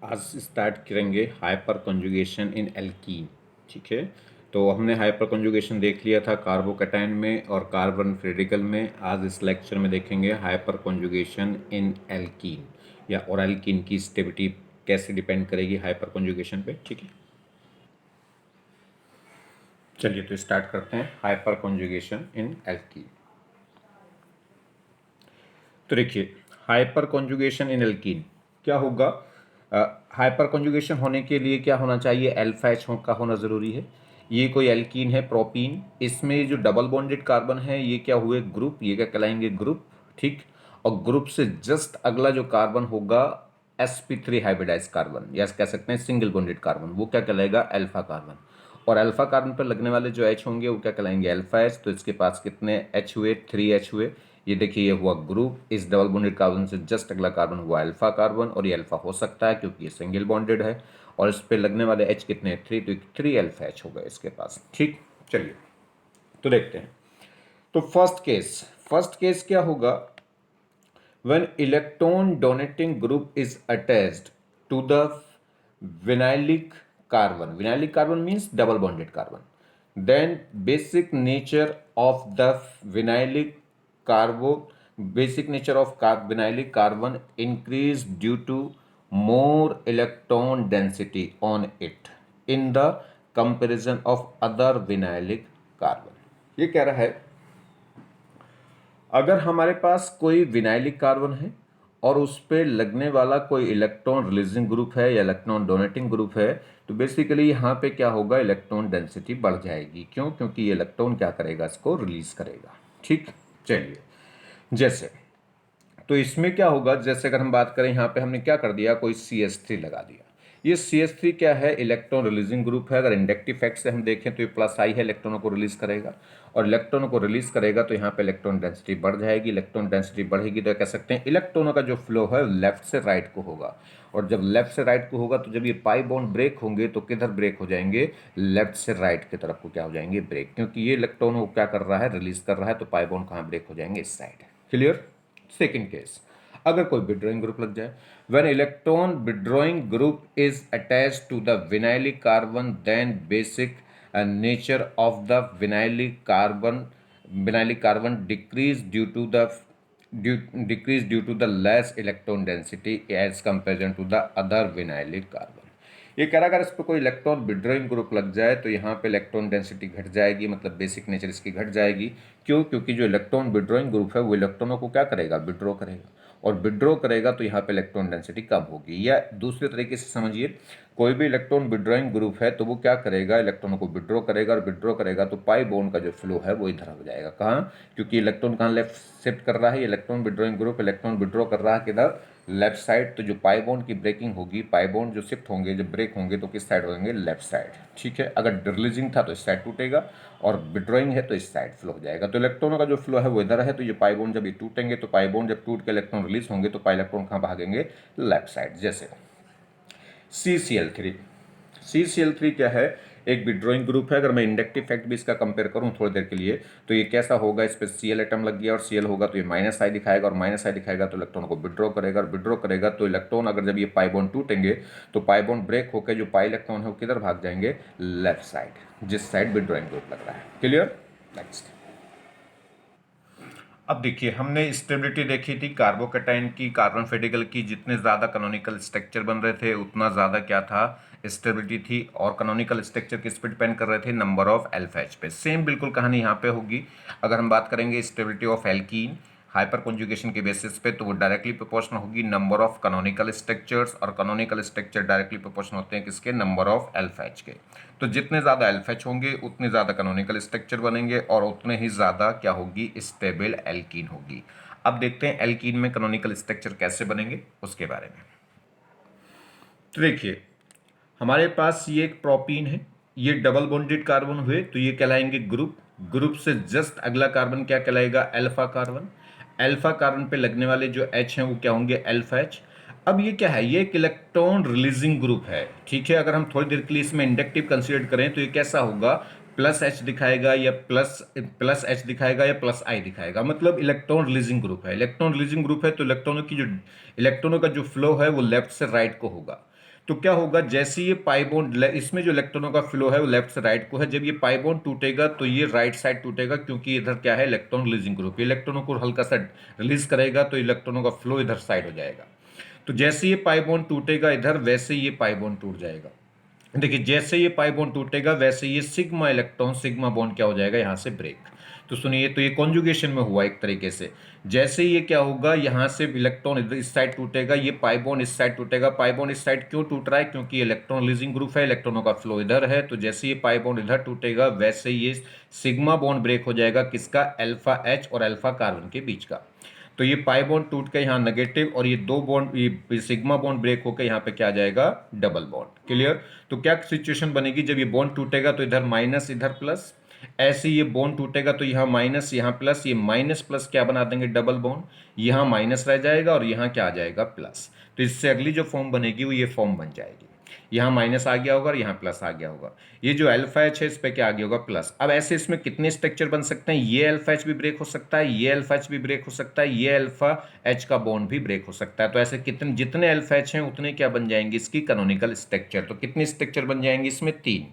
आज स्टार्ट करेंगे hyper conjugation इन alkene. ठीक है, तो हमने हाइपर कॉन्जुगेशन देख लिया था कार्बोकैटायन में और कार्बन रेडिकल में। आज इस लेक्चर में देखेंगे हाइपर कॉन्जुगेशन इन एल्कीन या और एल्कीन की स्टेबिलिटी कैसे डिपेंड करेगी हाइपर कॉन्जुगेशन पे। ठीक है, चलिए तो स्टार्ट करते हैं हाइपर कॉन्जुगेशन इन एल्कीन। तो देखिए, हाइपर कॉन्जुगेशन इन एल्कीन क्या होगा। हाइपर कॉन्जुगेशन होने के लिए क्या होना चाहिए, अल्फा एच का होना ज़रूरी है। ये कोई एल्कीन है प्रोपीन, इसमें जो डबल बॉन्डेड कार्बन है ये क्या हुए ग्रुप, ये क्या कहलाएंगे ग्रुप। ठीक, और ग्रुप से जस्ट अगला जो कार्बन होगा sp3 हाइब्रिडाइज कार्बन या कह सकते हैं सिंगल बॉन्डेड कार्बन, वो क्या कहलाएगा अल्फा कार्बन। और अल्फा कार्बन पर लगने वाले जो एच होंगे वो क्या कहलाएंगे अल्फा एच। तो इसके पास कितने एच हुए, 3 एच हुए। ये देखिए ये हुआ ग्रुप, इस डबल बॉन्डेड कार्बन से जस्ट अगला कार्बन हुआ अल्फा कार्बन, और ये अल्फा हो सकता है क्योंकि ये सिंगल बॉन्डेड है। और इस पे लगने वाले एच कितने 3, तो 3 अल्फा एच होगा इसके पास। ठीक, चलिए तो देखते हैं। तो फर्स्ट केस क्या होगा, when electron donating group is attached to the vinylic carbon means double bonded carbon, then vinylic carbon vinylic carbon increase due to more electron density on it in the comparison of other vinylic carbon। ये कह रहा है अगर हमारे पास कोई vinylic carbon है और उस पर लगने वाला कोई इलेक्ट्रॉन रिलीजिंग ग्रुप है या इलेक्ट्रॉन डोनेटिंग ग्रुप है, तो बेसिकली यहाँ पे क्या होगा, इलेक्ट्रॉन डेंसिटी बढ़ जाएगी। क्यों? क्योंकि ये इलेक्ट्रॉन क्या करेगा, इसको रिलीज करेगा। ठीक, चलिए जैसे तो इसमें क्या होगा, जैसे अगर हम बात करें यहाँ पे हमने क्या कर दिया, कोई CH3 लगा दिया। ये CH3 क्या है, इलेक्ट्रॉन रिलीजिंग ग्रुप है। अगर इंडक्टिव इफेक्ट से हम देखें तो ये प्लस आई है, इलेक्ट्रॉनों को रिलीज करेगा। और इलेक्ट्रॉनों को रिलीज करेगा तो यहाँ पे इलेक्ट्रॉन डेंसिटी बढ़ जाएगी। इलेक्ट्रॉन डेंसिटी बढ़ेगी तो कह सकते हैं इलेक्ट्रॉनों का जो फ्लो है लेफ्ट से राइट को होगा। और जब लेफ्ट से राइट को होगा तो जब ये पाई बॉन्ड ब्रेक होंगे तो किधर ब्रेक हो जाएंगे, लेफ्ट से राइट की तरफ को क्या हो जाएंगे, ब्रेक। क्योंकि ये इलेक्ट्रॉनों को क्या कर रहा है, रिलीज कर रहा है। तो पाई बॉन्ड कहाँ ब्रेक हो जाएंगे, इस साइड। क्लियर। सेकेंड केस, अगर कोई विड्रॉइंग ग्रुप लग जाए, when electron withdrawing group is attached to the vinylic carbon, then basic nature of the vinylic carbon decrease due to the less electron density as comparison to the other vinylic carbon। ये कह रहा है अगर इस पर कोई electron withdrawing group लग जाए तो यहाँ पे इलेक्ट्रॉन डेंसिटी घट जाएगी, मतलब बेसिक नेचर इसकी घट जाएगी। क्यों? क्योंकि जो इलेक्ट्रॉन विड्रॉइंग ग्रुप है वो इलेक्ट्रॉनों को क्या करेगा, विड्रॉ करेगा। और विड्रॉ करेगा तो यहाँ पे इलेक्ट्रॉन डेंसिटी कम होगी। या दूसरे तरीके से समझिए, कोई भी इलेक्ट्रॉन विड्रॉइंग ग्रुप है तो वो क्या करेगा, इलेक्ट्रॉनों को विड्रॉ करेगा। और विड्रॉ करेगा तो पाई बॉन्ड का जो फ्लो है वो इधर हो जाएगा। कहाँ? क्योंकि इलेक्ट्रॉन कहाँ लेफ्ट शिफ्ट कर रहा है, electron withdrawing group electron withdraw कर रहा है किधर, लेफ्ट साइड। तो जो पाई बॉन्ड की ब्रेकिंग होगी, पाई बॉन्ड जो शिफ्ट होंगे, जब ब्रेक होंगे तो किस साइड होंगे, लेफ्ट साइड। ठीक है, अगर रिलीजिंग था तो इस साइड टूटेगा और विड्रॉइंग है तो इस साइड फ्लो हो जाएगा। तो इलेक्ट्रॉनों का जो फ्लो है वो इधर है। तो ये पाई बॉन्ड जब ये टूटेंगे तो पाई बॉन्ड जब टूट के इलेक्ट्रॉन रिलीज होंगे तो पाई इलेक्ट्रॉन कहाँ भागेंगे, लेफ्ट साइड। जैसे CCl3। CCl3 क्या है, एक विड्रॉइंग ग्रुप है। अगर मैं इंडक्टिव इफेक्ट भी इसका कंपेयर करूं थोड़ी देर के लिए तो ये कैसा होगा, इस पर Cl एटम लग गया और Cl होगा तो ये माइनस आई दिखाएगा, और माइनस आई दिखाएगा तो इलेक्ट्रॉन को विड्रॉ करेगा। और विड्रॉ करेगा तो इलेक्ट्रॉन अगर जब ये पाई बॉन्ड टूटेंगे तो पाई बॉन्ड ब्रेक होकर जो पाई इलेक्ट्रॉन है वो किधर भाग जाएंगे, लेफ्ट साइड, जिस साइड विड्रॉइंग ग्रुप लग रहा है। क्लियर। नेक्स्ट, अब देखिए हमने स्टेबिलिटी देखी थी कार्बोकैटायन की, कार्बन फेडिकल की। जितने ज़्यादा कैनोनिकल स्ट्रक्चर बन रहे थे उतना ज़्यादा क्या था, स्टेबिलिटी थी। और कैनोनिकल स्ट्रक्चर किस पे डिपेंड कर रहे थे, नंबर ऑफ अल्फा एच पे। सेम बिल्कुल कहानी यहाँ पे होगी। अगर हम बात करेंगे stability of alkene hyper conjugation के बेसिस पे, तो वो डायरेक्टली प्रोपोर्शनल होगी नंबर ऑफ कैनोनिकल स्ट्रक्चर्स। और कैनोनिकल स्ट्रक्चर डायरेक्टली प्रोपोर्शनल होते हैं किसके, नंबर ऑफ अल्फा एच के। तो जितने ज़्यादा अल्फा एच होंगे उतने ज़्यादा कैनोनिकल स्ट्रक्चर बनेंगे और उतने ही ज़्यादा क्या होगी, स्टेबल एल्कीन होगी। अब देखते हैं एल्कीन में कैनोनिकल स्ट्रक्चर कैसे बनेंगे उसके बारे में। तो देखिए हमारे पास ये एक प्रोपीन है, ये डबल बॉन्डेड कार्बन हुए तो ये कहलाएंगे ग्रुप। ग्रुप से जस्ट अगला कार्बन क्या कहलाएगा, अल्फा कार्बन। अल्फा कार्बन पे लगने वाले जो H हैं वो क्या होंगे, अल्फा H। अब ये क्या है, ये एक इलेक्ट्रॉन रिलीजिंग ग्रुप है। ठीक है, अगर हम थोड़ी देर के लिए इसमें इंडक्टिव कंसीडर करें तो ये कैसा होगा, प्लस H दिखाएगा या प्लस H दिखाएगा या प्लस I दिखाएगा। मतलब इलेक्ट्रॉन रिलीजिंग ग्रुप है। इलेक्ट्रॉन रिलीजिंग ग्रुप है तो इलेक्ट्रॉनों का जो फ्लो है वो लेफ्ट से राइट को होगा। तो क्या होगा, जैसे ये पाई बॉन्ड, इसमें जो इलेक्ट्रॉनों का फ्लो है वो लेफ्ट से राइट को है, जब ये पाई बॉन्ड टूटेगा तो ये राइट साइड टूटेगा, क्योंकि इधर क्या है, इलेक्ट्रॉन रिलीजिंग ग्रुप, इलेक्ट्रॉनों को हल्का सा रिलीज करेगा तो इलेक्ट्रॉनों का फ्लो इधर साइड हो जाएगा। तो जैसे ये पाई बॉन्ड टूटेगा इधर, वैसे ये पाई बॉन्ड टूट जाएगा। देखिए जैसे ये पाई बॉन्ड टूटेगा वैसे ये सिग्मा इलेक्ट्रॉन सिग्मा बॉन्ड क्या हो जाएगा, यहां से ब्रेक। तो सुनिए, तो ये कॉन्जुगेशन में हुआ एक तरीके से। जैसे ये क्या होगा, यहां से इलेक्ट्रॉन इधर इस साइड टूटेगा, ये पाई बॉन्ड इस साइड टूटेगा। पाई बॉन्ड इस साइड क्यों टूट रहा है, क्योंकि इलेक्ट्रॉन रिलीजिंग ग्रुप है, इलेक्ट्रॉनों का फ्लो इधर है। तो जैसे ये पाई बॉन्ड इधर टूटेगा वैसे ये सिग्मा बॉन्ड ब्रेक हो जाएगा, किसका, अल्फा एच और अल्फा कार्बन के बीच का। तो ये पाई बॉन्ड टूट के यहाँ नेगेटिव, और ये दो बॉन्ड, ये सिग्मा बॉन्ड ब्रेक होकर यहाँ पे क्या आ जाएगा, डबल बॉन्ड। क्लियर। तो क्या सिचुएशन बनेगी, जब ये बॉन्ड टूटेगा तो इधर माइनस इधर प्लस, ऐसे ये बॉन्ड टूटेगा तो यहाँ माइनस यहाँ प्लस, ये माइनस प्लस क्या बना देंगे, डबल बॉन्ड, यहाँ माइनस रह जाएगा और यहाँ क्या आ जाएगा, प्लस। तो इससे अगली जो फॉर्म बनेगी वो ये फॉर्म बन जाएगी, यहाँ माइनस आ गया होगा और यहाँ प्लस आ गया होगा। ये जो अल्फा एच है इस पे क्या आ गया होगा, प्लस। अब ऐसे इसमें कितने स्ट्रक्चर बन सकते हैं, ये अल्फा एच भी ब्रेक हो सकता है, ये अल्फा एच भी ब्रेक हो सकता है, ये अल्फा एच का बॉन्ड भी ब्रेक हो सकता है। तो ऐसे कितने, जितने अल्फा एच हैं उतने क्या बन जाएंगे, इसकी कैनोनिकल स्ट्रक्चर। तो कितने स्ट्रक्चर बन जाएंगे इसमें, 3।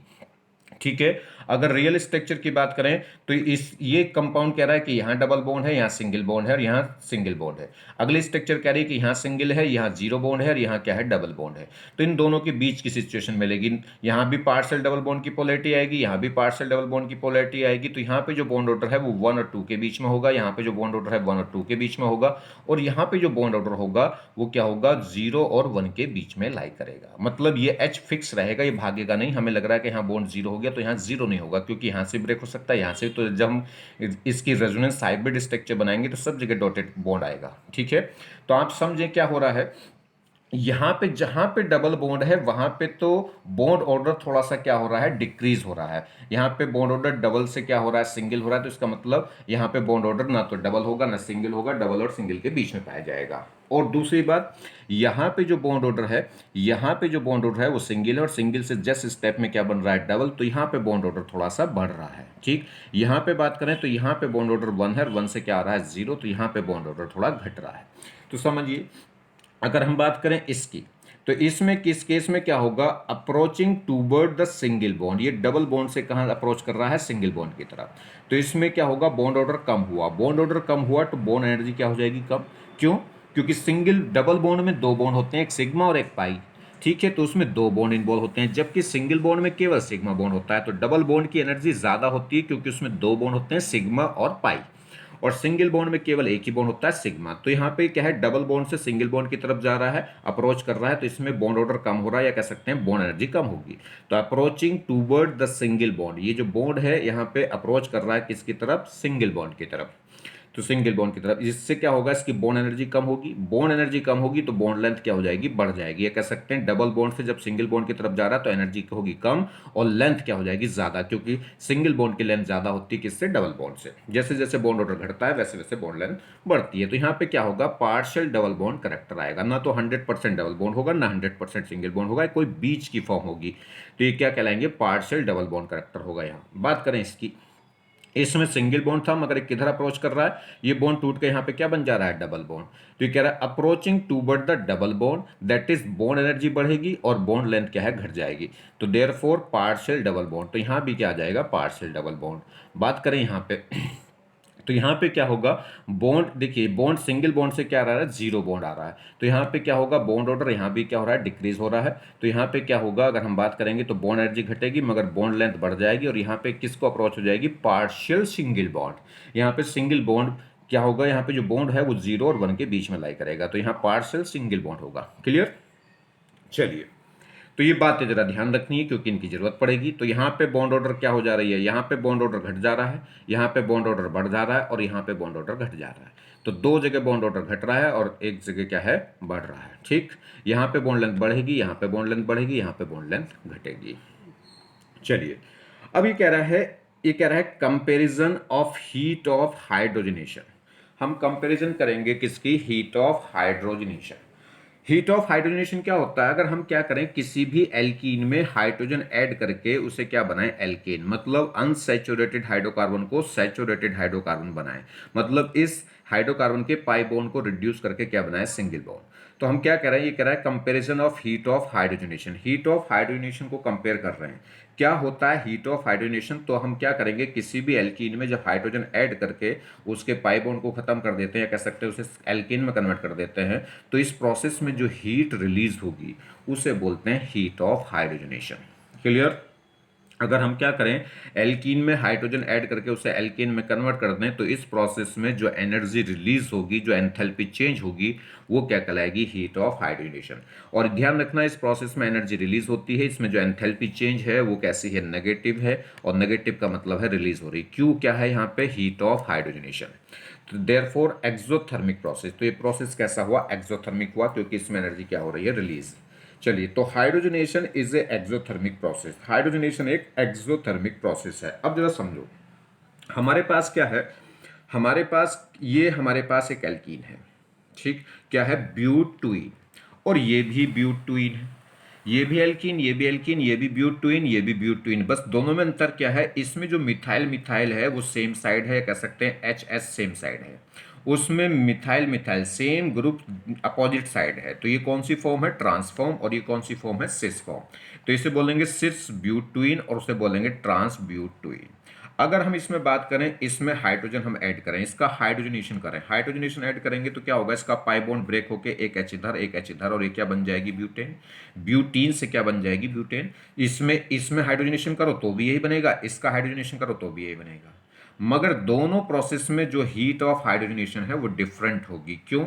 ठीक है। अगर रियल स्ट्रक्चर की बात करें तो इस ये कंपाउंड कह रहा है कि यहाँ डबल बॉन्ड है, यहाँ सिंगल बॉन्ड है और यहाँ सिंगल बॉन्ड है। अगली स्ट्रक्चर कह रही है कि यहाँ सिंगल है, यहाँ जीरो बॉन्ड है और यहाँ क्या है, डबल बॉन्ड है। तो इन दोनों के बीच की सिचुएशन मिलेगी, यहाँ भी पार्शियल डबल बॉन्ड की पोलैरिटी आएगी, यहाँ भी पार्शियल डबल बॉन्ड की पोलैरिटी आएगी। तो यहाँ पे जो बॉन्ड ऑर्डर है वो 1 और 2 के बीच में होगा, यहाँ पे जो बॉन्ड ऑर्डर है 1 और 2 के बीच में होगा, और यहाँ पे जो बॉन्ड ऑर्डर होगा वो क्या होगा, 0 और 1 के बीच में लाई करेगा। मतलब ये एच फिक्स रहेगा, ये भागेगा नहीं। हमें लग रहा है कि यहाँ बॉन्ड 0 हो गया तो यहाँ 0 नहीं होगा, क्योंकि यहाँ से ब्रेक हो सकता है, यहाँ से। तो जब हम इसकी रेजोनेंस हाइब्रिड स्ट्रक्चर बनाएंगे तो सब जगह डॉटेड बॉन्ड आएगा। ठीक है। तो आप समझें क्या हो रहा है, यहाँ पे जहाँ पे डबल बॉन्ड है वहाँ पे तो बॉन्ड ऑर्डर थोड़ा सा क्या हो रहा है, डिक्रीज हो रहा है। यहाँ पे बॉन्ड ऑर्डर डबल से क्या हो रहा है, सिंगल हो रहा है। तो इसका मतलब यहाँ पे बॉन्ड ऑर्डर ना तो डबल होगा ना सिंगल होगा, डबल और सिंगल के बीच में पाया जाएगा। और दूसरी बात, यहाँ पे जो बॉन्ड ऑर्डर है, यहाँ पे जो बॉन्ड ऑर्डर है वो सिंगल है, और सिंगल से जस्ट स्टेप में क्या बन रहा है, डबल। तो यहाँ पे बॉन्ड ऑर्डर थोड़ा सा बढ़ रहा है। ठीक। यहाँ पे बात करें तो यहाँ पे बॉन्ड ऑर्डर 1 है, 1 से क्या आ रहा है, 0। तो यहाँ पे बॉन्ड ऑर्डर थोड़ा घट रहा है। तो समझिए, अगर हम बात करें इसकी, तो इसमें किस केस में क्या होगा, approaching toward the single bond. ये डबल बॉन्ड से कहां अप्रोच कर रहा है, सिंगल बॉन्ड की तरफ। तो इसमें क्या होगा, बॉन्ड ऑर्डर कम हुआ, बॉन्ड ऑर्डर कम हुआ तो बॉन्ड एनर्जी क्या हो जाएगी, कम। क्यों, क्योंकि सिंगल डबल बॉन्ड में 2 बॉन्ड होते हैं, एक सिग्मा और एक पाई। ठीक है। तो उसमें 2 बॉन्ड इन्वॉल्व होते हैं, जबकि सिंगल बॉन्ड में केवल सिग्मा बॉन्ड होता है। तो डबल बॉन्ड की एनर्जी ज्यादा होती है, क्योंकि उसमें 2 बॉन्ड होते हैं, सिग्मा और पाई। और सिंगल बॉन्ड में केवल एक ही बॉन्ड होता है, सिग्मा। तो यहाँ पे क्या है, डबल बॉन्ड से सिंगल बॉन्ड की तरफ जा रहा है, अप्रोच कर रहा है। तो इसमें बॉन्ड ऑर्डर कम हो रहा है, या कह सकते हैं बॉन्ड एनर्जी कम होगी। तो approaching toward the single bond, ये जो बॉन्ड है यहाँ पे अप्रोच कर रहा है किसकी तरफ, सिंगल बॉन्ड की तरफ। तो सिंगल बॉन्ड की तरफ, इससे क्या होगा, इसकी बॉन्ड एनर्जी कम होगी। बॉन्ड एनर्जी कम होगी तो बॉन्ड लेंथ क्या हो जाएगी, बढ़ जाएगी। ये कह सकते हैं डबल बॉन्ड से जब सिंगल बॉन्ड की तरफ जा रहा है तो एनर्जी होगी कम और लेंथ क्या हो जाएगी, ज्यादा, क्योंकि सिंगल बॉन्ड की लेंथ ज्यादा होती है किससे, डबल बॉन्ड से। जैसे जैसे बॉन्ड ऑर्डर घटता है वैसे वैसे बॉन्ड लेंथ बढ़ती है। तो यहाँ पे क्या होगा, पार्शियल डबल बॉन्ड करेक्टर आएगा, ना तो 100% डबल बॉन्ड होगा, ना 100% सिंगल बॉन्ड होगा, कोई बीच की फॉर्म होगी। तो ये क्या कहलाएंगे, पार्शियल डबल बॉन्ड करेक्टर होगा। यहाँ बात करें इसकी, इसमें सिंगल बॉन्ड था मगर किधर अप्रोच कर रहा है, ये बॉन्ड टूट के यहाँ पे क्या बन जा रहा है, डबल बॉन्ड। तो ये कह रहा है approaching toward the double bond, that is bond energy बढ़ेगी और बॉन्ड लेंथ क्या है, घट जाएगी। तो देयरफॉर पार्शियल डबल बॉन्ड, तो यहाँ भी क्या आ जाएगा, पार्शियल डबल बॉन्ड। बात करें यहाँ पे तो यहाँ पे क्या होगा, बॉन्ड देखिए, बॉन्ड सिंगल बॉन्ड से क्या आ रहा है, 0 बॉन्ड आ रहा है। तो यहाँ पे क्या होगा, बॉन्ड ऑर्डर यहाँ भी क्या हो रहा है, डिक्रीज हो रहा है। तो यहाँ पे क्या होगा, अगर हम बात करेंगे तो बॉन्ड एनर्जी घटेगी मगर बॉन्ड लेंथ बढ़ जाएगी, और यहाँ पे किसको अप्रोच हो जाएगी, पार्शियल सिंगल बॉन्ड। यहाँ पे सिंगल बॉन्ड क्या होगा, यहाँ पे जो बॉन्ड है वो 0 और 1 के बीच में लाई करेगा। तो यहाँ पार्शियल सिंगल बॉन्ड होगा। क्लियर। चलिए, तो ये बातें जरा ध्यान रखनी है क्योंकि इनकी जरूरत पड़ेगी। तो यहाँ पे बॉन्ड ऑर्डर क्या हो जा रही है, यहाँ पे बॉन्ड ऑर्डर घट जा रहा है, यहाँ पे बॉन्ड ऑर्डर बढ़ जा रहा है, और यहाँ पे बॉन्ड ऑर्डर घट जा रहा है। तो 2 जगह बॉन्ड ऑर्डर घट रहा है और एक जगह क्या है, बढ़ रहा है। ठीक। यहाँ पे बॉन्ड लेंथ बढ़ेगी, यहाँ पे बॉन्ड लेंथ बढ़ेगी, यहाँ पे बॉन्ड लेंथ घटेगी। चलिए, अब ये कह रहा है comparison of heat of hydrogenation. हम कंपेरिजन करेंगे किसकी, heat of hydrogenation. Heat of hydrogenation क्या होता है, अगर हम क्या करें, किसी भी एल्कीन में हाइड्रोजन ऐड करके उसे क्या बनाएं, एल्केन, मतलब अनसैचुरेटेड हाइड्रोकार्बन को सैचुरेटेड हाइड्रोकार्बन बनाएं। मतलब इस हाइड्रोकार्बन के पाई बॉन्ड को रिड्यूस करके क्या बनाएं, सिंगल बॉन्ड। तो हम क्या कह रहे हैं, ये कह रहा है comparison of heat of hydrogenation, heat of hydrogenation को कंपेयर कर रहे हैं। क्या होता है हीट ऑफ हाइड्रोजनेशन, तो हम क्या करेंगे, किसी भी एल्कीन में जब हाइड्रोजन ऐड करके उसके पाई बॉन्ड को खत्म कर देते हैं, या कह सकते हैं उसे एल्कीन में कन्वर्ट कर देते हैं, तो इस प्रोसेस में जो हीट रिलीज होगी उसे बोलते हैं हीट ऑफ हाइड्रोजनेशन। क्लियर? अगर हम क्या करें, एल्कीन में हाइड्रोजन ऐड करके उसे एल्कीन में कन्वर्ट कर दें, तो इस प्रोसेस में जो एनर्जी रिलीज होगी, जो एंथैल्पी चेंज होगी, वो क्या कहलाएगी, हीट ऑफ हाइड्रोजनेशन। और ध्यान रखना, इस प्रोसेस में एनर्जी रिलीज होती है, इसमें जो एंथैल्पी चेंज है वो कैसी है, नेगेटिव है, और नेगेटिव का मतलब है रिलीज हो रही। क्यों, क्या है यहाँ पे, हीट ऑफ हाइड्रोजनेशन। तो देयरफॉर एक्सोथर्मिक प्रोसेस, तो ये प्रोसेस कैसा हुआ, एक्सोथर्मिक हुआ, क्योंकि इसमें एनर्जी क्या हो रही है, रिलीज। चलिए, तो hydrogenation is a exothermic process, hydrogenation एक एक्सोथर्मिक प्रोसेस है। अब जरा समझो, हमारे पास क्या है, हमारे पास एक एल्कीन है, ठीक, क्या है, ब्यूटुइन, और ये भी ब्यूटुइन है, ये भी एल्कीन, ये भी एल्कीन, ये भी ब्यूटुइन, ये भी ब्यूटुइन। बस दोनों में अंतर क्या है, इसमें जो मिथाइल मिथाइल है वो सेम साइड है, कह सकते हैं एच एस सेम साइड है, उसमें methyl methyl same group opposite side है। तो ये कौन सी फॉर्म है, ट्रांसफॉर्म, और ये कौन सी फॉर्म है, सिस फॉर्म। तो इसे बोलेंगे सिस ब्यूटुइन और उसे बोलेंगे ट्रांस ब्यूटुइन। अगर हम इसमें बात करें, इसमें हाइड्रोजन हम ऐड करें, इसका हाइड्रोजनेशन करें, हाइड्रोजनेशन ऐड करेंगे तो क्या होगा, इसका पाई बॉन्ड ब्रेक होके एक एच इधर एक एच इधर, और ये क्या बन जाएगी, ब्यूटेन। ब्यूटीन से क्या बन जाएगी, ब्यूटेन। इसमें हाइड्रोजनेशन करो तो भी यही बनेगा, इसका हाइड्रोजनेशन करो तो भी यही बनेगा। मगर दोनों प्रोसेस में जो हीट ऑफ हाइड्रोजनेशन है वो डिफरेंट होगी। क्यों?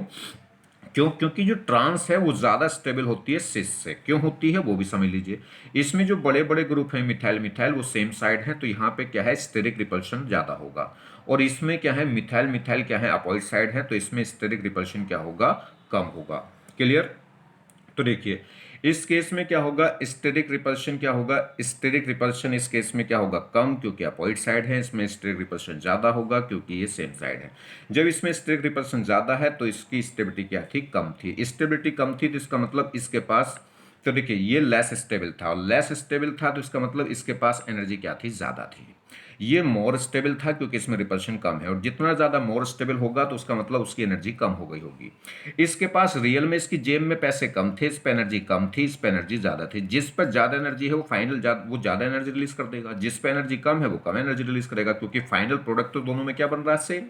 क्योंकि जो ट्रांस है वो ज़्यादा स्टेबल होती है सिस से। क्यों होती है वो भी समझ लीजिए। इसमें जो बड़े बड़े ग्रुप हैं मिथाइल मिथाइल, वो सेम साइड है, तो यहाँ पे क्या है, स्टेरिक रिपल्शन ज़्यादा होगा। और इसमें क्या है, मिथाइल मिथाइल क्या है, अपोजिट साइड है, तो इसमें स्टेरिक रिपल्शन क्या होगा, कम होगा। क्लियर? तो देखिए, इस केस में क्या होगा, स्टेरिक रिपल्शन क्या होगा, स्टेरिक रिपल्शन इस केस में क्या होगा, कम, क्योंकि अपोजिट साइड है। इसमें स्टेरिक रिपल्शन ज्यादा होगा क्योंकि ये सेम साइड है। जब इसमें स्टेरिक रिपल्शन ज्यादा है तो इसकी स्टेबिलिटी क्या थी, कम थी। स्टेबिलिटी कम थी तो इसका मतलब इसके पास, तो देखिए ये लेस स्टेबल था, और लेस स्टेबल था तो इसका मतलब इसके पास एनर्जी क्या थी, ज्यादा थी। ये मोर स्टेबल था क्योंकि इसमें रिपल्शन कम है, और जितना ज़्यादा मोर स्टेबल होगा तो उसका मतलब उसकी एनर्जी कम हो गई होगी। इसके पास रियल में इसकी जेब में पैसे कम थे, इस पर एनर्जी कम थी, इस पर एनर्जी ज़्यादा थी। जिस पर ज़्यादा एनर्जी है वो वो ज़्यादा एनर्जी रिलीज कर देगा, जिस पर एनर्जी कम है वो कम एनर्जी रिलीज करेगा, क्योंकि फाइनल प्रोडक्ट तो दोनों में क्या बन रहा है, सेम।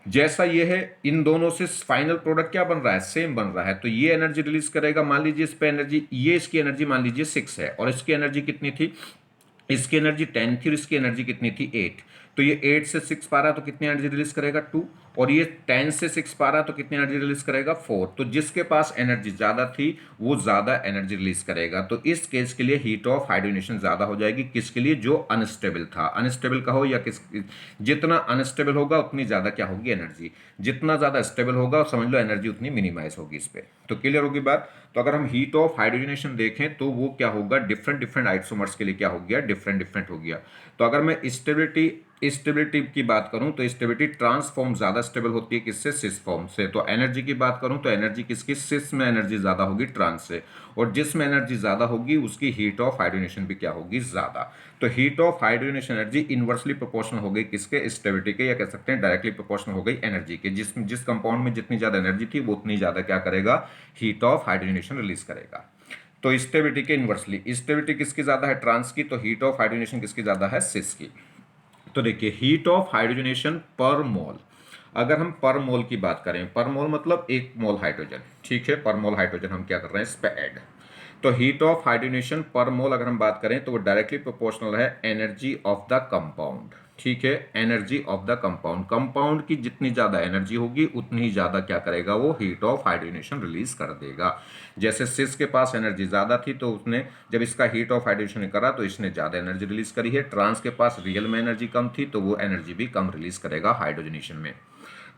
जैसा ये है, इन दोनों से फाइनल प्रोडक्ट क्या बन रहा है, सेम बन रहा है। तो ये एनर्जी रिलीज करेगा, मान लीजिए इस पे एनर्जी, ये इसकी एनर्जी मान लीजिए 6 है, और इसकी एनर्जी कितनी थी, इसकी एनर्जी 10 थी, और इसकी एनर्जी कितनी थी, 8। तो ये 8 से 6 पा रहा तो कितनी एनर्जी रिलीज करेगा, 2। और ये 10 से 6 पा रहा तो कितनी एनर्जी रिलीज करेगा, 4। तो जिसके पास एनर्जी ज़्यादा थी वो ज़्यादा एनर्जी रिलीज करेगा। तो इस केस के लिए हीट ऑफ हाइड्रोजनेशन ज़्यादा हो जाएगी, किसके लिए, जो अनस्टेबल था। अनस्टेबल का हो या किस, जितना अनस्टेबल होगा उतनी ज़्यादा क्या होगी, एनर्जी। जितना ज़्यादा स्टेबल होगा समझ लो एनर्जी उतनी मिनिमाइज होगी इस पर। तो क्लियर होगी बात। तो अगर हम हीट ऑफ हाइड्रोजनेशन देखें तो वो क्या होगा, डिफरेंट डिफरेंट आइसोमर्स के लिए क्या हो गया, डिफरेंट डिफरेंट हो गया। तो अगर मैं स्टेबिलिटी की बात करूं तो स्टेबिलिटी ट्रांसफॉर्म ज्यादा स्टेबल होती है किससे, सिस फॉर्म से। तो एनर्जी की बात करूं तो एनर्जी किसकी, सिस में एनर्जी ज्यादा होगी ट्रांस से, और जिसमें एनर्जी ज्यादा होगी उसकी हीट ऑफ हाइड्रोजनेशन भी क्या होगी, ज्यादा। तो heat of hydrogenation energy inversely proportional हो गई किसके, स्टेबिलिटी के, या कह सकते हैं डायरेक्टली प्रोपोर्शनल हो गई एनर्जी के। जिस कंपाउंड में जितनी ज्यादा एनर्जी थी वो उतनी ज्यादा क्या करेगा, हीट ऑफ हाइड्रोजनेशन रिलीज करेगा। तो स्टेबिलिटी के इनवर्सली, स्टेबिलिटी किसकी ज्यादा है, ट्रांस की, तो हीट ऑफ हाइड्रोजनेशन किसकी ज्यादा है, सिस की। तो देखिए, हीट ऑफ हाइड्रोजनेशन पर मोल, अगर हम पर मोल की बात करें, पर मोल मतलब एक मोल हाइड्रोजन, ठीक है, पर मोल हाइड्रोजन हम क्या कर रहे हैं, इस पे ऐड। तो हीट ऑफ हाइड्रोजनेशन पर मोल अगर हम बात करें तो वो डायरेक्टली प्रोपोर्शनल है एनर्जी ऑफ द कंपाउंड, ठीक है, energy of the compound. Compound की जितनी ज्यादा एनर्जी होगी उतनी ही ज्यादा क्या करेगा, वो हीट ऑफ हाइड्रोजनेशन रिलीज कर देगा। जैसे सिस के पास एनर्जी ज्यादा थी तो उसने जब इसका हीट ऑफ हाइड्रोजनेशन करा तो इसने ज्यादा एनर्जी रिलीज करी है। ट्रांस के पास रियल में एनर्जी कम थी तो वो एनर्जी भी कम रिलीज करेगा हाइड्रोजनेशन में।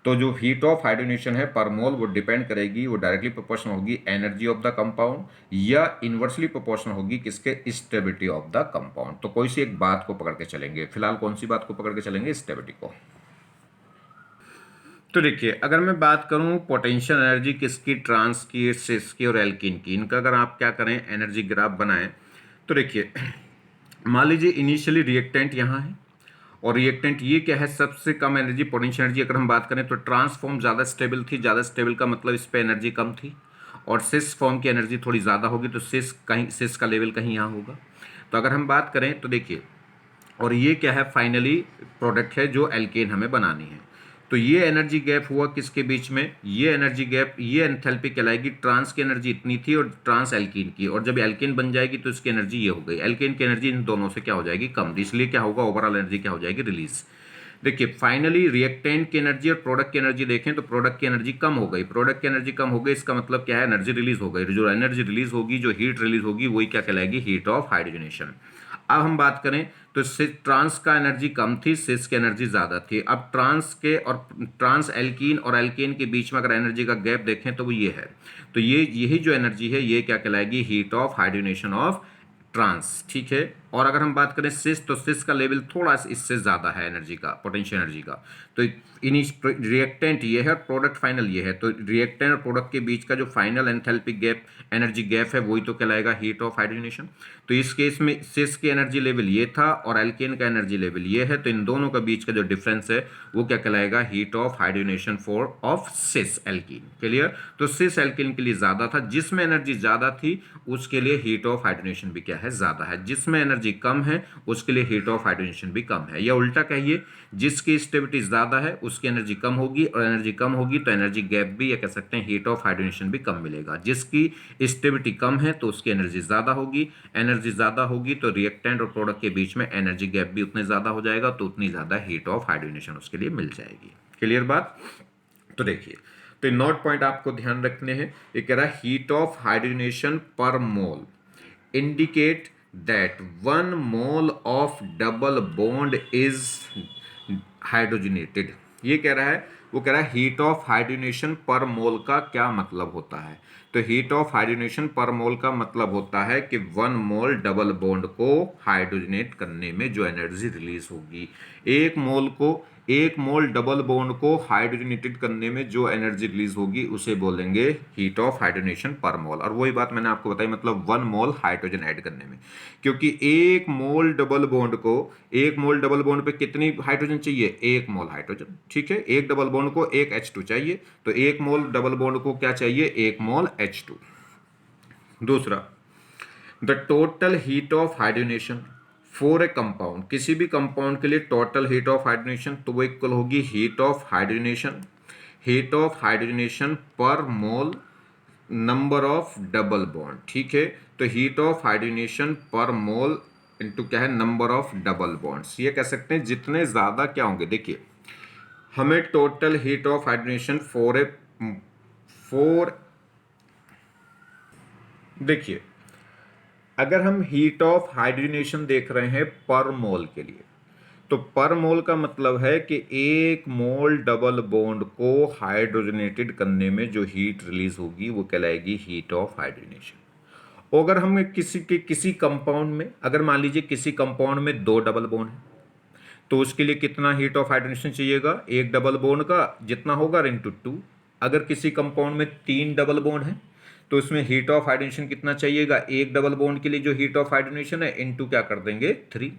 तो जो हीट ऑफ हाइड्रोजनेशन है पर मोल वो डिपेंड करेगी, वो डायरेक्टली प्रोपोर्शनल होगी एनर्जी ऑफ द कंपाउंड, या इनवर्सली प्रोपोर्शनल होगी किसके, स्टेबिलिटी ऑफ द कंपाउंड। तो कोई सी एक बात को पकड़ के चलेंगे, फिलहाल कौन सी बात को पकड़ के चलेंगे, स्टेबिलिटी को। तो देखिए, अगर मैं बात करूं पोटेंशियल एनर्जी किसकी, ट्रांस की, सिस की और एल्कीन की, इनका अगर आप क्या करें, एनर्जी ग्राफ बनाएं, तो देखिए मान लीजिए इनिशियली रिएक्टेंट यहाँ है, और रिएक्टेंट ये क्या है, सबसे कम एनर्जी पोटेंशियल एनर्जी। अगर हम बात करें तो ट्रांसफॉर्म ज़्यादा स्टेबल थी, ज़्यादा स्टेबल का मतलब इस पे एनर्जी कम थी, और सिस फॉर्म की एनर्जी थोड़ी ज़्यादा होगी, तो सिस का लेवल कहीं यहाँ होगा। तो अगर हम बात करें तो देखिए, और ये क्या है, फाइनली प्रोडक्ट है जो एल्केन हमें बनानी है। तो ये एनर्जी गैप हुआ किसके बीच में, ये एनर्जी गैप, ये एंथैल्पी कहलाएगी, ट्रांस की एनर्जी इतनी थी और ट्रांस एल्कीन की, और जब एल्केन बन जाएगी तो इसकी एनर्जी ये हो गई, एल्केन की एनर्जी इन दोनों से क्या हो जाएगी, कम, इसलिए क्या होगा, ओवरऑल एनर्जी क्या हो जाएगी, रिलीज। देखिए फाइनली रिएक्टेंट की एनर्जी और प्रोडक्ट की एनर्जी देखें तो प्रोडक्ट की एनर्जी कम हो गई, प्रोडक्ट की एनर्जी कम हो गई, इसका मतलब क्या है, एनर्जी रिलीज हो गई, जो एनर्जी रिलीज होगी, जो हीट रिलीज होगी, वही क्या कहलाएगी, हीट ऑफ हाइड्रोजनेशन। अब हम बात करें तो ट्रांस का एनर्जी कम थी, सिस की एनर्जी ज्यादा थी। अब ट्रांस के और ट्रांस एल्कीन और एल्केन के बीच में अगर एनर्जी का गैप देखें तो वो ये है, तो ये यही जो एनर्जी है ये क्या कहलाएगी, heat of hydrogenation of trans, ठीक है। और अगर हम बात करें सिस, तो सिस का लेवल थोड़ा इससे ज्यादा है एनर्जी का, पोटेंशियल एनर्जी का। तो रिएक्टेंट ये है और प्रोडक्ट फाइनल ये है, तो रिएक्टेंट और प्रोडक्ट के बीच का जो final enthalpy gap, energy gap है, वही तो कहलाएगा हीट ऑफ हाइड्रोजनेशन। तो इस केस में सिस की एनर्जी लेवल ये था और एल्केन का एनर्जी लेवल ये है, तो इन दोनों के बीच का जो डिफरेंस है वो क्या कहलाएगा, heat of hydrogenation for of cis alkene. Clear. तो सिस एल्कीन के लिए ज्यादा था, जिसमें एनर्जी ज्यादा थी उसके लिए हीट ऑफ हाइड्रोजनेशन भी क्या है, ज्यादा है, जिसमें एनर्जी कम है उसके लिए हीट ऑफ हाइड्रोजनेशन भी कम है। या उल्टा कहिए, जिसकी स्टेबिलिटी ज्यादा है उसकी एनर्जी कम होगी, और एनर्जी कम होगी तो एनर्जी गैप भी, या कह सकते हैं हीट ऑफ हाइड्रोजनेशन भी कम मिलेगा। जिसकी स्टेबिलिटी कम है तो उसकी एनर्जी ज्यादा होगी, एनर्जी ज्यादा होगी तो रिएक्टेंट और प्रोडक्ट के बीच में एनर्जी गैप भी उतने ज्यादा हो जाएगा, तो उतनी ज्यादा हीट ऑफ हाइड्रोजनेशन उसके लिए मिल जाएगी। क्लियर बात। तो देखिए, तो नोट पॉइंट आपको ध्यान रखने हैं। ये कह रहा है हीट ऑफ हाइड्रोजनेशन पर mole indicate that 1 mole of double bond is hydrogenated. ये कह रहा है, वो कह रहा है हीट ऑफ हाइड्रोजनेशन पर मोल का क्या मतलब होता है। तो हीट ऑफ हाइड्रोजनेशन पर मोल का मतलब होता है कि 1 मोल डबल बॉन्ड को हाइड्रोजनेट करने में जो एनर्जी रिलीज होगी, एक मोल डबल बॉन्ड को हाइड्रोजनेटेड करने में जो एनर्जी रिलीज होगी उसे बोलेंगे हीट ऑफ हाइड्रोजनेशन पर मोल। और वही बात मैंने आपको बताई, मतलब 1 मोल हाइड्रोजन ऐड करने में, क्योंकि एक मोल डबल बॉन्ड पे कितनी हाइड्रोजन चाहिए, 1 मोल हाइड्रोजन, ठीक है। एक डबल बॉन्ड को 1 H2 चाहिए, तो 1 मोल डबल बॉन्ड को क्या चाहिए, 1 मोल H2। दूसरा, the total heat of hydrogenation for a compound, किसी भी कंपाउंड के लिए टोटल हीट ऑफ हाइड्रोजनेशन तो वो इक्वल होगी हीट ऑफ हाइड्रोजनेशन पर मोल नंबर ऑफ डबल बॉन्ड, ठीक है। तो हीट ऑफ हाइड्रोजनेशन पर मोल इनटू क्या है, नंबर ऑफ डबल बॉन्ड्स, ये कह सकते हैं जितने ज्यादा क्या होंगे। देखिए हमें टोटल हीट ऑफ हाइड्रोजनेशन देखिए अगर हम हीट ऑफ हाइड्रोजनेशन देख रहे हैं पर मोल के लिए, तो पर मोल का मतलब है कि 1 मोल डबल बॉन्ड को हाइड्रोजनेटेड करने में जो हीट रिलीज होगी वो कहलाएगी हीट ऑफ हाइड्रोजनेशन। अगर हम किसी कंपाउंड में, अगर मान लीजिए किसी कंपाउंड में 2 डबल बॉन्ड है, तो उसके लिए कितना हीट ऑफ हाइड्रोजनेशन चाहिएगा, एक डबल बॉन्ड का जितना होगा इंटू 2। अगर किसी कंपाउंड में 3 डबल बॉन्ड है तो उसमें हीट ऑफ हाइड्रोजनेशन कितना चाहिएगा, एक डबल बॉन्ड के लिए जो हीट ऑफ हाइड्रोजनेशन है इनटू क्या कर देंगे, 3।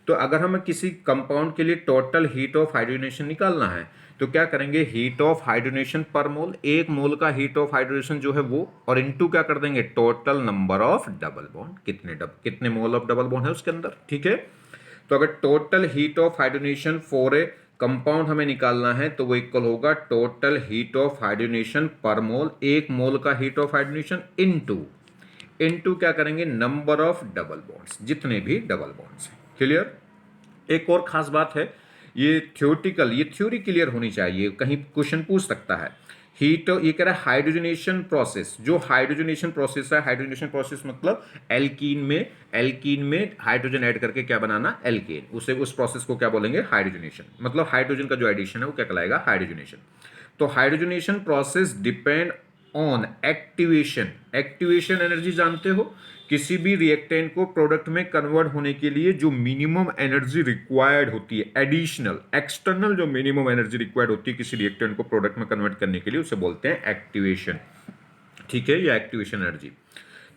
तो अगर हमें किसी कंपाउंड के लिए टोटल हीट ऑफ हाइड्रोजनेशन निकालना है तो क्या करेंगे, हीट ऑफ हाइड्रोजनेशन पर मोल, एक मोल का हीट ऑफ हाइड्रोजनेशन जो है वो, और इनटू क्या कर देंगे, total number of double bond, कितने मोल ऑफ डबल बॉन्ड है उसके अंदर, ठीक है। तो अगर total heat of hydrogenation for a compound हमें निकालना है तो वो इक्वल होगा टोटल हीट ऑफ हाइड्रोजनेशन पर मोल, एक मोल का हीट ऑफ हाइड्रोजनेशन इनटू क्या करेंगे, नंबर ऑफ डबल बॉन्ड्स, जितने भी डबल बॉन्ड्स हैं। क्लियर। एक और खास बात है, ये थ्योरी क्लियर होनी चाहिए, कहीं क्वेश्चन पूछ सकता है। ये कह रहा है हाइड्रोजनेशन प्रोसेस, जो हाइड्रोजनेशन प्रोसेस है, हाइड्रोजनेशन प्रोसेस मतलब एल्कीन में हाइड्रोजन ऐड करके क्या बनाना, एल्केन, उस प्रोसेस को क्या बोलेंगे, हाइड्रोजनेशन। मतलब हाइड्रोजन का जो एडिशन है वो क्या कहलाएगा, हाइड्रोजनेशन। तो hydrogenation process depend on activation energy जानते हो, किसी भी रिएक्टेंट को प्रोडक्ट में कन्वर्ट होने के लिए जो मिनिमम एनर्जी रिक्वायर्ड होती है, एडिशनल एक्सटर्नल जो मिनिमम एनर्जी रिक्वायर्ड होती है किसी रिएक्टेंट को प्रोडक्ट में कन्वर्ट करने के लिए, उसे बोलते हैं एक्टिवेशन, ठीक है, या एक्टिवेशन एनर्जी।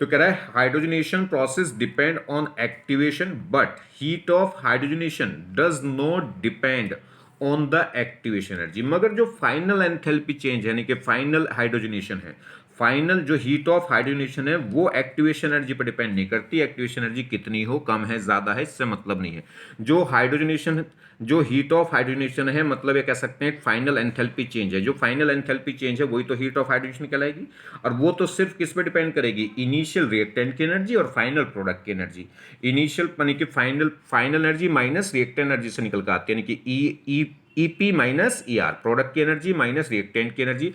तो कह रहा है hydrogenation process depend on activation but heat of hydrogenation does not depend on the activation energy. मगर जो फाइनल एंथैल्पी चेंज यानी कि फाइनल हाइड्रोजनेशन है, फाइनल जो हीट ऑफ हाइड्रोजनेशन है वो एक्टिवेशन एनर्जी पर डिपेंड नहीं करती, एक्टिवेशन एनर्जी कितनी हो, कम है ज़्यादा है, इससे मतलब नहीं है। जो हाइड्रोजनेशन, जो हीट ऑफ हाइड्रोजनेशन है, मतलब ये कह सकते हैं फाइनल एंथैल्पी चेंज है, जो फाइनल एंथैल्पी चेंज है वही तो हीट ऑफ हाइड्रोजनेशन कहलाएगी। और वो तो सिर्फ किस पे डिपेंड करेगी, इनिशियल रिएक्टेंट की एनर्जी और फाइनल प्रोडक्ट की एनर्जी। इनिशियल यानी कि final energy minus reactant energy से निकल कर आती है, यानी कि ईपी माइनस ईआर, प्रोडक्ट की एनर्जी माइनस रिएक्टेंट की energy,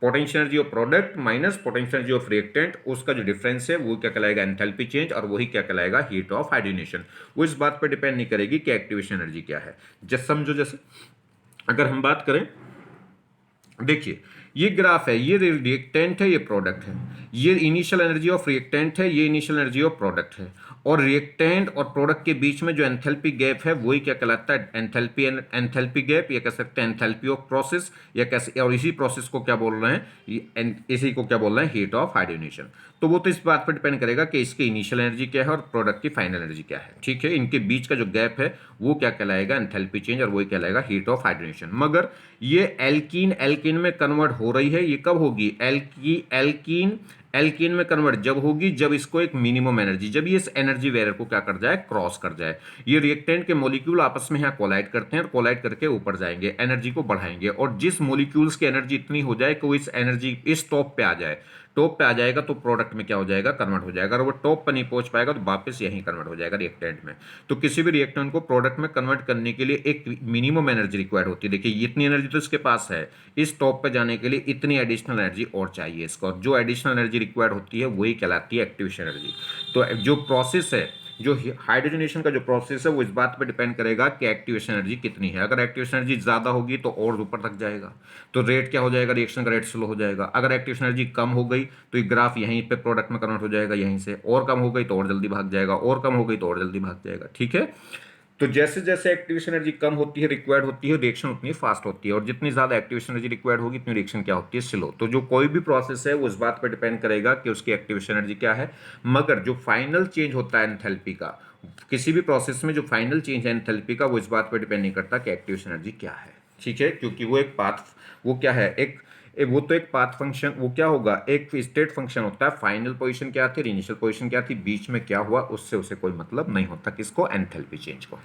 potential energy of product minus potential energy of reactant, उसका जो डिफरेंस है वो क्या कहलाएगा, एंथैल्पी चेंज, और वही क्या कहलाएगा, हीट ऑफ हाइड्रोजनेशन। वो इस बात पर डिपेंड नहीं करेगी कि एक्टिवेशन एनर्जी क्या है। जैसे समझो, जैसे अगर हम बात करें, देखिए ये ग्राफ है, ये रिएक्टेंट है, ये प्रोडक्ट है, ये इनिशियल एनर्जी ऑफ रिएक्टेंट है, ये इनिशियल एनर्जी ऑफ प्रोडक्ट है, और रिएक्टेंट और प्रोडक्ट के बीच में जो एंथैल्पी गैप है वही क्या कहलाता है, एंथैल्पी गैप, या कह सकते हैं एंथैल्पी ऑफ प्रोसेस, या कैसे, और इसी प्रोसेस को क्या बोल रहे हैं, इसी को क्या बोल रहे हैं, हीट ऑफ हाइड्रोजनेशन। तो वो तो इस बात पर डिपेंड करेगा कि इसकी इनिशियल एनर्जी क्या है और प्रोडक्ट की फाइनल एनर्जी क्या है, ठीक है। इनके बीच का जो गैप है वो क्या कहलाएगा, एंथैल्पी चेंज, और वही कहलाएगा हीट ऑफ हाइड्रोजनेशन। मगर ये एल्कीन एल्कीन में कन्वर्ट हो रही है, ये कब होगी, एल्कीन एल्कीन में कन्वर्ट जब होगी जब इसको एक मिनिमम एनर्जी, जब ये इस एनर्जी वेरियर को क्या कर जाए, क्रॉस कर जाए। ये रिएक्टेंट के मॉलिक्यूल आपस में यहाँ कोलाइड करते हैं, और कोलाइड करके ऊपर जाएंगे, एनर्जी को बढ़ाएंगे, और जिस मॉलिक्यूल्स की एनर्जी इतनी हो जाए कि वो इस एनर्जी इस टॉप पे आ जाए, टॉप पे आ जाएगा तो प्रोडक्ट में क्या हो जाएगा, कन्वर्ट हो जाएगा। अगर वो टॉप पर नहीं पहुंच पाएगा तो वापस यहीं कन्वर्ट हो जाएगा रिएक्टेंट में। तो किसी भी रिएक्टेंट को प्रोडक्ट में कन्वर्ट करने के लिए एक मिनिमम एनर्जी रिक्वायर्ड होती है। देखिए इतनी एनर्जी तो इसके पास है, इस टॉप पे जाने के लिए इतनी एडिशनल एनर्जी और चाहिए इसको, और जो एडिशनल एनर्जी रिक्वायर्ड होती है वही कहलाती है एक्टिवेशन एनर्जी। तो जो प्रोसेस है, जो हाइड्रोजनेशन का जो प्रोसेस है वो इस बात पे डिपेंड करेगा कि एक्टिवेशन एनर्जी कितनी है। अगर एक्टिवेशन एनर्जी ज़्यादा होगी तो और ऊपर तक जाएगा, तो रेट क्या हो जाएगा, रिएक्शन का रेट स्लो हो जाएगा। अगर एक्टिवेशन एनर्जी कम हो गई तो ये ग्राफ यहीं पे प्रोडक्ट में कन्वर्ट हो जाएगा, यहीं से, और कम हो गई तो और जल्दी भाग जाएगा, और कम हो गई तो और जल्दी भाग जाएगा, ठीक है। तो जैसे जैसे एक्टिवेशन एनर्जी कम होती है, रिक्वायर्ड होती है, रिएक्शन उतनी फास्ट होती है, और जितनी ज़्यादा एक्टिवेशन एनर्जी रिक्वायर्ड होगी इतनी रिएक्शन क्या होती है, स्लो। तो जो कोई भी प्रोसेस है वो इस बात पर डिपेंड करेगा कि उसकी एक्टिवेशन एनर्जी क्या है। मगर जो फाइनल चेंज होता है एंथैल्पी का, किसी भी प्रोसेस में जो फाइनल चेंज है एंथैल्पी का, वो इस बात पर डिपेंड नहीं करता कि एक्टिवेशन एनर्जी क्या है, ठीक है। क्योंकि वो एक पाथ, वो क्या है, वो तो एक पाथ फंक्शन, वो क्या होगा, एक स्टेट फंक्शन होता है। फाइनल पोजीशन क्या थी, इनिशियल पोजीशन क्या थी, बीच में क्या हुआ, उससे उसे कोई मतलब नहीं होता, किसको, एंथैल्पी चेंज को।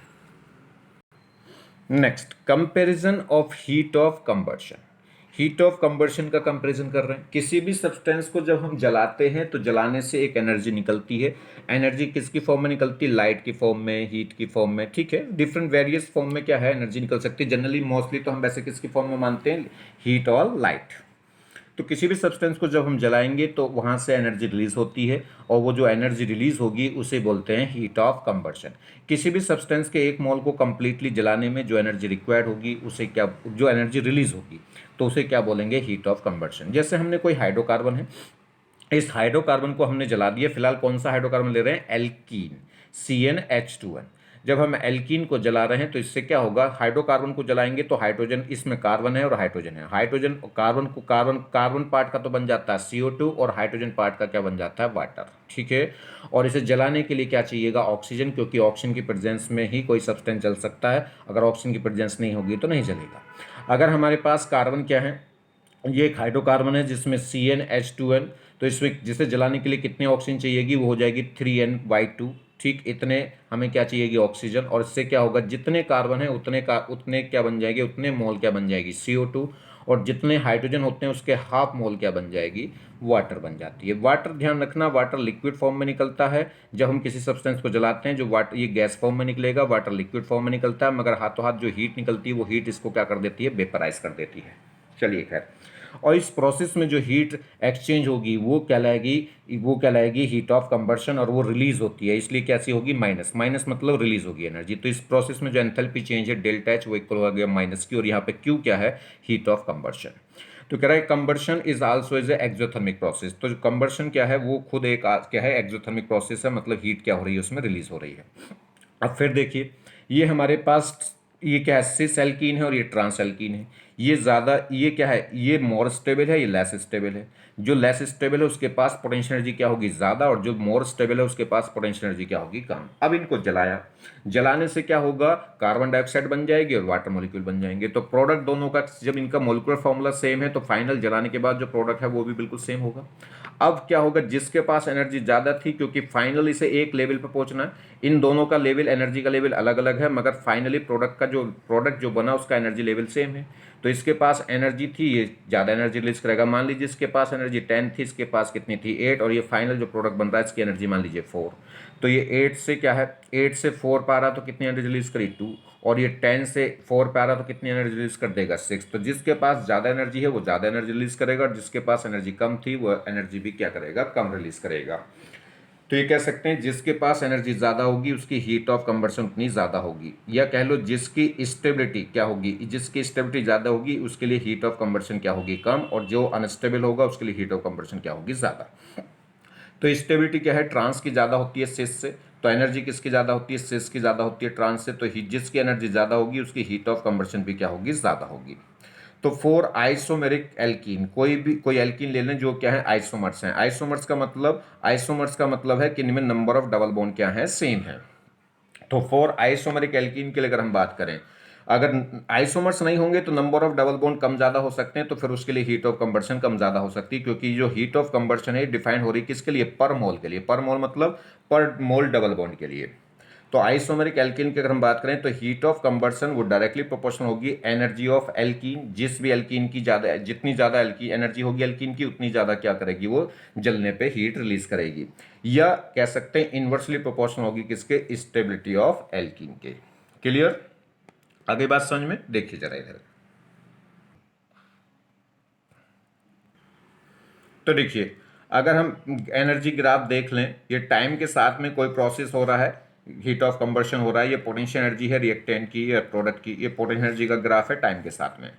Next, comparison of heat of combustion. Heat of combustion का कंपैरिजन कर रहे हैं। किसी भी सब्सटेंस को जब हम जलाते हैं तो जलाने से एक एनर्जी निकलती है। एनर्जी किसकी फॉर्म में निकलती है, लाइट की फॉर्म में, हीट की फॉर्म में, ठीक है। डिफरेंट वेरियस फॉर्म में क्या है, एनर्जी निकल सकती है। जनरली मोस्टली तो हम वैसे किसकी फॉर्म में मानते हैं, हीट और लाइट। तो किसी भी सब्सटेंस को जब हम जलाएंगे तो वहाँ से एनर्जी रिलीज होती है, और वो जो एनर्जी रिलीज होगी उसे बोलते हैं हीट ऑफ कंबर्शन। किसी भी सब्सटेंस के एक मोल को कंप्लीटली जलाने में जो एनर्जी रिक्वायर्ड होगी उसे क्या, जो एनर्जी रिलीज होगी तो उसे क्या बोलेंगे, हीट ऑफ कंबर्शन। जैसे हमने कोई हाइड्रोकार्बन है, इस हाइड्रोकार्बन को हमने जला दिया। फिलहाल कौन सा हाइड्रोकार्बन ले रहे हैं, एल्कीन, CnH2n। जब हम एल्कीन को जला रहे हैं तो इससे क्या होगा, हाइड्रोकार्बन को जलाएंगे तो हाइड्रोजन, इसमें कार्बन है और हाइड्रोजन है, हाइड्रोजन कार्बन को कार्बन पार्ट का तो बन जाता है CO2, और हाइड्रोजन पार्ट का क्या बन जाता है, वाटर, ठीक है। और इसे जलाने के लिए क्या चाहिएगा, ऑक्सीजन, क्योंकि ऑक्सीजन की प्रेजेंस में ही कोई सब्सटेंस जल सकता है। अगर ऑक्सीजन की प्रेजेंस नहीं होगी तो नहीं जलेगा। अगर हमारे पास कार्बन क्या है, ये एक हाइड्रोकार्बन है जिसमें CnH2n, तो इसमें जिसे जलाने के लिए कितने ऑक्सीजन चाहिएगी, वो हो जाएगी 3n/2, ठीक। इतने हमें क्या चाहिएगी, ऑक्सीजन। और इससे क्या होगा, जितने कार्बन है उतने क्या बन जाएंगे, उतने मोल क्या बन जाएगी, CO2, और जितने हाइड्रोजन होते हैं उसके हाफ मोल क्या बन जाएगी, वाटर बन जाती है। वाटर, ध्यान रखना, वाटर लिक्विड फॉर्म में निकलता है। जब हम किसी सब्सटेंस को जलाते हैं, जो वाटर, ये गैस फॉर्म में निकलेगा, वाटर लिक्विड फॉर्म में निकलता है, मगर हाथों हाथ जो हीट निकलती है वो हीट इसको क्या कर देती है, वेपराइज कर देती है। चलिए खैर, और इस प्रोसेस में जो हीट एक्सचेंज होगी वो कहलाएगी हीट ऑफ कंबर्शन, और वो रिलीज होती है, इसलिए कैसी होगी, माइनस। माइनस मतलब रिलीज होगी एनर्जी। तो इस प्रोसेस में जो एंथैल्पी चेंज है डेल्टा H वो इक्वल हो गया माइनस की, और यहाँ पे Q क्या है, हीट ऑफ कंबर्शन। तो कह रहा है combustion is also is a exothermic process. तो कंबर्शन क्या है, वो खुद एक क्या है, एक्सोथर्मिक प्रोसेस है, मतलब हीट क्या हो रही है, उसमें रिलीज हो रही है। अब फिर देखिए, ये हमारे पास ये क्या है, सिस एल्कीन है और ये ट्रांस एल्कीन है। ये ज़्यादा, ये क्या है, ये मोर स्टेबल है, ये लेस स्टेबल है। जो लेस स्टेबल है उसके पास पोटेंशियल एनर्जी क्या होगी, ज़्यादा, और जो मोर स्टेबल है उसके पास पोटेंशियल एनर्जी क्या होगी, कम। अब इनको जलाया, जलाने से क्या होगा, कार्बन डाइऑक्साइड बन जाएगी और वाटर मॉलिक्यूल बन जाएंगे। तो प्रोडक्ट दोनों का, जब इनका मोलिकुलर फॉर्मूला सेम है तो फाइनल जलाने के बाद जो प्रोडक्ट है वो भी बिल्कुल सेम होगा। अब क्या होगा, जिसके पास एनर्जी ज़्यादा थी, क्योंकि फाइनल इसे एक लेवल पर पहुंचना है, इन दोनों का लेवल, एनर्जी का लेवल अलग अलग है, मगर फाइनली प्रोडक्ट जो बना उसका एनर्जी लेवल सेम है। तो इसके पास एनर्जी थी, ये ज़्यादा एनर्जी रिलीज करेगा। मान लीजिए इसके पास एनर्जी 10 थी, इसके पास कितनी थी, 8, और ये फाइनल जो प्रोडक्ट बन रहा है इसकी एनर्जी मान लीजिए 4। तो ये 8 से क्या है, 8 से 4 पा रहा तो कितनी एनर्जी रिलीज करी, 2, और ये 10 से 4 पे आ रहा तो कितनी एनर्जी रिलीज कर देगा, 6। तो जिसके पास ज़्यादा एनर्जी है वो ज़्यादा एनर्जी रिलीज करेगा, और जिसके पास एनर्जी कम थी वो एनर्जी भी क्या करेगा, कम रिलीज करेगा। तो ये कह सकते हैं जिसके पास एनर्जी ज़्यादा होगी उसकी हीट ऑफ कंबर्शन उतनी ज़्यादा होगी, या कह लो जिसकी स्टेबिलिटी क्या होगी, जिसकी स्टेबिलिटी ज़्यादा होगी उसके लिए हीट ऑफ कंबर्शन क्या होगी, कम, और जो अनस्टेबल होगा उसके लिए हीट ऑफ कंबर्शन क्या होगी, ज़्यादा। तो स्टेबिलिटी क्या है, ट्रांस की ज़्यादा होती है सिस से। तो एनर्जी किसकी ज़्यादा होती है, सिस की ज़्यादा होती है ट्रांस से। तो जिसकी एनर्जी ज़्यादा होगी उसकी हीट ऑफ कंबर्शन भी क्या होगी, ज़्यादा होगी। तो फोर आइसोमेरिक एल्कीन, कोई एल्कीन ले लें जो क्या है, आइसोमर्स हैं। आइसोमर्स का मतलब है कि इनमें नंबर ऑफ डबल बॉन्ड क्या है, सेम है। तो फोर आइसोमेरिक एल्कीन के लिए अगर हम बात करें, अगर आइसोमर्स नहीं होंगे तो नंबर ऑफ डबल बॉन्ड कम ज़्यादा हो सकते हैं, तो फिर उसके लिए हीट ऑफ कंबर्शन कम ज़्यादा हो सकती है, क्योंकि जो हीट ऑफ कंबर्शन है डिफाइन हो रही है किसके लिए, पर मोल के लिए। पर मोल मतलब पर मोल डबल बॉन्ड के लिए। तो आइसोमेरिक एल्कीन की अगर हम बात करें तो हीट ऑफ कंबर्शन वो डायरेक्टली प्रोपोर्शनल होगी एनर्जी ऑफ एल्कीन। जिस भी एल्कीन की ज़्यादा, जितनी ज़्यादा एनर्जी होगी एल्कीन की, उतनी ज़्यादा क्या करेगी, वो जलने पे हीट रिलीज करेगी। या कह सकते हैं इनवर्सली प्रोपोर्शनल होगी किसके, स्टेबिलिटी ऑफ एल्कीन के। क्लियर, आगे बात समझ में, देखिए जरा इधर। तो देखिए, अगर हम एनर्जी ग्राफ देख लें, ये टाइम के साथ में कोई प्रोसेस हो रहा है, हीट ऑफ कंबर्शन हो रहा है, ये पोटेंशियल एनर्जी है रिएक्टेंट की या प्रोडक्ट की, ये पोटेंशियल एनर्जी का ग्राफ है टाइम के साथ में।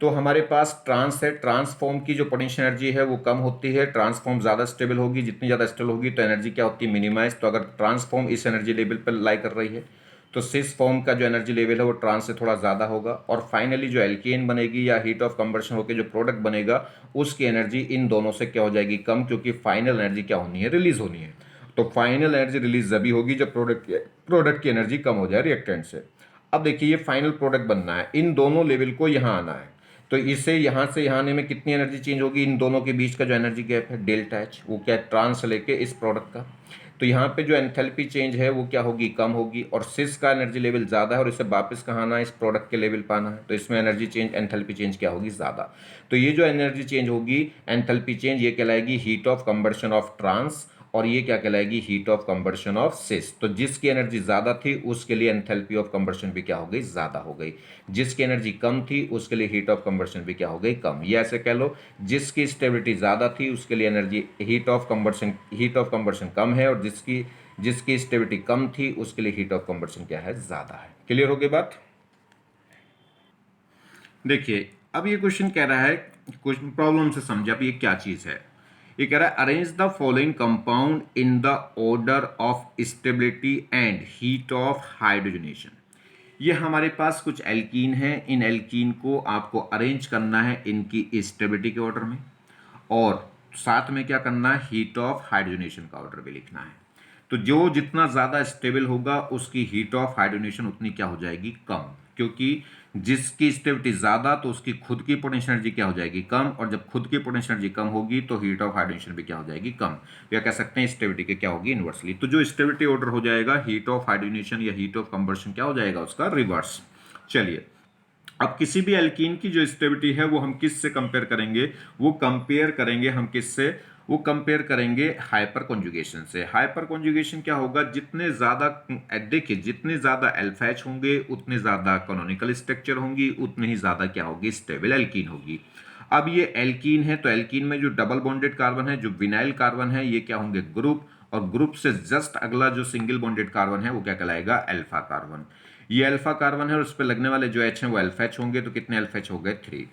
तो हमारे पास ट्रांस है, ट्रांसफॉर्म की जो पोटेंशियल एनर्जी है वो कम होती है, ट्रांसफॉर्म ज़्यादा स्टेबल होगी, जितनी ज़्यादा स्टेबल होगी तो एनर्जी क्या होती है, मिनिमाइज। तो अगर ट्रांसफॉर्म इस एनर्जी लेवल पर लाई कर रही है तो सिस फॉर्म का जो एनर्जी लेवल है वो ट्रांस से थोड़ा ज़्यादा होगा, और फाइनली जो एल्केन बनेगी या हीट ऑफ कंबर्शन होकर जो प्रोडक्ट बनेगा उसकी एनर्जी इन दोनों से क्या हो जाएगी, कम, क्योंकि फाइनल एनर्जी क्या होनी है, रिलीज होनी है। तो फाइनल एनर्जी रिलीज जब होगी जब प्रोडक्ट की एनर्जी कम हो जाए रिएक्टेंट से। अब देखिए, ये फाइनल प्रोडक्ट बनना है, इन दोनों लेवल को यहाँ आना है, तो इसे यहाँ से यहाँ आने में कितनी एनर्जी चेंज होगी, इन दोनों के बीच का जो एनर्जी गैप है डेल्टा एच, वो क्या है, ट्रांस लेके इस प्रोडक्ट का। तो यहाँ पे जो एंथैल्पी चेंज है वो क्या होगी, कम होगी, और सिस का एनर्जी लेवल ज़्यादा है और इसे वापस कहाँ आना है, इस प्रोडक्ट के लेवल पर आना है, तो इसमें एनर्जी चेंज, एंथैल्पी चेंज क्या होगी, ज़्यादा। तो ये जो एनर्जी चेंज होगी, एंथैल्पी चेंज, ये कहलाएगी heat of combustion of trans, और ये क्या कहलाएगी, heat of combustion of cis. तो जिसकी एनर्जी ज़्यादा थी उसके लिए एंथैल्पी ऑफ कंबर्शन भी क्या हो गई, ज़्यादा हो गई। जिसकी एनर्जी कम थी उसके लिए हीट ऑफ कंबर्शन भी क्या हो गई, कम। ये ऐसे कह लो, जिसकी स्टेबिलिटी ज़्यादा थी उसके लिए एनर्जी, हीट ऑफ कंबर्शन कम है, और जिसकी जिसकी स्टेबिलिटी कम थी उसके लिए हीट ऑफ कंबर्शन क्या है, ज़्यादा है। क्लियर हो गई बात। देखिए, अब ये क्वेश्चन कह रहा है, क्वेश्चन प्रॉब्लम से समझे आप ये क्या चीज़ है। ये कह रहा है arrange the following compound in the order of stability and heat of hydrogenation. ये हमारे पास कुछ एल्कीन है, इन एल्कीन को आपको अरेंज करना है इनकी स्टेबिलिटी के ऑर्डर में, और साथ में क्या करना है, हीट ऑफ हाइड्रोजनेशन का ऑर्डर भी लिखना है। तो जो जितना ज़्यादा स्टेबल होगा उसकी हीट ऑफ हाइड्रोजनेशन उतनी क्या हो जाएगी, कम, क्योंकि जिसकी स्टेबिलिटी ज़्यादा तो उसकी खुद की पोटेंशियल एनर्जी क्या हो जाएगी, कम, और जब खुद की पोटेंशियल एनर्जी कम होगी तो हीट ऑफ हाइड्रोजनेशन भी क्या हो जाएगी, कम। या कह सकते हैं स्टेबिलिटी के क्या होगी, इनवर्सली। तो जो स्टेबिलिटी ऑर्डर हो जाएगा, हीट ऑफ हाइड्रोजनेशन या हीट ऑफ कंबर्शन क्या हो जाएगा, उसका रिवर्स। चलिए, अब किसी भी एल्कीन की जो स्टेबिलिटी है वो हम किस से कंपेयर करेंगे, वो कंपेयर करेंगे हम किससे, वो कंपेयर करेंगे हाइपर कॉन्जुगेशन से। हाइपर कॉन्जुगेशन क्या होगा, जितने ज़्यादा, देखिए जितने ज़्यादा अल्फा एच होंगे उतने ज़्यादा कैनोनिकल स्ट्रक्चर होंगी, उतनी ही ज़्यादा क्या होगी, स्टेबल एल्कीन होगी। अब ये एल्कीन है तो एल्कीन में जो डबल बॉन्डेड कार्बन है, जो विनाइल कार्बन है, ये क्या होंगे, ग्रुप, और ग्रुप से जस्ट अगला जो सिंगल बॉन्डेड कार्बन है वो क्या कहलाएगा, अल्फा कार्बन। ये अल्फा कार्बन है और उस पर लगने वाले जो एच हैं वो अल्फा एच होंगे, तो कितने अल्फा एच हो गए, 3।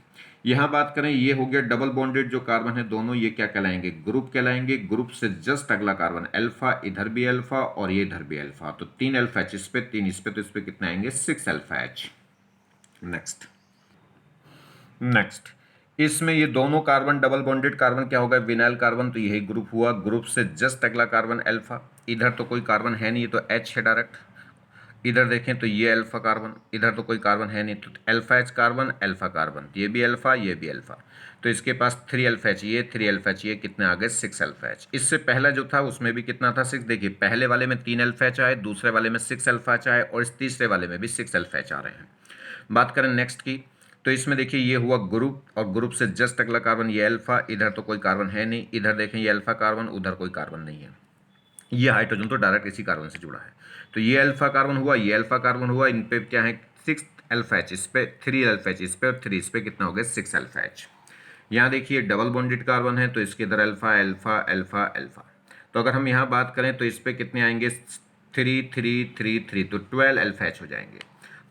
यहाँ बात करें, ये हो गया डबल बॉन्डेड जो कार्बन है दोनों, ये क्या कहलाएंगे, ग्रुप कहलाएंगे। ग्रुप से जस्ट अगला कार्बन अल्फा, इधर भी अल्फा और ये इधर भी अल्फा, तो 3 अल्फा एच इस पे, 3 इस पे, तो इस पे कितने आएंगे, 6 अल्फा एच। नेक्स्ट इसमें ये दोनों कार्बन डबल बॉन्डेड कार्बन क्या होगा, विनाइल कार्बन, तो यही ग्रुप हुआ। ग्रुप से जस्ट अगला कार्बन अल्फा, इधर तो कोई कार्बन है नहीं, ये तो एच है डायरेक्ट। इधर देखें तो ये अल्फा कार्बन, इधर तो कोई कार्बन है नहीं, तो alpha H carbon, alpha carbon, ये भी अल्फा, ये भी अल्फा। तो इसके पास 3 अल्फा एच, ये 3 अल्फा एच, ये कितने आ गए 6 अल्फा एच। इससे पहला जो था उसमें भी कितना था 6। देखिए पहले वाले में 3 अल्फा एच आए, दूसरे वाले में 6 अल्फा एच आए, और इस तीसरे वाले में भी 6 अल्फा एच आ रहे हैं। बात करें नेक्स्ट की, तो इसमें देखिए ये हुआ ग्रुप, और ग्रुप से जस्ट अगला कार्बन ये अल्फा, इधर तो कोई कार्बन है नहीं, इधर देखें ये अल्फा कार्बन, उधर कोई कार्बन नहीं है, ये हाइड्रोजन तो डायरेक्ट इसी कार्बन से जुड़ा है। तो ये अल्फा कार्बन हुआ, ये अल्फा कार्बन हुआ, इन पे क्या है 6 अल्फा एच, इस पे 3 अल्फा एच, इस पे और 3, इस पे कितना हो गया 6 अल्फा एच। यहाँ देखिए डबल बॉन्डेड कार्बन है, तो इसके इधर अल्फा अल्फा अल्फा अल्फा। तो अगर हम यहाँ बात करें तो इस पे कितने आएंगे 3 तो 12 अल्फा एच हो जाएंगे।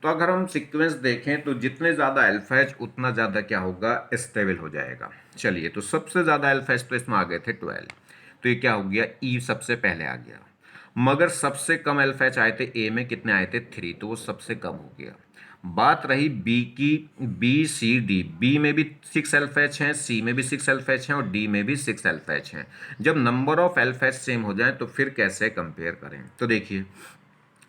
तो अगर हम सीक्वेंस देखें तो जितने ज़्यादा अल्फा एच उतना ज़्यादा क्या होगा, स्टेबल हो जाएगा। चलिए तो सबसे ज़्यादा अल्फा एच तो इसमें आ गए थे 12, तो ये क्या हो गया ई सबसे पहले आ गया। मगर सबसे कम अल्फा एच आए थे ए में, कितने आए थे 3, तो वो सबसे कम हो गया। बात रही बी की, बी सी डी, बी में भी 6 अल्फा एच हैं, सी में भी 6 अल्फा एच हैं, और डी में भी 6 अल्फा एच हैं। जब number of alpha H same हो जाए तो फिर कैसे कंपेयर करें, तो देखिए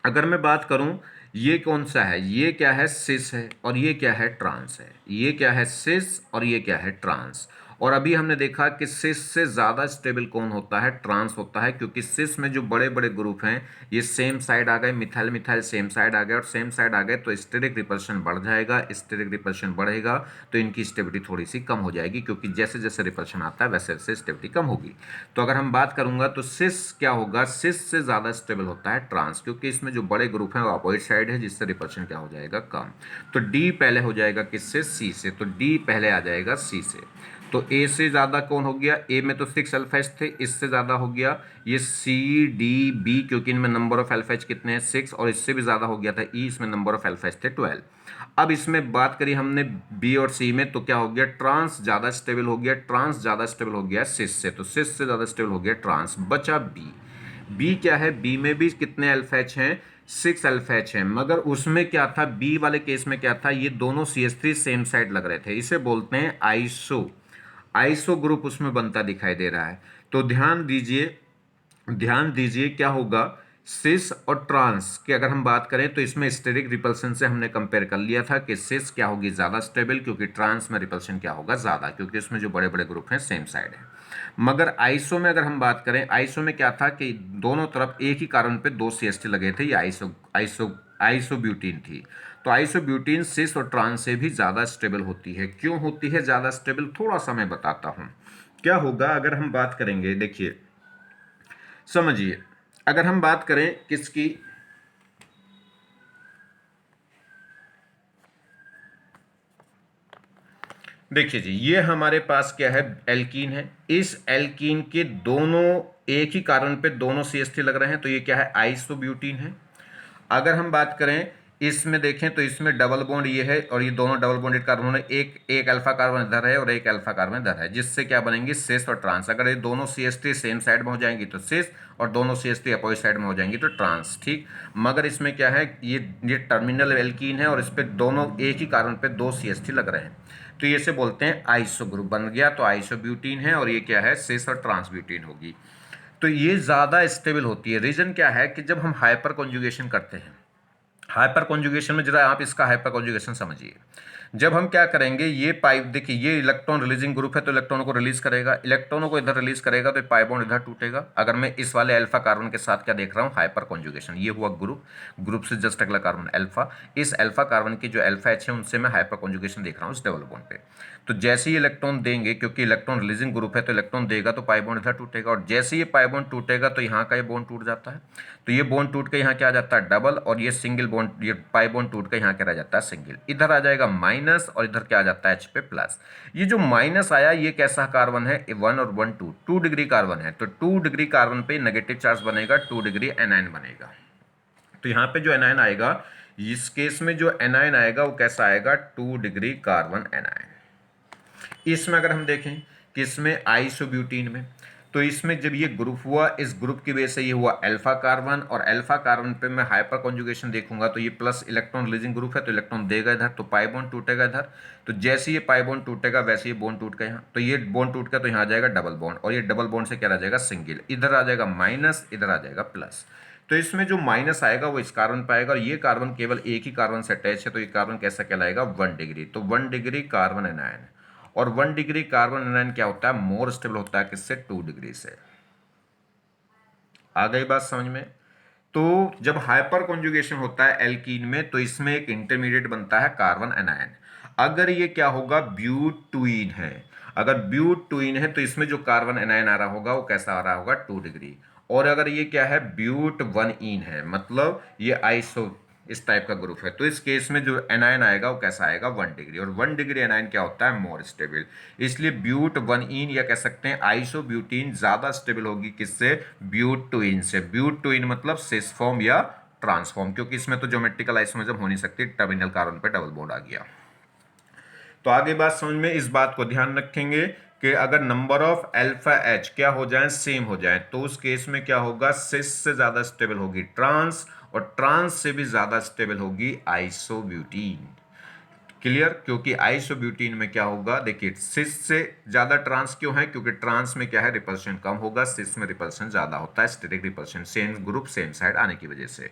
अगर मैं बात करूं ये कौन सा है, ये क्या है सिस है, और ये क्या है ट्रांस है। ये क्या है सिस और ये क्या है ट्रांस। और अभी हमने देखा कि सिस से ज़्यादा स्टेबल कौन होता है, ट्रांस होता है, क्योंकि सिस में जो बड़े बड़े ग्रुप हैं ये सेम साइड आ गए, मिथाइल मिथाइल सेम साइड आ गए, और सेम साइड आ गए तो स्टेरिक रिपल्शन बढ़ जाएगा। स्टेरिक रिपल्शन बढ़ेगा तो इनकी स्टेबिलिटी थोड़ी सी कम हो जाएगी, क्योंकि जैसे जैसे रिपल्शन आता है वैसे वैसे स्टेबिलिटी कम होगी। तो अगर हम बात करूंगा तो सिस क्या होगा, सिस से ज़्यादा स्टेबल होता है ट्रांस, क्योंकि इसमें जो बड़े ग्रुप हैं वो अपोजिट साइड है, जिससे रिपल्शन क्या हो जाएगा कम। तो डी पहले हो जाएगा किससे, सी से, तो डी पहले आ जाएगा सी से। तो ए से ज़्यादा कौन हो गया, ए में तो 6 अल्फा थे, इससे ज़्यादा हो गया ये सी डी बी, क्योंकि इनमें नंबर ऑफ अल्फा कितने हैं 6, और इससे भी ज़्यादा हो गया था ई, इसमें नंबर ऑफ अल्फा थे 12। अब इसमें बात करी हमने बी और सी में, तो क्या हो गया ट्रांस ज़्यादा स्टेबल हो गया, ट्रांस ज़्यादा स्टेबल हो गया सिस से, तो सिस से ज़्यादा स्टेबल हो गया ट्रांस। बचा बी, बी क्या है, बी में भी कितने अल्फा एच हैं 6 अल्फा एच हैं, मगर उसमें क्या था बी वाले केस में क्या था, ये दोनों CH3 सेम साइड लग रहे थे, इसे बोलते हैं आइसो, आइसो ग्रुप उसमें बनता दिखाई दे रहा है। तो ध्यान दीजिए, ध्यान दीजिए क्या होगा, सिस और ट्रांस की अगर हम बात करें तो इसमें स्टेरिक रिपल्सन से हमने कंपेयर कर लिया था कि सिस क्या होगी ज़्यादा स्टेबल, क्योंकि ट्रांस में रिपल्सन क्या होगा ज़्यादा, क्योंकि उसमें जो बड़े बड़े ग्रुप हैं सेम साइड है। मगर आइसो में अगर हम बात करें, आइसो में क्या था कि दोनों तरफ एक ही कार्बन पे 2 CH3 लगे थे, ये आइसो आइसो आइसोब्यूटीन थी। तो आइसोब्यूटीन सिस और ट्रांस से भी ज़्यादा स्टेबल होती है। क्यों होती है ज़्यादा स्टेबल, थोड़ा सा मैं बताता हूँ। क्या होगा अगर हम बात करेंगे, देखिए समझिए, अगर हम बात करें किसकी, देखिए जी ये हमारे पास क्या है एल्कीन है, इस एल्कीन के दोनों एक ही कार्बन पे दोनों CH3 लग रहे हैं, तो ये क्या है आइसोब्यूटीन है। अगर हम बात करें इसमें देखें तो इसमें डबल बॉन्ड ये है, और ये दोनों डबल बॉन्डेड कार्बन है, एक एक अल्फा कार्बन इधर है और एक अल्फा कार्बन इधर है, जिससे क्या बनेंगे सिस और ट्रांस। अगर ये दोनों CH3 सेम साइड में हो जाएंगी तो सिस, और दोनों CH3 अपोजिट साइड में हो जाएंगी तो ट्रांस, ठीक। मगर इसमें क्या है, ये टर्मिनल एल्कीन है और इस पे दोनों एक ही कार्बन पे 2 CH3 लग रहे हैं, तो ये से बोलते हैं आइसो ग्रुप बन गया। तो आइसोब्यूटीन है और ये क्या है सिस और ट्रांसब्यूटीन होगी। तो ये ज़्यादा स्टेबल होती है। रीजन क्या है कि जब हम हाइपर कॉन्जुगेशन करते हैं, हाइपर कॉन्जुगेशन में जरा आप इसका हाइपर कॉन्जुगेशन समझिए। जब हम क्या करेंगे, ये पाइप देखिए ये इलेक्ट्रॉन रिलीजिंग ग्रुप है, तो इलेक्ट्रॉनों को रिलीज करेगा, इलेक्ट्रॉनों को इधर रिलीज करेगा तो पाई बॉन्ड इधर टूटेगा। अगर मैं इस वाले अल्फा कार्बन के साथ क्या देख रहा हूँ हाइपर कॉन्जुगेशन, ये हुआ ग्रुप, ग्रुप से जस्ट अगला कार्बन अल्फा, इस अल्फा कार्बन की जो अल्फा एच है उनसे मैं हाइपर कॉन्जुगेशन देख रहा हूँ इस डबल बॉन्ड पे। तो जैसे ही इलेक्ट्रॉन देंगे, क्योंकि इलेक्ट्रॉन रिलीजिंग ग्रुप है तो इलेक्ट्रॉन देगा तो पाई बॉन्ड इधर टूटेगा, और जैसे ये पाई बॉन्ड टूटेगा तो यहाँ का ये बॉन्ड टूट जाता है, तो ये बॉन्ड टूट के यहाँ क्या आ जाता है डबल, और ये सिंगल बॉन्ड, ये पाई बॉन्ड टूट के यहाँ क्या रह जाता है सिंगल, इधर आ जाएगा माइनस और इधर क्या आ जाता है एच पे प्लस। ये जो माइनस आया ये कैसा कार्बन है, 1 और 1 2 डिग्री कार्बन है, तो 2 डिग्री कार्बन पे नेगेटिव चार्ज बनेगा, 2 डिग्री एनायन बनेगा। तो यहाँ पे जो एनायन आएगा, इस केस में जो एनायन आएगा वो कैसा आएगा 2 डिग्री कार्बन एनायन। इसमें अगर हम देखें कि इसमें आइसोब्यूटीन में, तो इसमें जब ये ग्रुप हुआ, इस ग्रुप की वजह से ये हुआ अल्फा कार्बन, और अल्फा कार्बन पे मैं हाइपर कॉन्जुगेशन देखूंगा तो ये प्लस इलेक्ट्रॉन रिलीजिंग ग्रुप है, तो इलेक्ट्रॉन देगा इधर, तो पाई बॉन्ड टूटेगा इधर। तो जैसे ये पाई बॉन्ड टूटेगा वैसे ये बॉन्ड टूट गया यहाँ, तो ये बॉन्ड टूट गया तो यहाँ आ जाएगा डबल बॉन्ड, और ये डबल बॉन्ड से क्या आ जाएगा सिंगल, इधर आ जाएगा माइनस, इधर आ जाएगा प्लस। तो इसमें जो माइनस आएगा वो इस कार्बन पे आएगा, और ये कार्बन केवल एक ही कार्बन से अटैच है, तो ये कार्बन कैसा कहलाएगा 1 डिग्री। तो 1 डिग्री कार्बन एनायन, और 1 डिग्री कार्बन एनायन क्या होता है, मोर स्टेबल होता है किससे, 2 डिग्री से। आ गई बात समझ में। तो जब हाइपर कॉन्जुगेशन होता है एल्कीन में तो इसमें एक इंटरमीडिएट बनता है कार्बन एनायन। अगर ये क्या होगा, ब्यूटुइन है, अगर ब्यूटुइन है तो इसमें जो कार्बन एनायन आ रहा होगा वो कैसा आ रहा होगा 2 डिग्री। और अगर ये क्या है, ब्यूट 1 इन है, मतलब ये आइसो इस टाइप का ग्रुप है, तो इस केस में जो एनायन आएगा वो कैसा आएगा 1 डिग्री, और 1 डिग्री एनायन क्या होता है, मोर स्टेबल। इसलिए ब्यूट 1 इन या कह सकते हैं आइसोब्यूटीन ज्यादा स्टेबल होगी किससे, ब्यूटुइन से। ब्यूटुइन मतलब सिस फॉर्म या ट्रांसफॉर्म, क्योंकि इसमें तो ज्योमेट्रिकल आइसोमरिज्म हो नहीं सकती, टर्मिनल कार्बन पे डबल बॉन्ड आ गया। तो आगे बात समझ में, इस बात को ध्यान रखेंगे कि अगर नंबर ऑफ अल्फा एच क्या हो जाए, सेम हो जाए, तो उस केस में क्या होगा, सिस से ज्यादा स्टेबल होगी ट्रांस, और ट्रांस से भी ज्यादा स्टेबल होगी आइसोब्यूटीन। क्लियर, क्योंकि आइसोब्यूटीन में क्या होगा, देखिए सिस से ज्यादा ट्रांस क्यों है, क्योंकि ट्रांस में क्या है, रिपल्शन कम होगा, सिस में रिपल्शन ज्यादा होता है, steric repulsion, same group same side आने की वजह से।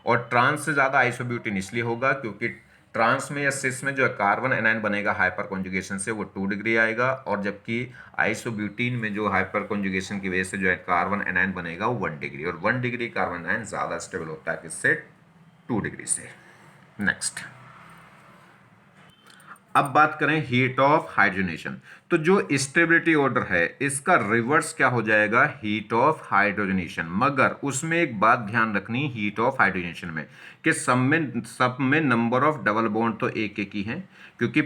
और ट्रांस से ज्यादा आइसोब्यूटीन इसलिए होगा क्योंकि ट्रांस में या सिस में जो है कार्बन एनायन बनेगा हाइपर कॉन्जुगेशन से वो 2 डिग्री आएगा, और जबकि आइसोब्यूटीन में जो हाइपर कॉन्जुगेशन की वजह से जो है कार्बन एनायन बनेगा वो 1 डिग्री, और 1 डिग्री कार्बन एनायन ज्यादा स्टेबल होता है किससे, 2 डिग्री से। नेक्स्ट, अब बात करें हीट ऑफ हाइड्रोजनेशन। तो जो स्टेबिलिटी ऑर्डर है इसका रिवर्स क्या हो जाएगा, हीट ऑफ हाइड्रोजनेशन। मगर उसमें एक बात ध्यान रखनी हीट ऑफ हाइड्रोजनेशन में, कि सब में नंबर ऑफ डबल बॉन्ड तो एक एक ही है, क्योंकि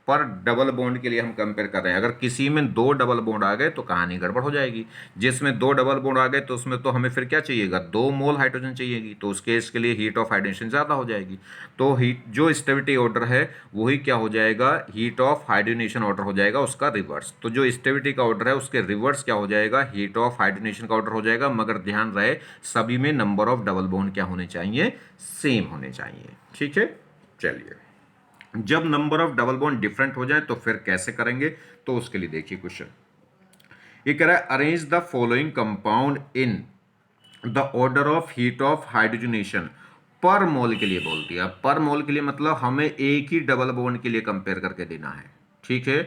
पर डबल बॉन्ड के लिए हम कंपेयर कर रहे हैं। अगर किसी में 2 डबल बॉन्ड आ गए तो कहानी गड़बड़ हो जाएगी। जिसमें 2 डबल बॉन्ड आ गए तो उसमें तो हमें फिर क्या चाहिएगा, 2 मोल हाइड्रोजन चाहिएगी, तो उस केस के लिए हीट ऑफ हाइड्रोजनेशन ज़्यादा हो जाएगी। तो हीट जो स्टेबिलिटी ऑर्डर है वही क्या हो जाएगा, हीट ऑफ हाइड्रोजनेशन ऑर्डर हो जाएगा, उसका रिवर्स। तो जो स्टेबिलिटी का ऑर्डर है उसके रिवर्स क्या हो जाएगा, हीट ऑफ हाइड्रोजनेशन का ऑर्डर हो जाएगा। मगर ध्यान रहे सभी में नंबर ऑफ डबल बॉन्ड क्या होने चाहिए, सेम होने चाहिए। ठीक है, चलिए, जब number of double bond different हो जाए तो फिर कैसे करेंगे, तो उसके लिए देखिए क्वेश्चन ये कह रहा है, arrange the following compound in the order of heat of hydrogenation पर मोल के लिए बोल दिया। पर मोल के लिए मतलब हमें एक ही डबल बॉन्ड के लिए कंपेयर करके देना है। ठीक है,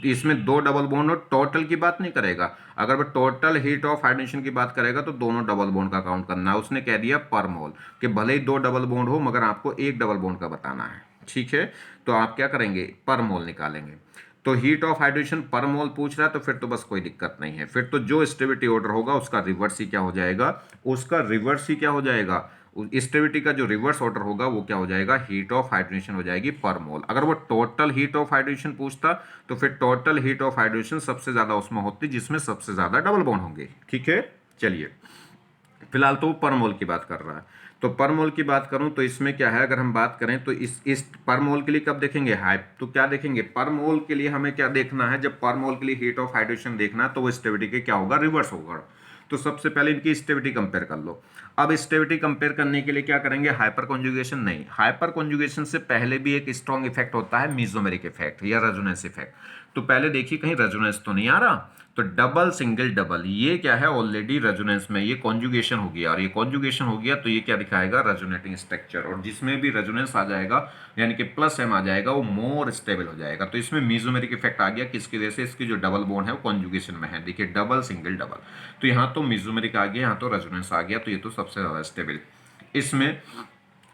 इसमें 2 डबल बॉन्ड और टोटल की बात नहीं करेगा। अगर वो टोटल हीट ऑफ हाइड्रोजनेशन की बात करेगा तो दोनों डबल बॉन्ड का काउंट करना है। उसने कह दिया पर मोल, कि भले ही 2 डबल बॉन्ड हो मगर आपको एक डबल बॉन्ड का बताना है। ठीक है, तो आप क्या करेंगे, पर मोल निकालेंगे। तो हीट ऑफ हाइड्रोजन पर मोल पूछ रहा है तो फिर तो बस कोई दिक्कत नहीं है, फिर तो जो स्टेबिलिटी ऑर्डर होगा उसका रिवर्स ही क्या हो जाएगा, उसका रिवर्स ही क्या हो जाएगा, स्टेबिलिटी का जो रिवर्स ऑर्डर होगा वो क्या हो जाएगा, हीट ऑफ हाइड्रोजन हो जाएगी पर मोल। अगर वो टोटल हीट ऑफ हाइड्रोजन पूछता तो फिर टोटल हीट ऑफ हाइड्रोजन सबसे ज्यादा उसमें होती जिसमें सबसे ज्यादा डबल बॉन्ड होंगे। ठीक है, चलिए, फिलहाल तो वो पर मोल की बात कर रहा है। तो पर मोल की बात करूं तो इसमें क्या है, अगर हम बात करें तो इस पर मोल के लिए कब देखेंगे हाइप, तो क्या देखेंगे, पर मोल के लिए हमें क्या देखना है, जब पर मोल के लिए हीट ऑफ हाइड्रोजन देखना है तो वो स्टेबिलिटी के क्या होगा, रिवर्स होगा। तो सबसे पहले इनकी स्टेबिलिटी कंपेयर कर लो। अब स्टेबिलिटी कंपेयर करने के लिए क्या करेंगे, हाइपर कॉन्जुगेशन नहीं, हाइपर कॉन्जुगेशन से पहले भी एक स्ट्रॉन्ग इफेक्ट होता है, मेसोमेरिक इफेक्ट या रेजोनेंस इफेक्ट। तो पहले देखिए कहीं रेजोनेंस तो नहीं आ रहा, तो डबल सिंगल डबल ये क्या है, ऑलरेडी रेजोनेंस में ये कॉन्जुगेशन हो गया, और ये कॉन्जुगेशन हो गया तो ये क्या दिखाएगा, रेजोनेटिंग स्ट्रक्चर। और जिसमें भी रेजोनेंस आ जाएगा यानी कि प्लस एम आ जाएगा वो मोर स्टेबल हो जाएगा। तो इसमें मेसोमेरिक इफेक्ट आ गया, किसकी वजह से, इसकी जो डबल बॉन्ड है वो कॉन्जुगेशन में है। देखिए डबल सिंगल डबल, तो यहाँ तो मेसोमेरिक आ गया, यहाँ तो रेजोनेंस आ गया, तो ये तो सबसे ज्यादा स्टेबल। इसमें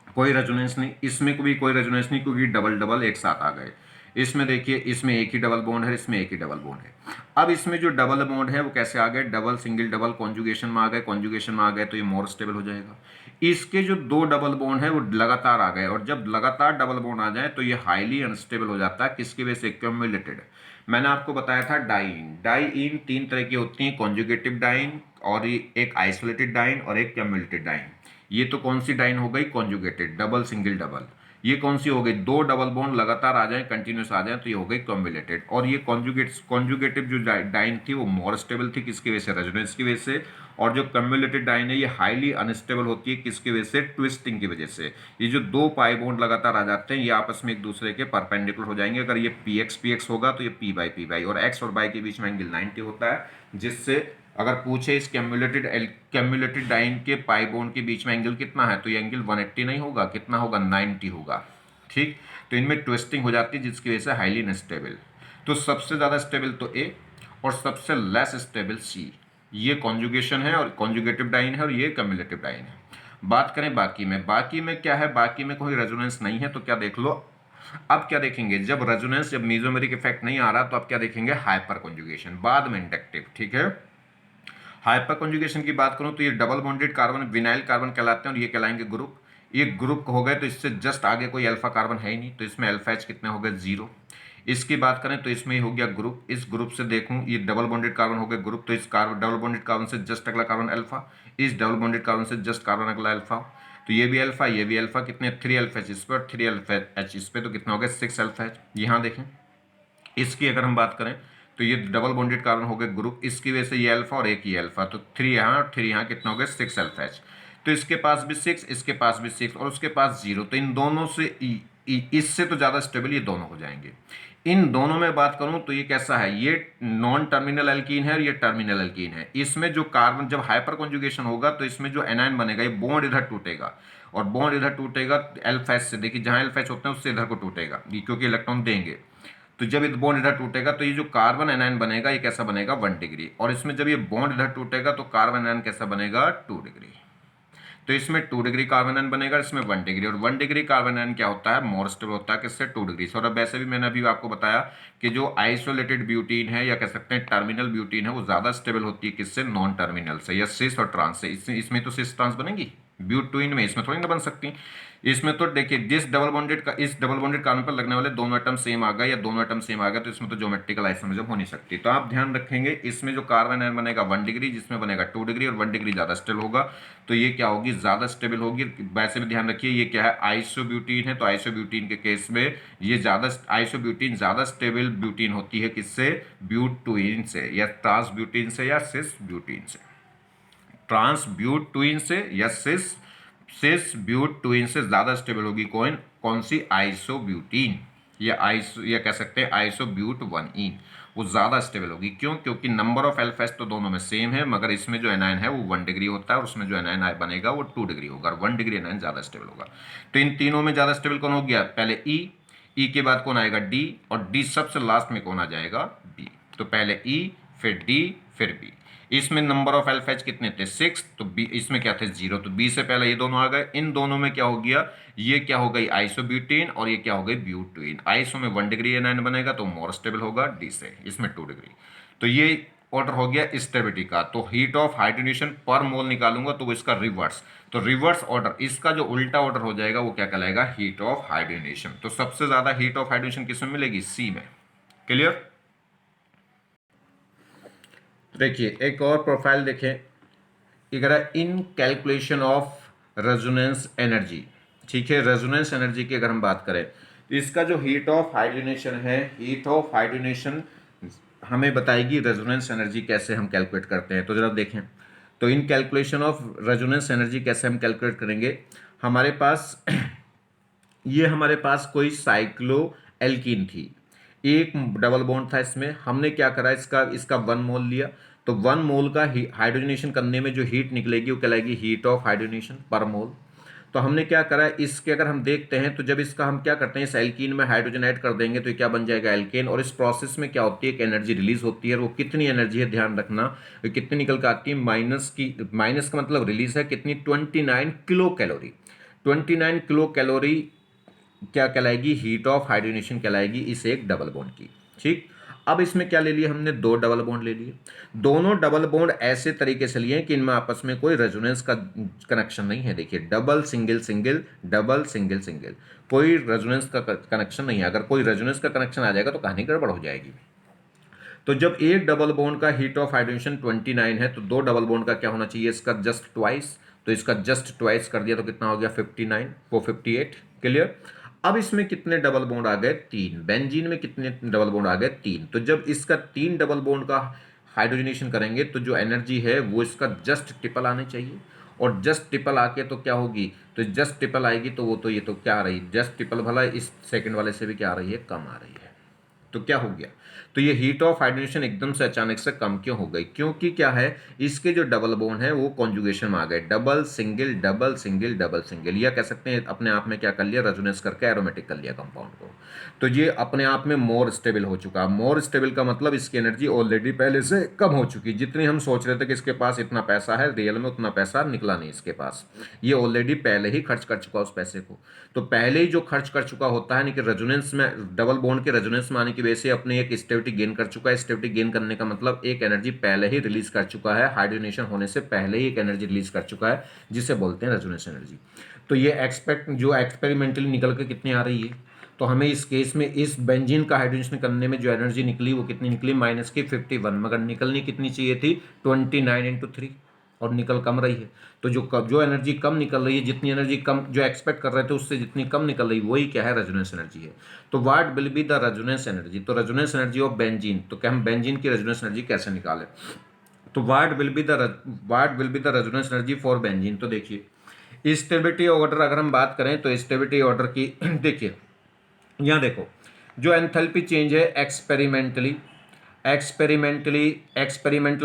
कोई रेजोनेंस नहीं, इसमें भी कोई रेजोनेंस नहीं क्योंकि डबल डबल एक साथ आ गए। इसमें देखिए इसमें एक ही डबल बॉन्ड है, इसमें एक ही डबल बॉन्ड है। अब इसमें जो डबल बॉन्ड है वो कैसे आ गए, डबल सिंगल डबल कॉन्जुगेशन में आ गए, कॉन्जुगेशन में आ गए तो ये मोर स्टेबल हो जाएगा। इसके जो 2 डबल बॉन्ड है वो लगातार आ गए, और जब लगातार डबल बॉन्ड आ जाए तो ये हाईली अनस्टेबल हो जाता है, किसकी वजह से, क्यूमुलेटेड। मैंने आपको बताया था डाइइन, डाइइन 3 तरह की होती हैं, कॉन्जुगेटिव डाइइन, और एक आइसोलेटेड डाइइन और एक क्यूमुलेटेड डाइइन। ये तो कौन सी डाइन हो गई, कॉन्जुगेटेड, डबल सिंगल डबल। ये कौन सी हो गई, दो डबल बॉन्ड लगातार आ जाए, कंटिन्यूस आ जाए, तो ये हो गई कॉम्बिलेटेड। और ये कॉन्जुगेटिव जो डाइन थी वो मोर स्टेबल थी, किसकी वजह से, रेजोनेंस की वजह से। और जो कम्युलेटेड डाइन है ये हाईली अनस्टेबल होती है, किसकी वजह से, ट्विस्टिंग की वजह से। ये जो दो पाई बॉन्ड लगातार आ जाते हैं ये आपस में एक दूसरे के परपेंडिकुलर हो जाएंगे। अगर ये पी एक्स होगा तो ये पी बाई, और एक्स और बाई के बीच में एंगल 90 होता है, जिससे अगर पूछे इस कैम्युलेटेड डाइन के पाई बॉन्ड के बीच में एंगल कितना है, तो ये एंगल 180 नहीं होगा, कितना होगा, 90 होगा। ठीक, तो इनमें ट्विस्टिंग हो जाती है जिसकी वजह से हाईली अनस्टेबल। तो सबसे ज़्यादा स्टेबल तो ए और सबसे लेस स्टेबल सी। ये कॉन्जुगेशन है और कॉन्जुगेटिव डाइन है, और ये कम्युलेटिव डाइन है। बात करें बाकी में क्या है, बाकी में कोई रेजोनेंस नहीं है, तो क्या देख लो। अब क्या देखेंगे, जब रेजोनेंस, जब मेसोमेरिक इफेक्ट नहीं आ रहा, तो अब क्या देखेंगे, हाइपर कॉन्जुगेशन, बाद में इंडक्टिव। ठीक है, हाइपर कॉन्जुगेशन की बात करूं तो ये double bonded carbon vinyl carbon कहलाते हैं, और ये कहलाएंगे ग्रुप। ये ग्रुप हो गए तो इससे जस्ट आगे कोई अल्फा कार्बन है ही नहीं, तो इसमें अल्फा एच कितने हो गए, 0। इसकी बात करें तो इसमें ही हो गया ग्रुप। इस ग्रुप से देखूं, ये डबल बॉन्डेड कार्बन हो गए ग्रुप, तो इस कार्बन डबल बॉन्डेड कार्बन से जस्ट अगला कार्बन अल्फा, इस डबल बॉन्डेड कार्बन से जस्ट कार्बन अगला अल्फा, तो ये भी अल्फा, ये भी अल्फा, कितने, 3 अल्फा एच इस पर, 3 अल्फा एच इस पर, तो कितना हो गया, 6 अल्फा एच। यहाँ देखें, इसकी अगर हम बात करें तो ये डबल बॉन्डेड कार्बन हो गए ग्रुप, इसकी वजह से ये अल्फा और एक ही अल्फा, तो 3 यहाँ और 3 यहाँ, कितना हो गया, 6 अल्फा एच। तो इसके पास भी 6, इसके पास भी 6, और उसके पास 0, तो इन दोनों से इससे तो ज़्यादा स्टेबल ये दोनों हो जाएंगे। इन दोनों में बात करूं तो ये कैसा है, ये नॉन टर्मिनल एल्कीन है और ये टर्मिनल एल्कीन है। इसमें जो कार्बन, जब हाइपर कॉन्जुगेशन होगा तो इसमें जो एनायन बनेगा, ये बॉन्ड इधर टूटेगा, और बॉन्ड इधर टूटेगा अल्फा एच से, देखिए जहां अल्फा एच होते हैं उससे इधर को टूटेगा, क्योंकि इलेक्ट्रॉन देंगे। तो जब ये बॉन्ड इधर टूटेगा तो ये जो कार्बन एनायन बनेगा ये कैसा बनेगा, 1 डिग्री, और इसमें जब ये बॉन्ड इधर टूटेगा तो कार्बन एनायन कैसा बनेगा, 2 डिग्री। तो इसमें 2 डिग्री कार्बन एनायन बनेगा, इसमें 1 डिग्री, और 1 डिग्री कार्बन एनायन क्या होता है, मोर स्टेबल होता है, किससे, 2 डिग्री से। और अब वैसे भी मैंने अभी आपको बताया कि जो आइसोलेटेड ब्यूटीन है, या कह सकते हैं टर्मिनल ब्यूटीन है, वो ज्यादा स्टेबल होती है किससे, नॉन टर्मिनल से, या सिस और ट्रांस से। इसमें तो सिस ट्रांस बनेगी ब्यूटीन में, इसमें थोड़ी ना बन सकती। इसमें तो देखिए, जिस डबल बॉन्डेड का इस डबल बॉन्डेड कार्बन पर लगने वाले दोनों एटम सेम आ गए, या दोनों एटम सेम आ गए, तो इसमें तो ज्योमेट्रिकल आइसोमरिज्म हो नहीं सकती। तो आप ध्यान रखेंगे, इसमें जो कार्बन एन बनेगा 1 डिग्री, जिसमें बनेगा 2 डिग्री, और 1 डिग्री ज्यादा स्टेबल होगा, तो ये क्या होगी, ज्यादा स्टेबल होगी। वैसे भी ध्यान रखिए, ये क्या है, आइसोब्यूटीन है, तो आइसोब्यूटीन के केस में ये ज्यादा, आइसोब्यूटीन ज्यादा स्टेबल ब्यूटीन होती है, किससे, ब्यूटीन से, या ट्रांस ब्यूटीन से, या सिस ब्यूटीन से। ट्रांस ब्यूटीन से या सिस ब्यूटीन से ज्यादा स्टेबल होगी कौन सी, आइसोब्यूटीन, या कह सकते हैं आइसोब्यूट 1इन, वो ज्यादा स्टेबल होगी। क्यों, क्योंकि नंबर ऑफ अल्फा तो दोनों में सेम है, मगर इसमें जो एनायन है वो 1 डिग्री होता है, और उसमें जो एनायन बनेगा वो 2 डिग्री होगा, और 1 डिग्री एनायन ज्यादा स्टेबल होगा। तो इन तीनों में ज्यादा स्टेबल कौन हो गया, पहले ई के बाद कौन आएगा, डी, और डी सबसे लास्ट में कौन आ जाएगा, बी। तो पहले ई, फिर डी, फिर बी। इसमें नंबर ऑफ अल्फा एच कितने थे, 6, तो बी इसमें क्या थे, 0, तो बी से पहले ये दोनों आ गए। इन दोनों में क्या हो गया, ये क्या हो गई, आइसोब्यूटीन, और ये क्या हो गई, ब्यूटीन। आइसो में 1 डिग्री एनायन बनेगा तो मोर स्टेबल होगा, डी से, इसमें 2 डिग्री। तो ये ऑर्डर हो गया स्टेबिलिटी का। तो हीट ऑफ हाइड्रोजनेशन पर मोल निकालूंगा तो इसका रिवर्स, तो रिवर्स ऑर्डर, इसका जो उल्टा ऑर्डर हो जाएगा वो क्या कहलाएगा, हीट ऑफ हाइड्रोजनेशन। तो सबसे ज्यादा हीट ऑफ हाइड्रोजनेशन किसमें मिलेगी, सी में। क्लियर। देखिए एक और प्रोफाइल देखें, अगर इन कैलकुलेशन ऑफ रेजोनेंस एनर्जी, ठीक है, रेजोनेंस एनर्जी की अगर हम बात करें तो इसका जो हीट ऑफ हाइड्रोजनेशन है, हीट ऑफ हाइड्रोजनेशन हमें बताएगी रेजोनेंस एनर्जी कैसे हम कैलकुलेट करते हैं। तो जरा देखें, तो इन कैलकुलेशन ऑफ रेजोनेंस एनर्जी कैसे हम कैलकुलेट करेंगे, हमारे पास ये हमारे पास कोई साइक्लो एल्कीन थी, एक डबल बॉन्ड था इसमें, हमने क्या करा, इसका 1 मोल लिया, तो 1 मोल का हाइड्रोजनेशन करने में जो हीट निकलेगी वो कहलाएगी हीट ऑफ हाइड्रोजनेशन पर मोल। तो हमने क्या करा, इसके अगर हम देखते हैं तो जब इसका हम क्या करते हैं, इस एल्कीन में हाइड्रोजन ऐड कर देंगे तो ये क्या बन जाएगा, एल्केन। और इस प्रोसेस में क्या होती है, एक एनर्जी रिलीज होती है, और वो कितनी एनर्जी है ध्यान रखना, वो कितनी निकल कर आती है, माइनस का मतलब रिलीज है कितनी, 29 किलो कैलोरी। 29 किलो कैलोरी क्या कहलाएगी, हीट ऑफ हाइड्रोजनेशन कहलाएगी इस एक डबल बॉन्ड की। ठीक, अब इसमें क्या ले लिया हमने, 2 डबल बॉन्ड ले लिए। दोनों डबल बॉन्ड ऐसे तरीके से लिए कि इनमें आपस में कोई रेजोनेंस का कनेक्शन नहीं है। देखिए double single single, double single single, कोई रेजोनेंस का कनेक्शन नहीं है। अगर कोई रेजोनेंस का कनेक्शन आ जाएगा तो कहानी गड़बड़ हो जाएगी। तो जब एक डबल बॉन्ड का हीट ऑफ हाइड्रोजन 29 है तो 2 डबल बॉन्ड का क्या होना चाहिए, इसका जस्ट ट्वाइस। तो इसका जस्ट ट्वाइस कर दिया तो कितना हो गया, 59, वो 58। क्लियर। अब इसमें कितने डबल बॉन्ड आ गए? 3। बेंजीन में कितने डबल बॉन्ड आ गए? 3। तो जब इसका 3 डबल बॉन्ड का हाइड्रोजनेशन करेंगे तो जो एनर्जी है वो इसका जस्ट ट्रिपल आने चाहिए, और जस्ट ट्रिपल आके तो क्या होगी? तो जस्ट ट्रिपल आएगी तो वो तो ये तो क्या आ रही है? जस्ट ट्रिपल भला इस सेकंड वाले से भी क्या आ रही है? कम आ रही है। तो क्या हो गया? तो ये हीट ऑफ हाइड्रोजनेशन एकदम से अचानक से कम क्यों हो गई? क्योंकि क्या है, इसके जो डबल बॉन्ड है वो कॉन्जुगेशन में आ गए, double single double single double single, या कह सकते हैं अपने आप में क्या कर लिया? रेजोनेंस करके एरोमेटिक कर लिया कंपाउंड को। तो ये अपने आप में मोर स्टेबल हो चुका। मोर स्टेबल का मतलब इसकी एनर्जी ऑलरेडी पहले से कम हो चुकी। जितनी हम सोच रहे थे कि इसके पास इतना पैसा है, रियल में उतना पैसा निकला नहीं इसके पास, ये ऑलरेडी पहले ही खर्च कर चुका उस पैसे को। तो पहले ही जो खर्च कर चुका होता है, यानी कि रेजोनेंस में, डबल बॉन्ड के रेजोनेंस में आने की वजह से अपने एक स्टेबिलिटी गेन कर चुका है। स्टेबिलिटी गेन करने का मतलब एक एनर्जी पहले ही रिलीज कर चुका है, हाइड्रोजनेशन होने से पहले ही एक एनर्जी रिलीज कर चुका है, जिसे बोलते हैं रेजोनेंस एनर्जी। तो ये जो एक्सपेरिमेंटली निकल के कितनी आ रही है? तो हमें इस केस में इस बेंजीन का हाइड्रोजनेशन करने में जो एनर्जी निकली वो कितनी निकली? माइनस की 51, मगर निकलनी कितनी चाहिए थी? 29 × 3, और निकल कम रही है। तो जो एनर्जी कम निकल रही है, जितनी एनर्जी कम जो एक्सपेक्ट कर रहे थे उससे जितनी कम निकल रही, वही क्या है? रेजोनेंस एनर्जी है। तो what will be the resonance energy? तो रेजोनेंस एनर्जी ऑफ बेंजीन, तो क्या हम बेंजीन की रेजोनेंस एनर्जी कैसे निकालें? तो what will be the resonance energy for benzene? तो देखिए, स्टेबिलिटी ऑर्डर अगर हम बात करें तो स्टेबिलिटी ऑर्डर की देखिए, यहाँ देखो, जो एंथैल्पी चेंज है एक्सपेरिमेंटल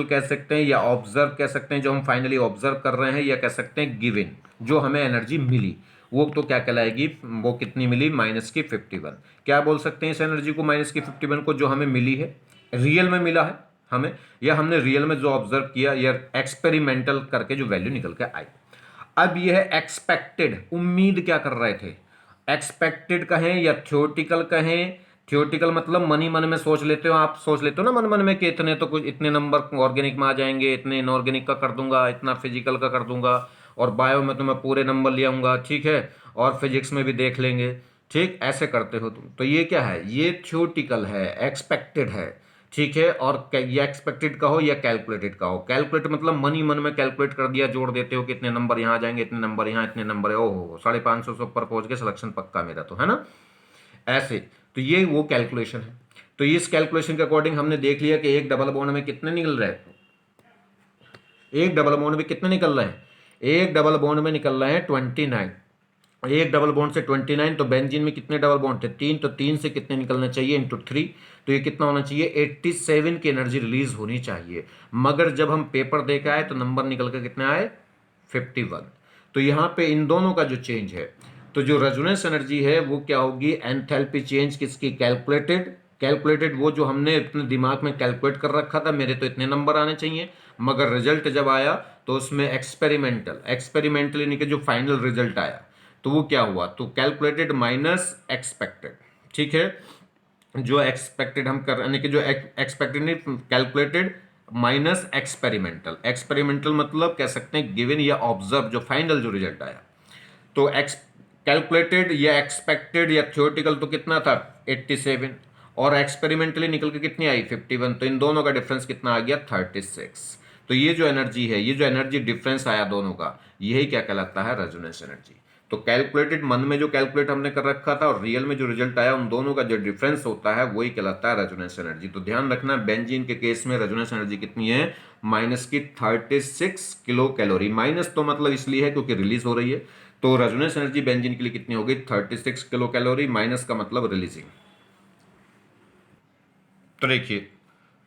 कह सकते हैं, या ऑब्जर्व कह सकते हैं, जो हम फाइनली ऑब्जर्व कर रहे हैं, या कह सकते हैं गिवन, जो हमें एनर्जी मिली, वो तो क्या कहलाएगी? वो कितनी मिली? माइनस की 51। क्या बोल सकते हैं इस एनर्जी को, माइनस की 51 को, जो हमें मिली है, रियल में मिला है हमें, या हमने रियल में जो ऑब्जर्व किया, या एक्सपेरिमेंटल करके जो वैल्यू निकल के आई। अब यह है एक्सपेक्टेड, उम्मीद क्या कर रहे थे? एक्सपेक्टेड कहें या थ्योरेटिकल कहें। थ्योरेटिकल मतलब मन ही मन में सोच लेते हो, आप सोच लेते हो ना मन मन में कि इतने तो कुछ, इतने नंबर ऑर्गेनिक में आ जाएंगे, इतने इनऑर्गेनिक का कर दूंगा, इतना फिजिकल का कर दूंगा, और बायो में तो मैं पूरे नंबर ले आऊंगा, ठीक है, और फिजिक्स में भी देख लेंगे, ठीक, ऐसे करते हो तुम। तो ये क्या है? ये थ्योरेटिकल है, एक्सपेक्टेड है, ठीक है। और ये एक्सपेक्टेड का हो या कैलकुलेटेड का हो। कैलकुलेट मतलब मन ही मन में कैलकुलेट कर दिया, जोड़ देते हो कि इतने नंबर यहाँ आ जाएंगे, इतने नंबर यहाँ, इतने नंबर है, ओहो 550 से ऊपर पहुंच गए, सिलेक्शन पक्का मेरा, तो है ना, ऐसे। तो ये वो कैलकुलेशन है। तो इस कैलकुलेशन के अकॉर्डिंग हमने देख लिया कि एक डबल बॉन्ड में कितने निकल रहे हैं? एक डबल बॉन्ड में कितने निकल रहे हैं? एक डबल बॉन्ड में निकल रहे हैं 29। एक डबल बॉन्ड से 29, तो बेंजीन में कितने डबल बॉन्ड थे? 3। तो 3 से कितने निकलना चाहिए? इंटू 3। तो ये कितना होना चाहिए? 87 की एनर्जी रिलीज होनी चाहिए। मगर जब हम पेपर दे के आए तो नंबर निकल के कितने आए? 51। तो यहाँ पे इन दोनों का जो चेंज है, तो जो रेजोनेंस एनर्जी है वो क्या होगी? एंथैल्पी चेंज किसकी? कैलकुलेटेड वो जो हमने अपने दिमाग में कैलकुलेट कर रखा था, मेरे तो इतने नंबर आने चाहिए, मगर रिजल्ट जब आया तो उसमें एक्सपेरिमेंटल यानी कि जो फाइनल रिजल्ट आया, तो वो क्या हुआ? तो कैलकुलेटेड माइनस एक्सपेक्टेड, ठीक है। जो एक्सपेक्टेड हम कर, यानी कि जो एक्सपेक्टेड नहीं, कैलकुलेटेड माइनस एक्सपेरिमेंटल मतलब कह सकते हैं गिवन या ऑब्जर्व, जो फाइनल जो रिजल्ट आया। तो कैलकुलेटेड या एक्सपेक्टेड या थ्योरेटिकल तो कितना था? 87, और एक्सपेरिमेंटली निकल के कितनी आई? 51। तो इन दोनों का डिफरेंस कितना आ गया? 36। तो ये जो एनर्जी है, ये जो एनर्जी डिफरेंस आया दोनों का, यही क्या कहलाता है? Resonance energy. तो कैलकुलेटेड, मन में जो कैलकुलेट हमने कर रखा था, और रियल में जो रिजल्ट आया, उन दोनों का जो डिफरेंस होता है वही कहलाता है रेजोनेंस एनर्जी। तो ध्यान रखना, बेंजीन के केस में रेजोनेंस एनर्जी कितनी है? माइनस की 36 किलो कैलोरी। माइनस तो मतलब इसलिए है क्योंकि रिलीज हो रही है। तो रेजोनेंस एनर्जी बेंजीन के लिए कितनी होगी? 36 किलो कैलोरी, माइनस का मतलब रिलीजिंग। तो देखिए,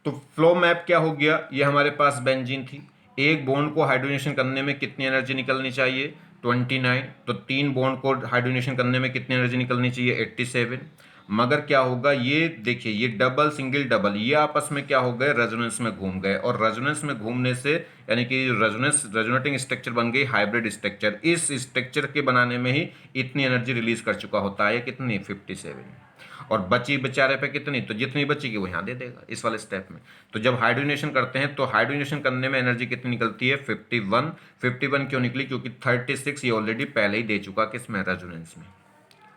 तो फ्लो मैप क्या हो गया? ये हमारे पास बेंजीन थी, एक बॉन्ड को हाइड्रोजनेशन करने में कितनी एनर्जी निकलनी चाहिए? 29। तो 3 बॉन्ड को हाइड्रोजनेशन करने में कितनी एनर्जी निकलनी चाहिए? 87। मगर क्या होगा? ये देखिए, ये डबल सिंगल डबल, ये आपस में क्या हो गए? रेजोनेंस में घूम गए, और रेजोनेंस में घूमने से यानी कि रेजोनेटिंग स्ट्रक्चर बन गई हाइब्रिड स्ट्रक्चर। इस स्ट्रक्चर के बनाने में ही इतनी एनर्जी रिलीज कर चुका होता है, कितनी? 57। और बची बेचारे पे कितनी? तो जितनी बचेगी वो यहाँ दे देगा इस वाले स्टेप में। तो जब हाइड्रोजनेशन करते हैं तो हाइड्रोजनेशन करने में एनर्जी कितनी निकलती है? 51। 51 क्यों निकली? क्योंकि 36 ये ऑलरेडी पहले ही दे चुका किसमें? रेजोनेंस में।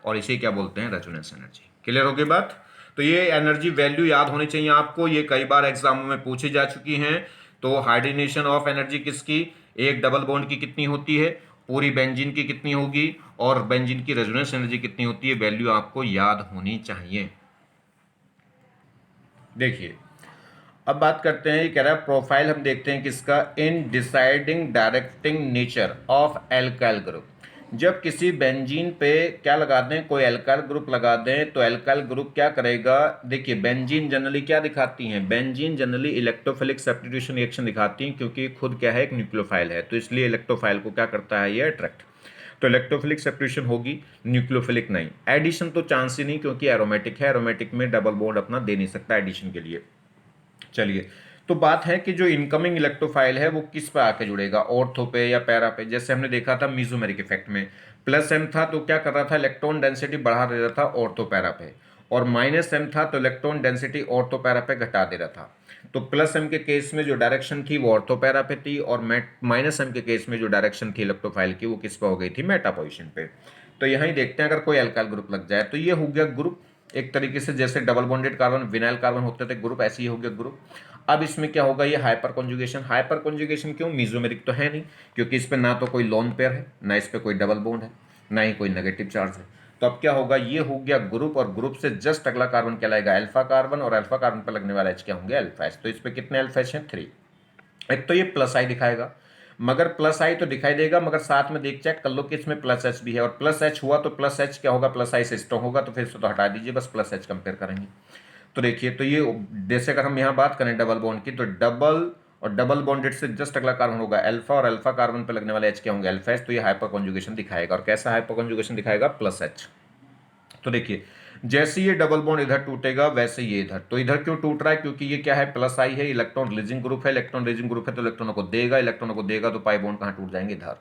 और इसे क्या बोलते हैं? Resonance energy. क्लियर होगी बात? तो ये एनर्जी वैल्यू याद होनी चाहिए आपको, ये कई बार एग्जामों में पूछी जा चुकी हैं। तो हाइड्रोजनेशन ऑफ एनर्जी किसकी? एक डबल बॉन्ड की कितनी होती है? पूरी बेंजीन की कितनी होगी और बेंजीन की रेजोनेंस एनर्जी कितनी होती है, वैल्यू आपको याद होनी चाहिए। देखिए अब बात करते हैं, ये कह रहा है प्रोफाइल हम देखते हैं किसका, in deciding directing nature of alkyl group. जब किसी बेंजीन पे क्या लगा दें, कोई एल्काइल ग्रुप लगा दें, तो एल्काइल ग्रुप क्या करेगा, देखिए बेंजीन जनरली क्या दिखाती हैं, benzene generally electrophilic substitution reaction दिखाती हैं, क्योंकि खुद क्या है, एक न्यूक्लियोफाइल है, तो इसलिए इलेक्ट्रोफाइल को क्या करता है, ये अट्रैक्ट। तो इलेक्ट्रोफिलिक सब्स्टिट्यूशन होगी, न्यूक्लियोफिलिक नहीं। एडिशन तो चांस ही नहीं, क्योंकि एरोमेटिक है, एरोमेटिक में डबल बॉन्ड अपना दे नहीं सकता एडिशन के लिए। चलिए, तो बात है कि जो इनकमिंग इलेक्ट्रोफाइल है वो किस पे आके जुड़ेगा, ऑर्थो पे या पैरा पे। जैसे हमने देखा था मीजोमेरिक इफेक्ट में प्लस एम था तो क्या कर रहा था, इलेक्ट्रॉन डेंसिटी बढ़ा दे रहा था ऑर्थो पैरा पे, और माइनस एम था तो इलेक्ट्रॉन डेंसिटी ऑर्थो पैरा पे घटा दे रहा था। तो प्लस एम के केस में जो डायरेक्शन थी वो ऑर्थो पैरा पे थी, और माइनस एम के केस में जो डायरेक्शन थी इलेक्ट्रोफाइल की वो किस पे हो गई थी, मेटा पोजिशन पे। तो यहाँ ही देखते हैं, अगर कोई अल्काइल ग्रुप लग जाए तो ये हो गया ग्रुप, एक तरीके से जैसे double bonded carbon vinyl carbon होते थे ग्रुप, ऐसे ही हो गया ग्रुप। अब इसमें क्या होगा, ये हाइपर कॉन्जुगेशन। हाइपर कॉन्जुगेशन क्यों, मीजोमेरिक तो है नहीं, क्योंकि इस पे ना तो कोई लोन पेयर है, ना इस पे कोई डबल बॉन्ड है, ना ही कोई नेगेटिव चार्ज है। तो अब क्या होगा, ये हो गया ग्रुप, और ग्रुप से जस्ट अगला कार्बन कहलाएगा अल्फा कार्बन, और अल्फा कार्बन पर लगने वाला एच क्या होंगे, अल्फा एच। तो इस पे कितने अल्फा एच हैं, 3। एक तो ये प्लस आई दिखाएगा, मगर प्लस आई तो दिखाई देगा, मगर साथ में देख चेक कर लो कि इसमें प्लस एच भी है, और प्लस एच हुआ तो प्लस एच क्या होगा, प्लस आई से स्ट्रॉन्ग होगा, तो फिर इसको तो हटा दीजिए, बस प्लस एच कंपेयर करेंगे। तो देखिए, तो ये जैसे अगर हम यहाँ बात करें डबल बॉन्ड की, तो डबल और डबल बॉन्डेड से जस्ट अगला कार्बन होगा अल्फा, और अल्फा कार्बन पे लगने वाले एच क्या होंगे, अल्फा एच। तो ये हाइपर कॉन्जुगेशन दिखाएगा, और कैसा हाइपर कॉन्जुगेशन दिखाएगा, प्लस एच। तो देखिए, जैसे ये डबल बॉन्ड इधर टूटेगा वैसे ये इधर, तो इधर क्यों टूट रहा है, क्योंकि ये क्या है, प्लस आई है, इलेक्ट्रॉन रिलीजिंग ग्रुप है, इलेक्ट्रॉन रिलीजिंग ग्रुप है तो इलेक्ट्रॉनों को देगा, इलेक्ट्रॉनों को देगा तो पाई बॉन्ड कहाँ टूट जाएंगे, इधर।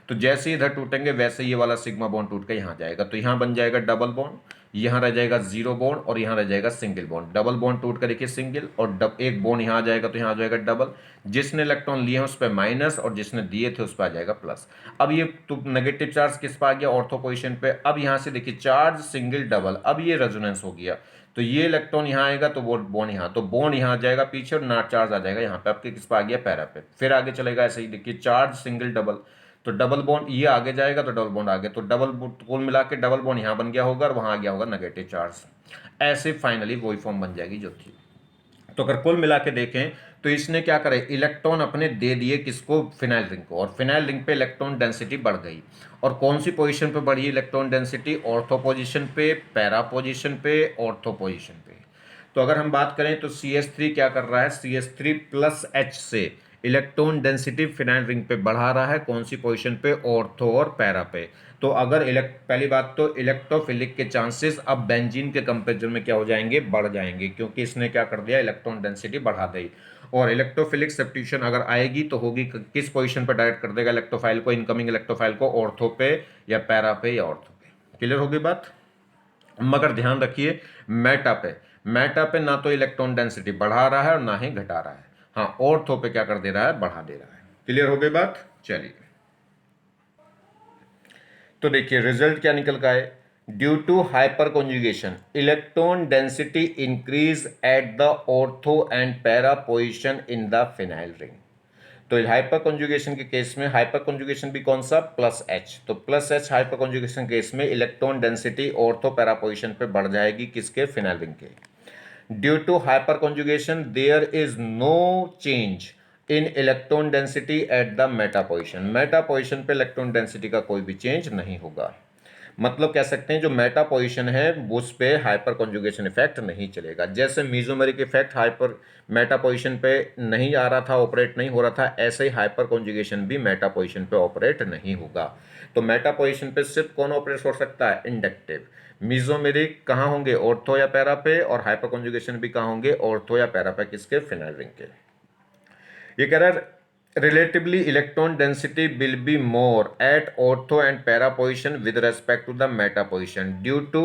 तो जैसे इधर टूटेंगे वैसे ये वाला सिग्मा बॉन्ड टूट के यहाँ जाएगा, तो यहाँ बन जाएगा डबल बॉन्ड, यहाँ रह जाएगा जीरो बॉन्ड, और यहाँ रह जाएगा सिंगल बॉन्ड। डबल बॉन्ड टूट कर देखिए सिंगल, और एक बॉन्ड यहाँ आ जाएगा तो यहाँ आ जाएगा डबल। जिसने इलेक्ट्रॉन लिए हैं उस पर माइनस, और जिसने दिए थे उस पर आ जाएगा प्लस। अब ये तो नेगेटिव चार्ज किस पर आ गया, ऑर्थो पोजिशन पे। अब यहाँ से देखिए चार्ज सिंगल डबल, अब ये रेजोनेंस हो गया, तो ये इलेक्ट्रॉन यहाँ आएगा तो वो बॉन्ड यहाँ, तो बॉन्ड यहाँ आ जाएगा पीछे, और ना चार्ज आ जाएगा यहाँ पे, आपके किस पे आ गया, पैरा पे। फिर आगे चलेगा ऐसे ही, देखिए चार्ज सिंगल डबल, तो डबल बॉन्ड ये आगे जाएगा तो डबल बॉन्ड आगे, तो डबल कुल मिला के डबल बॉन्ड यहाँ बन गया होगा, और वहाँ आ गया होगा नेगेटिव चार्ज। ऐसे फाइनली वही फॉर्म बन जाएगी जो थी। तो अगर कुल मिला के देखें तो इसने क्या करे, इलेक्ट्रॉन अपने दे दिए किसको, फिनाइल रिंग को, और फिनाइल रिंग पे इलेक्ट्रॉन डेंसिटी बढ़ गई। और कौन सी पोजीशन पे बढ़ी इलेक्ट्रॉन डेंसिटी, ऑर्थो पोजीशन पे, पैरा पोजीशन पे, ऑर्थो पोजीशन पे। तो अगर हम बात करें तो CH3 क्या कर रहा है, CH3 प्लस एच से इलेक्ट्रॉन डेंसिटी फिनाइल रिंग पे बढ़ा रहा है, कौन सी पोजीशन पे, ऑर्थो और पैरा पे। तो अगर पहली बात तो इलेक्ट्रोफिलिक के चांसेस अब बेंजीन के कंपेरिजन में क्या हो जाएंगे, बढ़ जाएंगे, क्योंकि इसने क्या कर दिया, इलेक्ट्रॉन डेंसिटी बढ़ा दी। और इलेक्ट्रोफिलिक सब्स्टिट्यूशन अगर आएगी तो होगी किस पोजीशन पर डायरेक्ट कर देगा इलेक्ट्रोफाइल को, इनकमिंग इलेक्ट्रोफाइल को, ऑर्थो पे या पैरा पे या ऑर्थो पे। क्लियर होगी बात। मगर ध्यान रखिए, मेटा पे ना तो इलेक्ट्रॉन डेंसिटी बढ़ा रहा है और ना ही घटा रहा है, हाँ ऑर्थो पे क्या कर दे रहा है, बढ़ा दे रहा है। क्लियर हो गई बात। चलिए, तो देखिए रिजल्ट क्या निकल का है, due to hyperconjugation electron density increase at the ortho and para position in the phenyl ring. तो हाइपर कॉन्जुगेशन के केस में, हाइपर कॉन्जुगेशन भी कौन सा, प्लस एच, तो plus H hyperconjugation case में electron density ortho para position पे बढ़ जाएगी, किसके, फिनाइल रिंग के। Due to hyperconjugation there is no change in electron density at the meta position. Meta position पे electron density का कोई भी चेंज नहीं होगा। मतलब कह सकते हैं जो मेटा पोजीशन है उस पे हाइपर कॉन्जुगेशन इफेक्ट नहीं चलेगा। जैसे mesomeric effect hyper Meta position पे नहीं आ रहा था, ऑपरेट नहीं हो रहा था, ऐसे ही हाइपर कॉन्जुगेशन भी मेटा पोजीशन पे ऑपरेट नहीं होगा। तो मेटा पोजीशन पे सिर्फ कौन ऑपरेट हो सकता है, इंडक्टिव। मीजोमेरिक कहाँ होंगे, ऑर्थो या पैरा पे, और हाइपर कॉन्जुगेशन भी कहाँ होंगे, ऑर्थो या पैरा पे, किसके, फिनाइल रिंग के। ये कह रहा है relatively electron density will be more at ortho and para position with respect to the meta position due to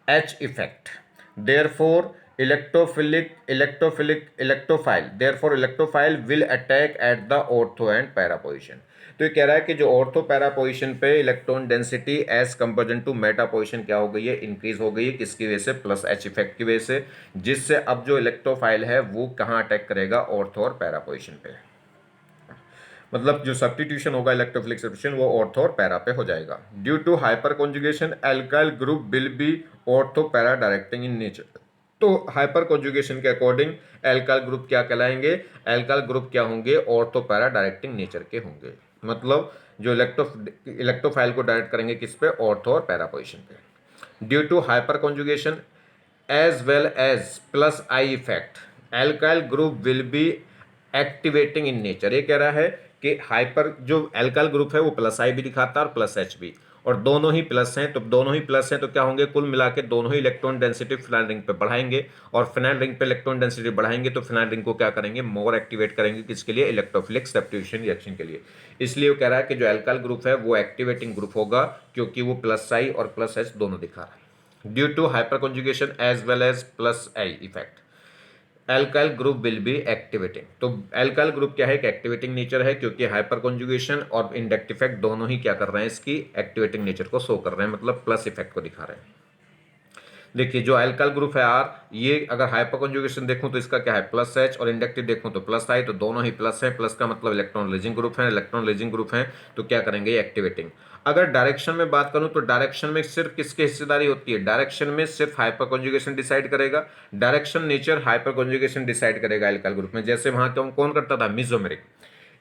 H effect. Therefore, electrophile will attack at the ortho and para position. तो ये कह रहा है कि जो ortho para position पे electron density as comparison to meta position क्या हो गई है, इंक्रीज हो गई है, किसकी वजह से, प्लस एच इफेक्ट की वजह से, जिससे अब जो इलेक्ट्रोफाइल है वो कहाँ अटैक करेगा, ऑर्थो और पैरा पोजिशन पे। मतलब जो सब्स्टिट्यूशन होगा इलेक्ट्रोफिलिक सब्स्टिट्यूशन वो ऑर्थो और पैरा पे हो जाएगा। Due to hyperconjugation alkyl group will be ortho para directing in nature. तो हाइपर कॉन्जुगेशन के अकॉर्डिंग एल्काइल ग्रुप क्या कहलाएंगे, एल्काइल ग्रुप क्या होंगे, ऑर्थो पैरा डायरेक्टिंग नेचर के होंगे। मतलब जो इलेक्ट्रोफाइल को डायरेक्ट करेंगे किस पे, ऑर्थो और पैरा पोजिशन पे। Due to hyperconjugation as well as plus I effect alkyl group will be activating in nature. ये कह रहा है कि हाइपर जो एल्काइल ग्रुप है वो प्लस आई भी दिखाता है और प्लस एच भी, और दोनों ही प्लस हैं, तो दोनों ही प्लस हैं तो क्या होंगे, कुल मिला के दोनों ही इलेक्ट्रॉन डेंसिटी फिनाइल रिंग पे बढ़ाएंगे, और फिनाइल रिंग पे इलेक्ट्रॉन डेंसिटी बढ़ाएंगे तो फिनाइल रिंग को क्या करेंगे, मोर एक्टिवेट करेंगे, किसके लिए, इलेक्ट्रोफिलिक सब्स्टिट्यूशन रिएक्शन के लिए। इसलिए वो कह रहा है कि जो एल्काइल ग्रुप है वो एक्टिवेटिंग ग्रुप होगा, क्योंकि वो प्लस आई और प्लस एच दोनों दिखा रहा है। Due to hyperconjugation as well as plus I effect alkyl group will be activating. तो एल्काइल ग्रुप क्या है, एक एक्टिवेटिंग नेचर है, क्योंकि हाइपर कॉन्जुगेशन और इंडक्ट इफेक्ट दोनों ही क्या कर रहे हैं, इसकी एक्टिवेटिंग नेचर को शो कर रहे हैं, मतलब प्लस इफेक्ट को दिखा रहे हैं। देखिए जो एल्काइल ग्रुप है आर, ये अगर हाइपर कॉन्जुगेशन देखूं तो इसका क्या है प्लस एच, और इंडक्टिव देखूं तो प्लस आई, तो दोनों ही प्लस है, प्लस का मतलब इलेक्ट्रॉन रिलीजिंग ग्रुप है, इलेक्ट्रॉन रिलीजिंग ग्रुप है तो क्या करेंगे, एक्टिवेटिंग। अगर डायरेक्शन में बात करूं तो डायरेक्शन में सिर्फ किसकी हिस्सेदारी होती है, डायरेक्शन में सिर्फ हाइपर कॉन्जुगेशन डिसाइड करेगा, direction nature hyper conjugation decide करेगा एल्काइल ग्रुप में। जैसे वहां कौन करता था, मिजोमेरिक।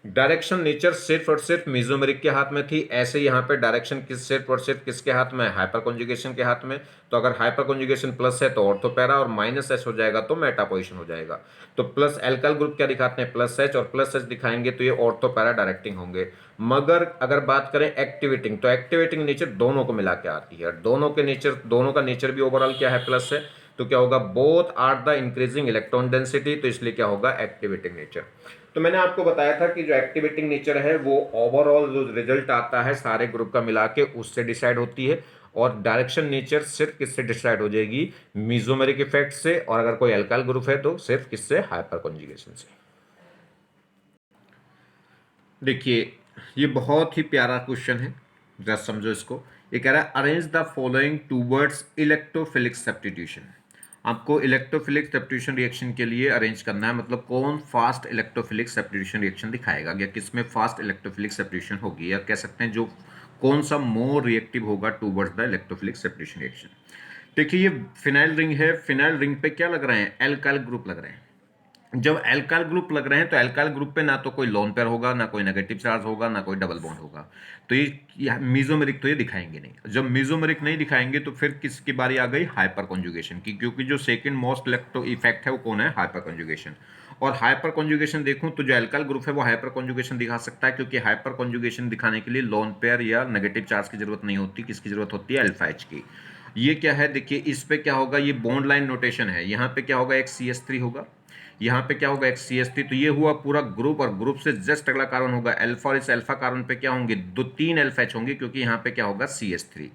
डायरेक्शन नेचर सिर्फ और सिर्फ मेसोमेरिक के हाथ में थी, ऐसे यहाँ पे डायरेक्शन सिर्फ और सिर्फ किसके हाथ में है, हाइपर कॉन्जुगेशन के हाथ में। तो अगर हाइपर कॉन्जुगेशन प्लस है तो ऑर्थो पैरा, और माइनस एच हो जाएगा तो मेटा पोजिशन हो जाएगा। तो प्लस एल्काइल ग्रुप क्या दिखाते हैं, प्लस एच, और प्लस एच दिखाएंगे तो ये ऑर्थो पैरा डायरेक्टिंग होंगे। मगर अगर बात करें एक्टिवेटिंग, तो एक्टिवेटिंग नेचर दोनों को मिला के आती है, दोनों के नेचर, दोनों का नेचर भी ओवरऑल क्या है, प्लस है, तो क्या होगा, both are the increasing electron density, तो इसलिए क्या होगा, एक्टिवेटिंग नेचर। तो मैंने आपको बताया था कि जो एक्टिवेटिंग नेचर है वो ओवरऑल जो रिजल्ट आता है सारे ग्रुप का मिला के उससे डिसाइड होती है, और डायरेक्शन नेचर सिर्फ किससे डिसाइड हो जाएगी, मीजोमेरिक इफेक्ट से, और अगर कोई एल्काइल ग्रुप है तो सिर्फ किससे, हाइपर कॉन्जुगेशन से। देखिए ये बहुत ही प्यारा क्वेश्चन है, जरा समझो इसको। ये कह रहा है arrange the following towards electrophilic substitution. आपको इलेक्ट्रोफिलिक सब्स्टिट्यूशन रिएक्शन के लिए अरेंज करना है, मतलब कौन फास्ट इलेक्ट्रोफिलिक सब्स्टिट्यूशन रिएक्शन दिखाएगा, या किसमें फास्ट इलेक्ट्रोफिलिक सब्स्टिट्यूशन होगी, या कह सकते हैं जो कौन सा मोर रिएक्टिव होगा towards the electrophilic substitution reaction. देखिए ये फिनाइल रिंग है, फिनाइल रिंग पे क्या लग रहे हैं, एल्काइल ग्रुप लग रहे हैं। जब एल्काइल ग्रुप लग रहे हैं तो एल्काइल ग्रुप पे ना तो कोई लोन पेयर होगा, ना कोई नेगेटिव चार्ज होगा, ना कोई डबल बॉन्ड होगा, तो ये मीजोमेरिक तो ये दिखाएंगे नहीं। जब मीजोमेरिक नहीं दिखाएंगे तो फिर किसकी बारी आ गई, हाइपर कॉन्जुगेशन की, क्योंकि जो सेकंड मोस्ट इलेक्ट्रो इफेक्ट है वो कौन है, हाइपर कॉन्जुगेशन। और हाइपर कॉन्जुगेशन देखूं तो जो एल्काइल ग्रुप है वो हाइपर कॉन्जुगेशन दिखा सकता है, क्योंकि हाइपर कॉन्जुगेशन दिखाने के लिए लोन पेयर या नेगेटिव चार्ज की जरूरत नहीं होती, किसकी जरूरत होती है, अल्फा एच की। ये क्या है, देखिए इस पे क्या होगा, ये बॉन्ड लाइन नोटेशन है, यहाँ पे क्या होगा, एक CH3 होगा, यहाँ पे क्या होगा, एक CH3, तो ये हुआ पूरा ग्रुप, और ग्रुप से जस्ट अगला कार्बन होगा अल्फा, और इस अल्फा कार्बन पे क्या होंगे, तीन अल्फा एच होंगे, क्योंकि यहाँ पे क्या होगा, CH3।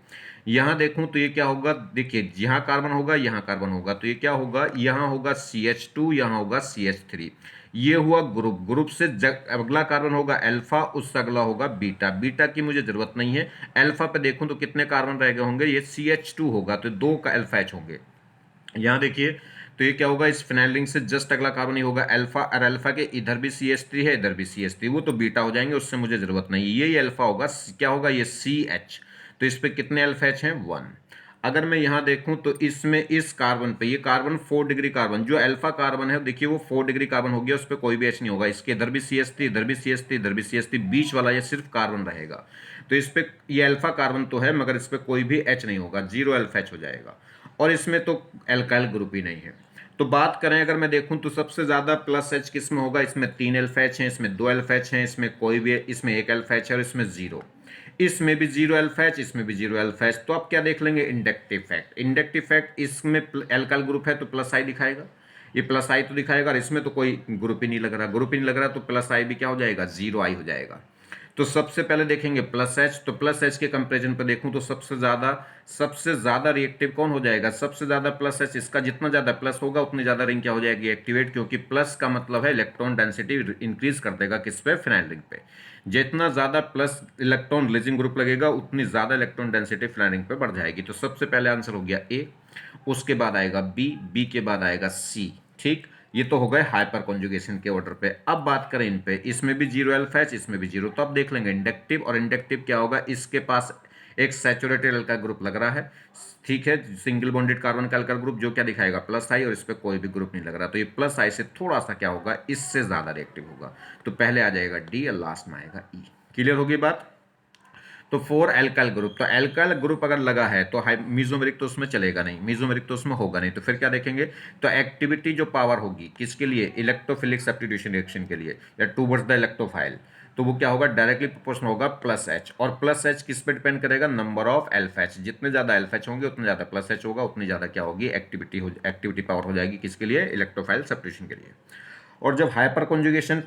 यहाँ देखूं तो ये क्या होगा, देखिए यहाँ कार्बन होगा, यहाँ कार्बन होगा, तो ये क्या होगा, यहाँ होगा CH2, यहाँ होगा CH3। ये हुआ ग्रुप, ग्रुप से अगला कार्बन होगा अल्फा, उससे अगला होगा बीटा, बीटा की मुझे जरूरत नहीं है। अल्फा पे देखूं तो कितने कार्बन रह गए होंगे, ये CH2 होगा, तो दो का अल्फा एच होंगे। यहाँ देखिए तो ये क्या होगा, इस फिनाइल रिंग से जस्ट अगला कार्बन ही होगा अल्फा, और अल्फा के इधर भी CH3 है, इधर भी CH3, वो तो बीटा हो जाएंगे, उससे मुझे जरूरत नहीं है। ये अल्फा होगा, क्या होगा, ये CH, तो इस पे कितने अल्फा एच हैं, 1। अगर मैं यहाँ देखूं तो इसमें इस कार्बन पे, ये कार्बन 4 डिग्री कार्बन, जो अल्फा कार्बन है देखिए वो 4 डिग्री कार्बन हो गया, उस पर कोई भी एच नहीं होगा, इसके इधर भी CH3, इधर भी CH3, इधर भी CH3, बीच वाला ये सिर्फ कार्बन रहेगा, तो इस पे ये अल्फा कार्बन तो है मगर इस पे कोई भी एच नहीं होगा, 0 अल्फा एच हो जाएगा, और इसमें तो एल्काइल ग्रुप ही नहीं है। तो बात करें अगर मैं देखूं तो सबसे ज्यादा प्लस एच किस में होगा, इसमें 3 अल्फा एच है, इसमें 2 अल्फा एच है, इसमें कोई भी, इसमें 1 अल्फा एच है, और इसमें 0, इसमें भी 0 अल्फा एच, इसमें भी 0 अल्फा एच। तो आप क्या देख लेंगे, इंडक्टिव फैक्ट, इंडक्टिव फैक्ट, इसमें एल्काइल ग्रुप है तो प्लस आई दिखाएगा, ये प्लस आई तो दिखाएगा, और इसमें तो कोई ग्रुप ही नहीं लग रहा, ग्रुप ही नहीं लग रहा, तो प्लस आई भी क्या हो जाएगा, 0 आई हो जाएगा। तो सबसे पहले देखेंगे प्लस एच, तो प्लस एच के कंपैरिजन पर देखूं तो सबसे ज्यादा रिएक्टिव कौन हो जाएगा, सबसे ज्यादा प्लस एच, इसका जितना ज्यादा प्लस होगा उतनी ज्यादा रिंग क्या हो जाएगी, एक्टिवेट, क्योंकि प्लस का मतलब है इलेक्ट्रॉन डेंसिटी इंक्रीज कर देगा, किस पे, फिनाइल रिंग पे। जितना ज्यादा प्लस इलेक्ट्रॉन रिलीजिंग ग्रुप लगेगा उतनी ज्यादा इलेक्ट्रॉन डेंसिटी फिनाइल रिंग पे बढ़ जाएगी। तो सबसे पहले आंसर हो गया ए, उसके बाद आएगा बी, बी के बाद आएगा सी, ठीक। ये तो हो गए हाइपर कॉन्जुगेशन के ऑर्डर पे। अब बात करें इन पे, इसमें भी जीरो एल्फा इसमें भी जीरो, तो अब देख लेंगे इंडक्टिव। और इंडक्टिव क्या होगा, इसके पास एक सैचुरेटेड अल्काइल ग्रुप लग रहा है, ठीक है, सिंगल बॉन्डेड कार्बन का अल्काइल ग्रुप, जो क्या दिखाएगा प्लस आई, और इस पर कोई भी ग्रुप नहीं लग रहा, तो ये प्लस आई से थोड़ा सा क्या होगा, इससे ज्यादा रिएक्टिव होगा, तो पहले आ जाएगा डी और लास्ट में आएगा ई। क्लियर होगी बात। तो फोर एल्काइल ग्रुप, तो एल्काइल ग्रुप अगर लगा है तो मीजोमेरिक तो उसमें चलेगा नहीं, मीजोमेरिक तो उसमें होगा नहीं, तो फिर क्या देखेंगे, तो एक्टिविटी जो पावर होगी किसके लिए, इलेक्ट्रोफिलिक सब्स्टिट्यूशन रिएक्शन के लिए या टूवर्ड्स द इलेक्ट्रोफाइल, तो वो क्या होगा, डायरेक्टली प्रोपोर्शनल होगा प्लस एच। और प्लस एच किस पे डिपेंड करेगा, नंबर ऑफ एल्फा एच, जितने ज्यादा एल्फा एच होंगे उतने ज्यादा प्लस एच होगा, उतनी ज्यादा क्या होगी, एक्टिविटी पावर हो जाएगी किसके लिए, इलेक्ट्रोफाइल सब्स्टिट्यूशन के लिए। और जब हाइपर कॉन्जुगेशन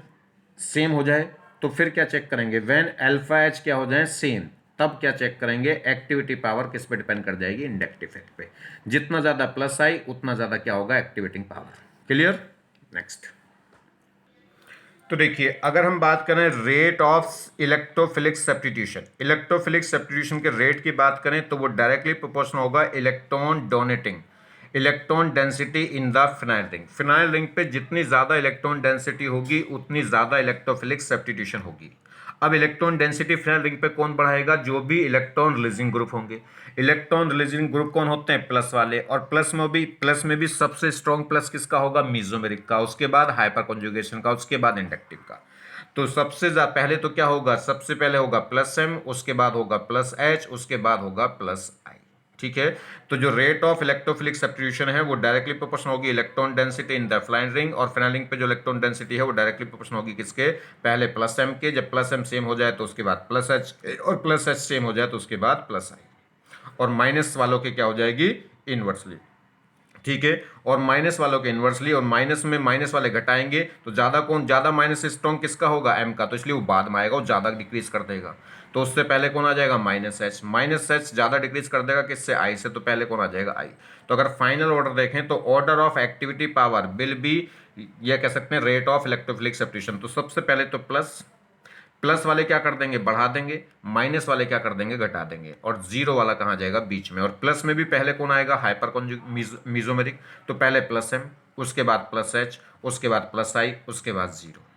सेम हो जाए तो फिर क्या चेक करेंगे, व्हेन अल्फा एच क्या हो जाए सेम, तब क्या चेक करेंगे, एक्टिविटी पावर किस पे डिपेंड कर जाएगी, इंडक्टिव इफेक्ट पे, जितना ज्यादा प्लस आई उतना ज्यादा क्या होगा, एक्टिवेटिंग पावर। क्लियर। नेक्स्ट। तो देखिए अगर हम बात करें rate of electrophilic substitution, electrophilic substitution के रेट की बात करें तो वो डायरेक्टली प्रोपोर्शनल होगा electron donating electron density in the phenyl ring. Phenyl ring पे जितनी ज्यादा इलेक्ट्रॉन डेंसिटी होगी उतनी ज्यादा इलेक्ट्रोफिलिक सब्स्टिट्यूशन होगी। अब इलेक्ट्रॉन डेंसिटी फिनाइल रिंग पे कौन बढ़ाएगा, जो भी इलेक्ट्रॉन रिलीजिंग ग्रुप होंगे। इलेक्ट्रॉन रिलीजिंग ग्रुप कौन होते हैं, प्लस वाले, और प्लस में भी सबसे स्ट्रॉन्ग प्लस किसका होगा, मीजोमेरिक का, उसके बाद हाइपर कॉन्जुगेशन का, उसके बाद इंडक्टिव का। तो सबसे ज्यादा पहले तो क्या होगा, सबसे पहले होगा प्लस एम, उसके बाद होगा प्लस एच, उसके बाद होगा प्लस आई। ठीक है। तो जो रेट ऑफ इलेक्ट्रोफिलिक सब्स्टिट्यूशन है वो डायरेक्टली प्रोपोर्शनल होगी electron density in the phenyl ring, और फिनाइल रिंग पे जो इलेक्ट्रॉन डेंसिटी है वो डायरेक्टली प्रोपोर्शनल होगी किसके, पहले प्लस एम के, जब प्लस एम सेम हो जाए तो उसके बाद प्लस एच, और प्लस एच सेम हो जाए तो उसके बाद प्लस आई, और माइनस वालों के क्या हो जाएगी, इनवर्सली। ठीक है। और माइनस वालों के इनवर्सली, और माइनस में माइनस वाले घटाएंगे तो ज्यादा माइनस स्ट्रॉन्ग किसका होगा, एम का, तो इसलिए वो बाद में आएगा, वो ज्यादा डिक्रीज कर देगा। तो उससे पहले कौन आ जाएगा, माइनस एच ज्यादा डिक्रीज कर देगा किससे, आई से, तो पहले कौन आ जाएगा, आई। तो अगर फाइनल ऑर्डर देखें तो order of activity power will be, यह कह सकते हैं रेट ऑफ इलेक्ट्रोफिलिक सब्स्टिट्यूशन। तो सबसे पहले तो प्लस वाले क्या कर देंगे, बढ़ा देंगे, माइनस वाले क्या कर देंगे, घटा देंगे, और जीरो वाला कहाँ जाएगा, बीच में। और प्लस में भी पहले कौन आएगा, हाइपर मीजोमेरिक, तो पहले प्लस एम, उसके बाद प्लस एच, उसके बाद प्लस आई, उसके बाद जीरो।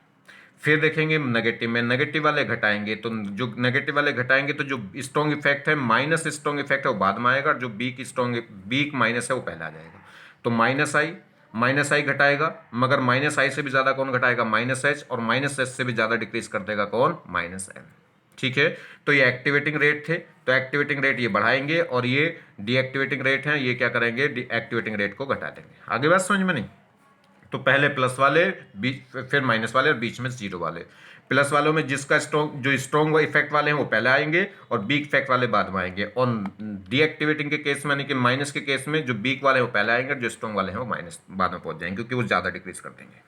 फिर देखेंगे नेगेटिव में, नेगेटिव वाले घटाएंगे, तो जो नेगेटिव वाले घटाएंगे तो जो स्ट्रॉन्ग इफेक्ट है, माइनस स्ट्रॉन्ग इफेक्ट है वो बाद में आएगा, जो वीक माइनस है वो पहले आ जाएगा। तो माइनस आई घटाएगा, मगर माइनस आई से भी ज्यादा कौन घटाएगा, माइनस एच, और माइनस एच से भी ज्यादा डिक्रीज कर देगा कौन, माइनस एम। ठीक है। तो ये एक्टिवेटिंग रेट थे, तो एक्टिवेटिंग रेट ये बढ़ाएंगे, और ये डीएक्टिवेटिंग रेट है, ये क्या करेंगे, एक्टिवेटिंग रेट को घटा देंगे। आगे बात समझ में नहीं। तो पहले प्लस वाले, बीच फिर माइनस वाले, और बीच में जीरो वाले। प्लस वालों में जिसका स्ट्रॉन्ग इफेक्ट वाले हैं वो पहले आएंगे, और बीक इफेक्ट वाले बाद में आएंगे। और डीएक्टिवेटिंग के केस में, यानी कि माइनस के केस में, जो बीक वाले हैं वो पहले आएंगे, जो स्ट्रॉन्ग वाले हैं वो माइनस बाद में पहुंच जाएंगे, क्योंकि वो ज्यादा डिक्रीज कर देंगे।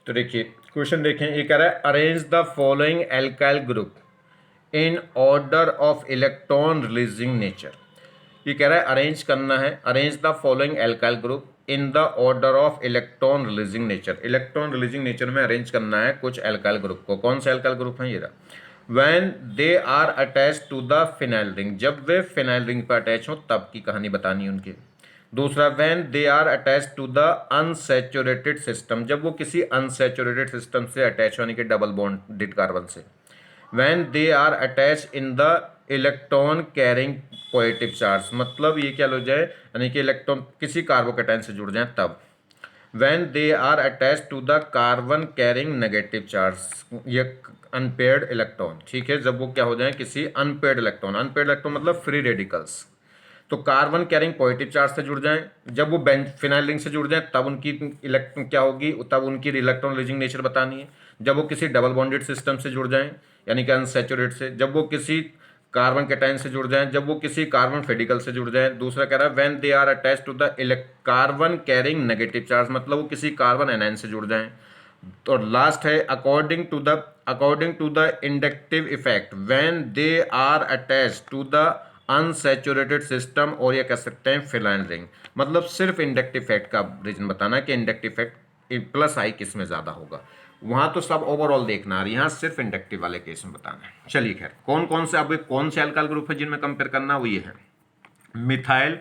तो देखिए क्वेश्चन देखें, ये कह रहा है arrange the following alkyl group in order of electron releasing nature. ये कह रहा है अरेंज करना है, arrange the following alkyl group in the order of electron releasing nature. Electron releasing nature में अरेंज करना है कुछ एल्काइल ग्रुप को। कौन से एल्काइल ग्रुप हैं, ये रहा। When they are attach to the phenyl ring, जब वे फिनाइल रिंग पर अटैच हो तब की कहानी बतानी है उनकी। दूसरा, when they are attach to the unsaturated system, जब वो किसी अनसैचुरेटेड सिस्टम से अटैच होने के डबल बॉन्डेड कार्बन से। when they are attached in the electron carrying positive charge, मतलब ये क्या हो जाए, यानी कि इलेक्ट्रॉन किसी कार्बोकैटायन से जुड़ जाए तब। when they are attached to the carbon carrying negative charge, ये अनपेयर्ड इलेक्ट्रॉन, ठीक है, जब वो क्या हो जाए, किसी अनपेयर्ड इलेक्ट्रॉन मतलब फ्री रेडिकल्स, तो कार्बन कैरिंग पॉजिटिव चार्ज से जुड़ जाएं, जब वो फिनाइल रिंग से जुड़ जाएं तब उनकी इलेक्ट्रॉन क्या होगी, तब उनकी इलेक्ट्रॉन रिलीजिंग नेचर बतानी है। जब वो किसी डबल बॉन्डेड सिस्टम से जुड़ जाएं, यानी कि अनसैचुरेट से, जब वो किसी कार्बन कैटायन से जुड़ जाएं, जब वो किसी कार्बन फेडिकल से जुड़ जाएं। दूसरा कह रहा है when they are attach to the carbon carrying negative charge, मतलब वो किसी कार्बन एनायन से जुड़ जाएं। तो लास्ट है according to the inductive effect when they are attach to the unsaturated system, और ये कह सकते हैं फिनाइल रिंग। मतलब सिर्फ इंडक्टिव इफेक्ट का रीजन बताना है कि इंडक्टिव इफेक्ट प्लस आई किस में ज्यादा होगा, वहां तो सब ओवरऑल देखना है, यहाँ सिर्फ इंडक्टिव वाले केस में बताना है। चलिए खैर, कौन से अल्काइल ग्रुप है जिनमें कंपेयर करना, वो ये है मिथाइल,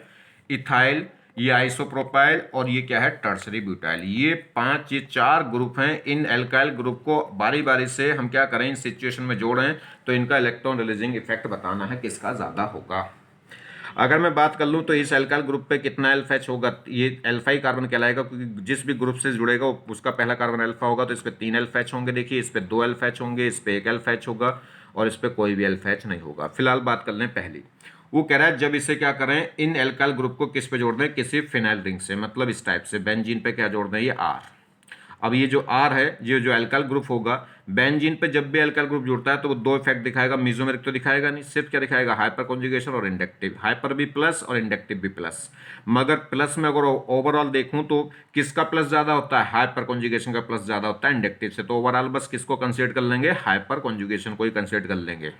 इथाइल, ये आइसोप्रोपाइल और ये क्या है, टर्सरी ब्यूटाइल। ये चार ग्रुप हैं। इन एल्काइल ग्रुप को बारी बारी से हम क्या करें, इन सिचुएशन में जोड़ें तो इनका इलेक्ट्रॉन रिलीजिंग इफेक्ट बताना है किसका ज़्यादा होगा। अगर मैं बात कर लूँ तो इस एल्काइल ग्रुप पे कितना एल्फा होगा, ये अल्फा ही कार्बन कहलाएगा, क्योंकि जिस भी ग्रुप से जुड़ेगा उसका पहला कार्बन अल्फा होगा। तो इस पे 3 अल्फा होंगे, देखिए इस पे 2 अल्फा होंगे, इस पे 1 अल्फा होगा और इस पे कोई भी अल्फा नहीं होगा। फिलहाल बात कर लें पहली। वो कह रहा है जब इसे क्या करें, इन एल्काइल ग्रुप को किस पे जोड़ दें, किसी फिनाइल रिंग से, मतलब इस टाइप से बेंजीन पे क्या जोड़ दें, ये आर। अब ये जो आर है, ये जो एल्काइल ग्रुप होगा, बेंजीन पे जब भी एल्काइल ग्रुप जुड़ता है तो वो दो इफेक्ट दिखाएगा, मीजोमेरिक तो दिखाएगा नहीं, सिर्फ क्या दिखाएगा, हाइपर कॉन्जुगेशन और इंडक्टिव। हाइपर भी प्लस और इंडक्टिव भी प्लस। मगर प्लस में अगर ओवरऑल देखूं तो किसका प्लस ज्यादा होता है, हाइपर कॉन्जुगेशन का प्लस ज्यादा होता है इंडक्टिव से। तो ओवरऑल बस किसको कंसीडर कर लेंगे, हाइपर कॉन्जुगेशन को ही कंसीडर कर लेंगे।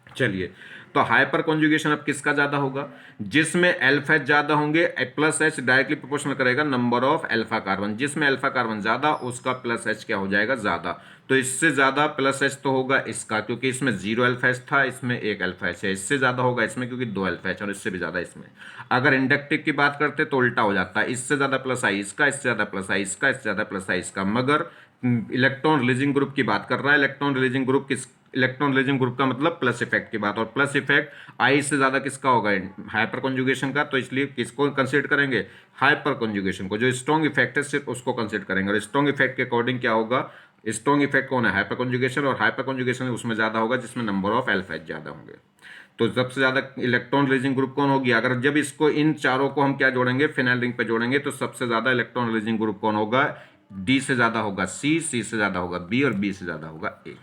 चलिए, तो हाइपर कॉन्जुगेशन अब किसका ज्यादा होगा, जिसमें अल्फा ज्यादा होंगे, प्लस एच डायरेक्टली प्रोपोर्शनल करेगा नंबर ऑफ अल्फा कार्बन। जिसमें अल्फा कार्बन ज्यादा उसका प्लस एच क्या हो जाएगा, ज्यादा। तो इससे ज्यादा प्लस एच तो होगा इसका, क्योंकि इसमें 0 अल्फा एच था, इसमें 1 अल्फा एच है। इससे ज्यादा होगा इसमें क्योंकि 2 अल्फा एच, और इससे भी ज्यादा इसमें। अगर इंडक्टिव की बात करते तो उल्टा हो जाता है, इससे ज्यादा प्लस आई इसका, इससे ज्यादा प्लस आई इसका, इससे ज्यादा प्लस आई इसका। मगर इलेक्ट्रॉन रिलीजिंग ग्रुप की बात कर रहा है। इलेक्ट्रॉन रिलीजिंग ग्रुप किस, इलेक्ट्रॉन रिलीजिंग ग्रुप का मतलब प्लस इफेक्ट की बात, और प्लस इफेक्ट आई से ज्यादा किसका होगा, हाइपर कॉन्जुगेशन का। तो इसलिए किसको कंसीडर करेंगे, हाइपर कॉन्जुगेशन को। जो स्ट्रॉन्ग इफेक्ट है सिर्फ उसको कंसीडर करेंगे, और स्ट्रॉन्ग इफेक्ट के अकॉर्डिंग क्या होगा, स्ट्रॉन्ग इफेक्ट कौन है, हाइपर कॉन्जुगेशन, और हाइपर कॉन्जुगेशन उसमें ज्यादा होगा जिसमें नंबर ऑफ अल्फा ज्यादा होंगे। तो सबसे ज्यादा इलेक्ट्रॉन रिलीजिंग ग्रुप कौन होगी, अगर जब इसको इन चारों को हम क्या जोड़ेंगे, फिनाइल रिंग पे जोड़ेंगे, तो सबसे ज्यादा इलेक्ट्रॉन रिलीजिंग ग्रुप कौन होगा, डी से ज्यादा होगा सी, सी से ज्यादा होगा बी, और बी से ज्यादा होगा ए।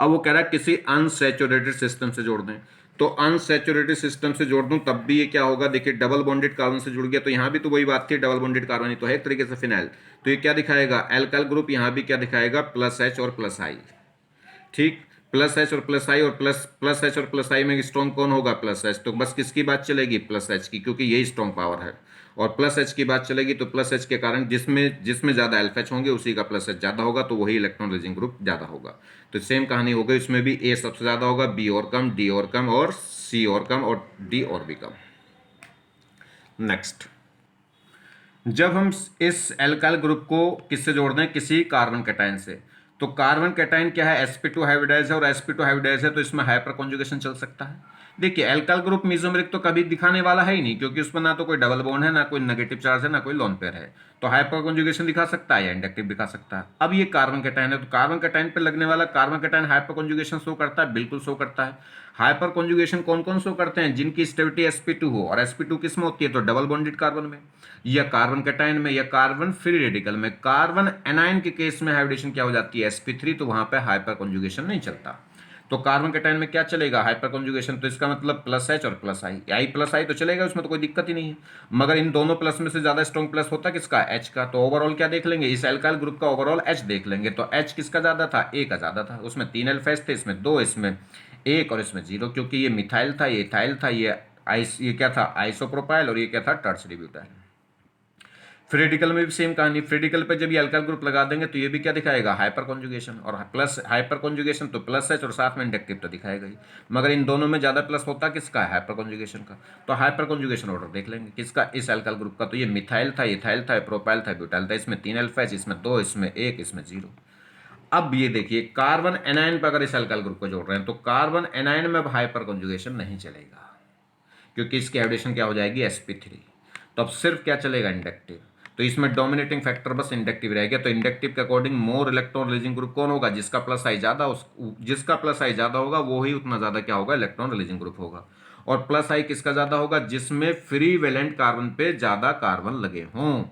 अब वो कह रहा है किसी अनसैचुरेटेड सिस्टम से जोड़ दें। तो अनसैचुरेटेड सिस्टम से जोड़ दूं तब भी ये क्या होगा, देखिए डबल बॉन्डेड कार्बन से जुड़ गया, तो यहां भी तो वही बात थी, डबल बॉन्डेड कार्बन ही तो है एक तरीके से फिनाइल। तो ये क्या दिखाएगा, एल्काइल ग्रुप, यहां भी क्या दिखाएगा, प्लस एच और प्लस आई। ठीक, प्लस एच और प्लस आई, और प्लस एच और प्लस आई में स्ट्रॉन्ग कौन होगा, प्लस एच। तो बस किसकी बात चलेगी, प्लस एच की, क्योंकि यही स्ट्रॉन्ग पावर है। और प्लस एच की बात चलेगी तो प्लस एच के कारण जिसमें जिसमें ज्यादा अल्फा एच होंगे उसी का प्लस एच ज्यादा होगा, तो वही इलेक्ट्रॉन रिलीजिंग ग्रुप ज्यादा होगा। तो सेम कहानी हो गई, इसमें भी ए सबसे ज्यादा होगा, बी और कम, डी और कम, और सी और कम, और डी और भी कम। नेक्स्ट, जब हम इस एल्काइल ग्रुप को किससे जोड़ दें, किसी कार्बन कैटायन से। तो कार्बन कैटायन क्या है, sp2 हाइब्रिडाइज है, और sp2 हाइब्रिडाइज है तो इसमें हाइपर कॉन्जुगेशन चल सकता है। देखिए एल्काइल ग्रुप मेसोमेरिक तो कभी दिखाने वाला है ही नहीं, क्योंकि उसमें ना तो कोई डबल बॉन्ड है, ना कोई नेगेटिव चार्ज है, ना कोई लोन पेयर है। तो हाइपर कॉन्जुगेशन दिखा सकता है या इंडक्टिव दिखा सकता है। अब ये कार्बन कैटायन है, तो कार्बन कैटायन पे लगने वाला carbon cation hyper conjugation show करता है, बिल्कुल शो करता है। हाइपर कॉन्जुगेशन कौन कौन शो करते हैं, जिनकी स्टेबिलिटी sp2 हो, और sp2 किस में होती है, तो डबल बॉन्डेड कार्बन में, या कार्बन कैटायन में, या कार्बन फ्री रेडिकल में। कार्बन एनायन के केस में हाइब्रिडेशन क्या हो जाती है, sp3, तो वहां पे हाइपर कॉन्जुगेशन नहीं चलता। तो कार्बन कैटायन में क्या चलेगा, हाइपर कॉन्जुगेशन। तो इसका मतलब प्लस एच और प्लस आई, आई प्लस आई तो चलेगा, उसमें तो कोई दिक्कत ही नहीं है। मगर इन दोनों प्लस में से ज्यादा स्ट्रॉन्ग प्लस होता किसका, एच का। तो ओवरऑल क्या देख लेंगे, इस एल्काइल ग्रुप का ओवरऑल एच देख लेंगे। तो एच किसका ज्यादा था, ए का ज्यादा था। उसमें 3 अल्फा थे, इसमें 2, इसमें 1, और इसमें 0, क्योंकि ये मिथाइल था, ये इथाइल था, ये क्या था, आइसोप्रोपाइल, और ये क्या था, टर्सरी ब्यूटाइल। फ्रेडिकल में भी सेम कहानी, फ्रेडिकल पे जब ये अल्काइल ग्रुप लगा देंगे तो ये भी क्या दिखाएगा, हाइपर कॉन्जुगेशन, और प्लस हाइपर कॉन्जुगेशन तो प्लस एच, और साथ में इंडक्टिव तो दिखाएगा ही। मगर इन दोनों में ज्यादा प्लस होता किसका, हाइपर कॉन्जुगेशन का। तो हाइपर कॉन्जुगेशन ऑर्डर देख लेंगे किसका, इस अल्काइल ग्रुप का। तो ये मिथाइल था, इथाइल था, प्रोपाइल था, ब्यूटाइल था, इसमें 3 अल्फा एच, इसमें 2, इसमें 1, इसमें 0। अब ये देखिए कार्बन एनायन पर अगर इस अल्काइल ग्रुप को जोड़ रहे हैं तो कार्बन एनायन में अब हाइपर कॉन्जुगेशन नहीं चलेगा, क्योंकि इसकी हाइब्रिडेशन क्या हो जाएगी, sp3। तो अब सिर्फ क्या चलेगा, इंडक्टिव। तो इसमें डोमिनेटिंग फैक्टर बस इंडक्टिव रह गया। तो इंडक्टिव के according more electron releasing group कौन होगा, जिसका प्लस आई ज्यादा, जिसका प्लस आई ज्यादा होगा वो ही उतना ज्यादा क्या होगा, इलेक्ट्रॉन रिलीजिंग ग्रुप होगा। और प्लस आई किसका ज्यादा होगा, जिसमें फ्री वैलेंट कार्बन पे ज्यादा कार्बन लगे हों।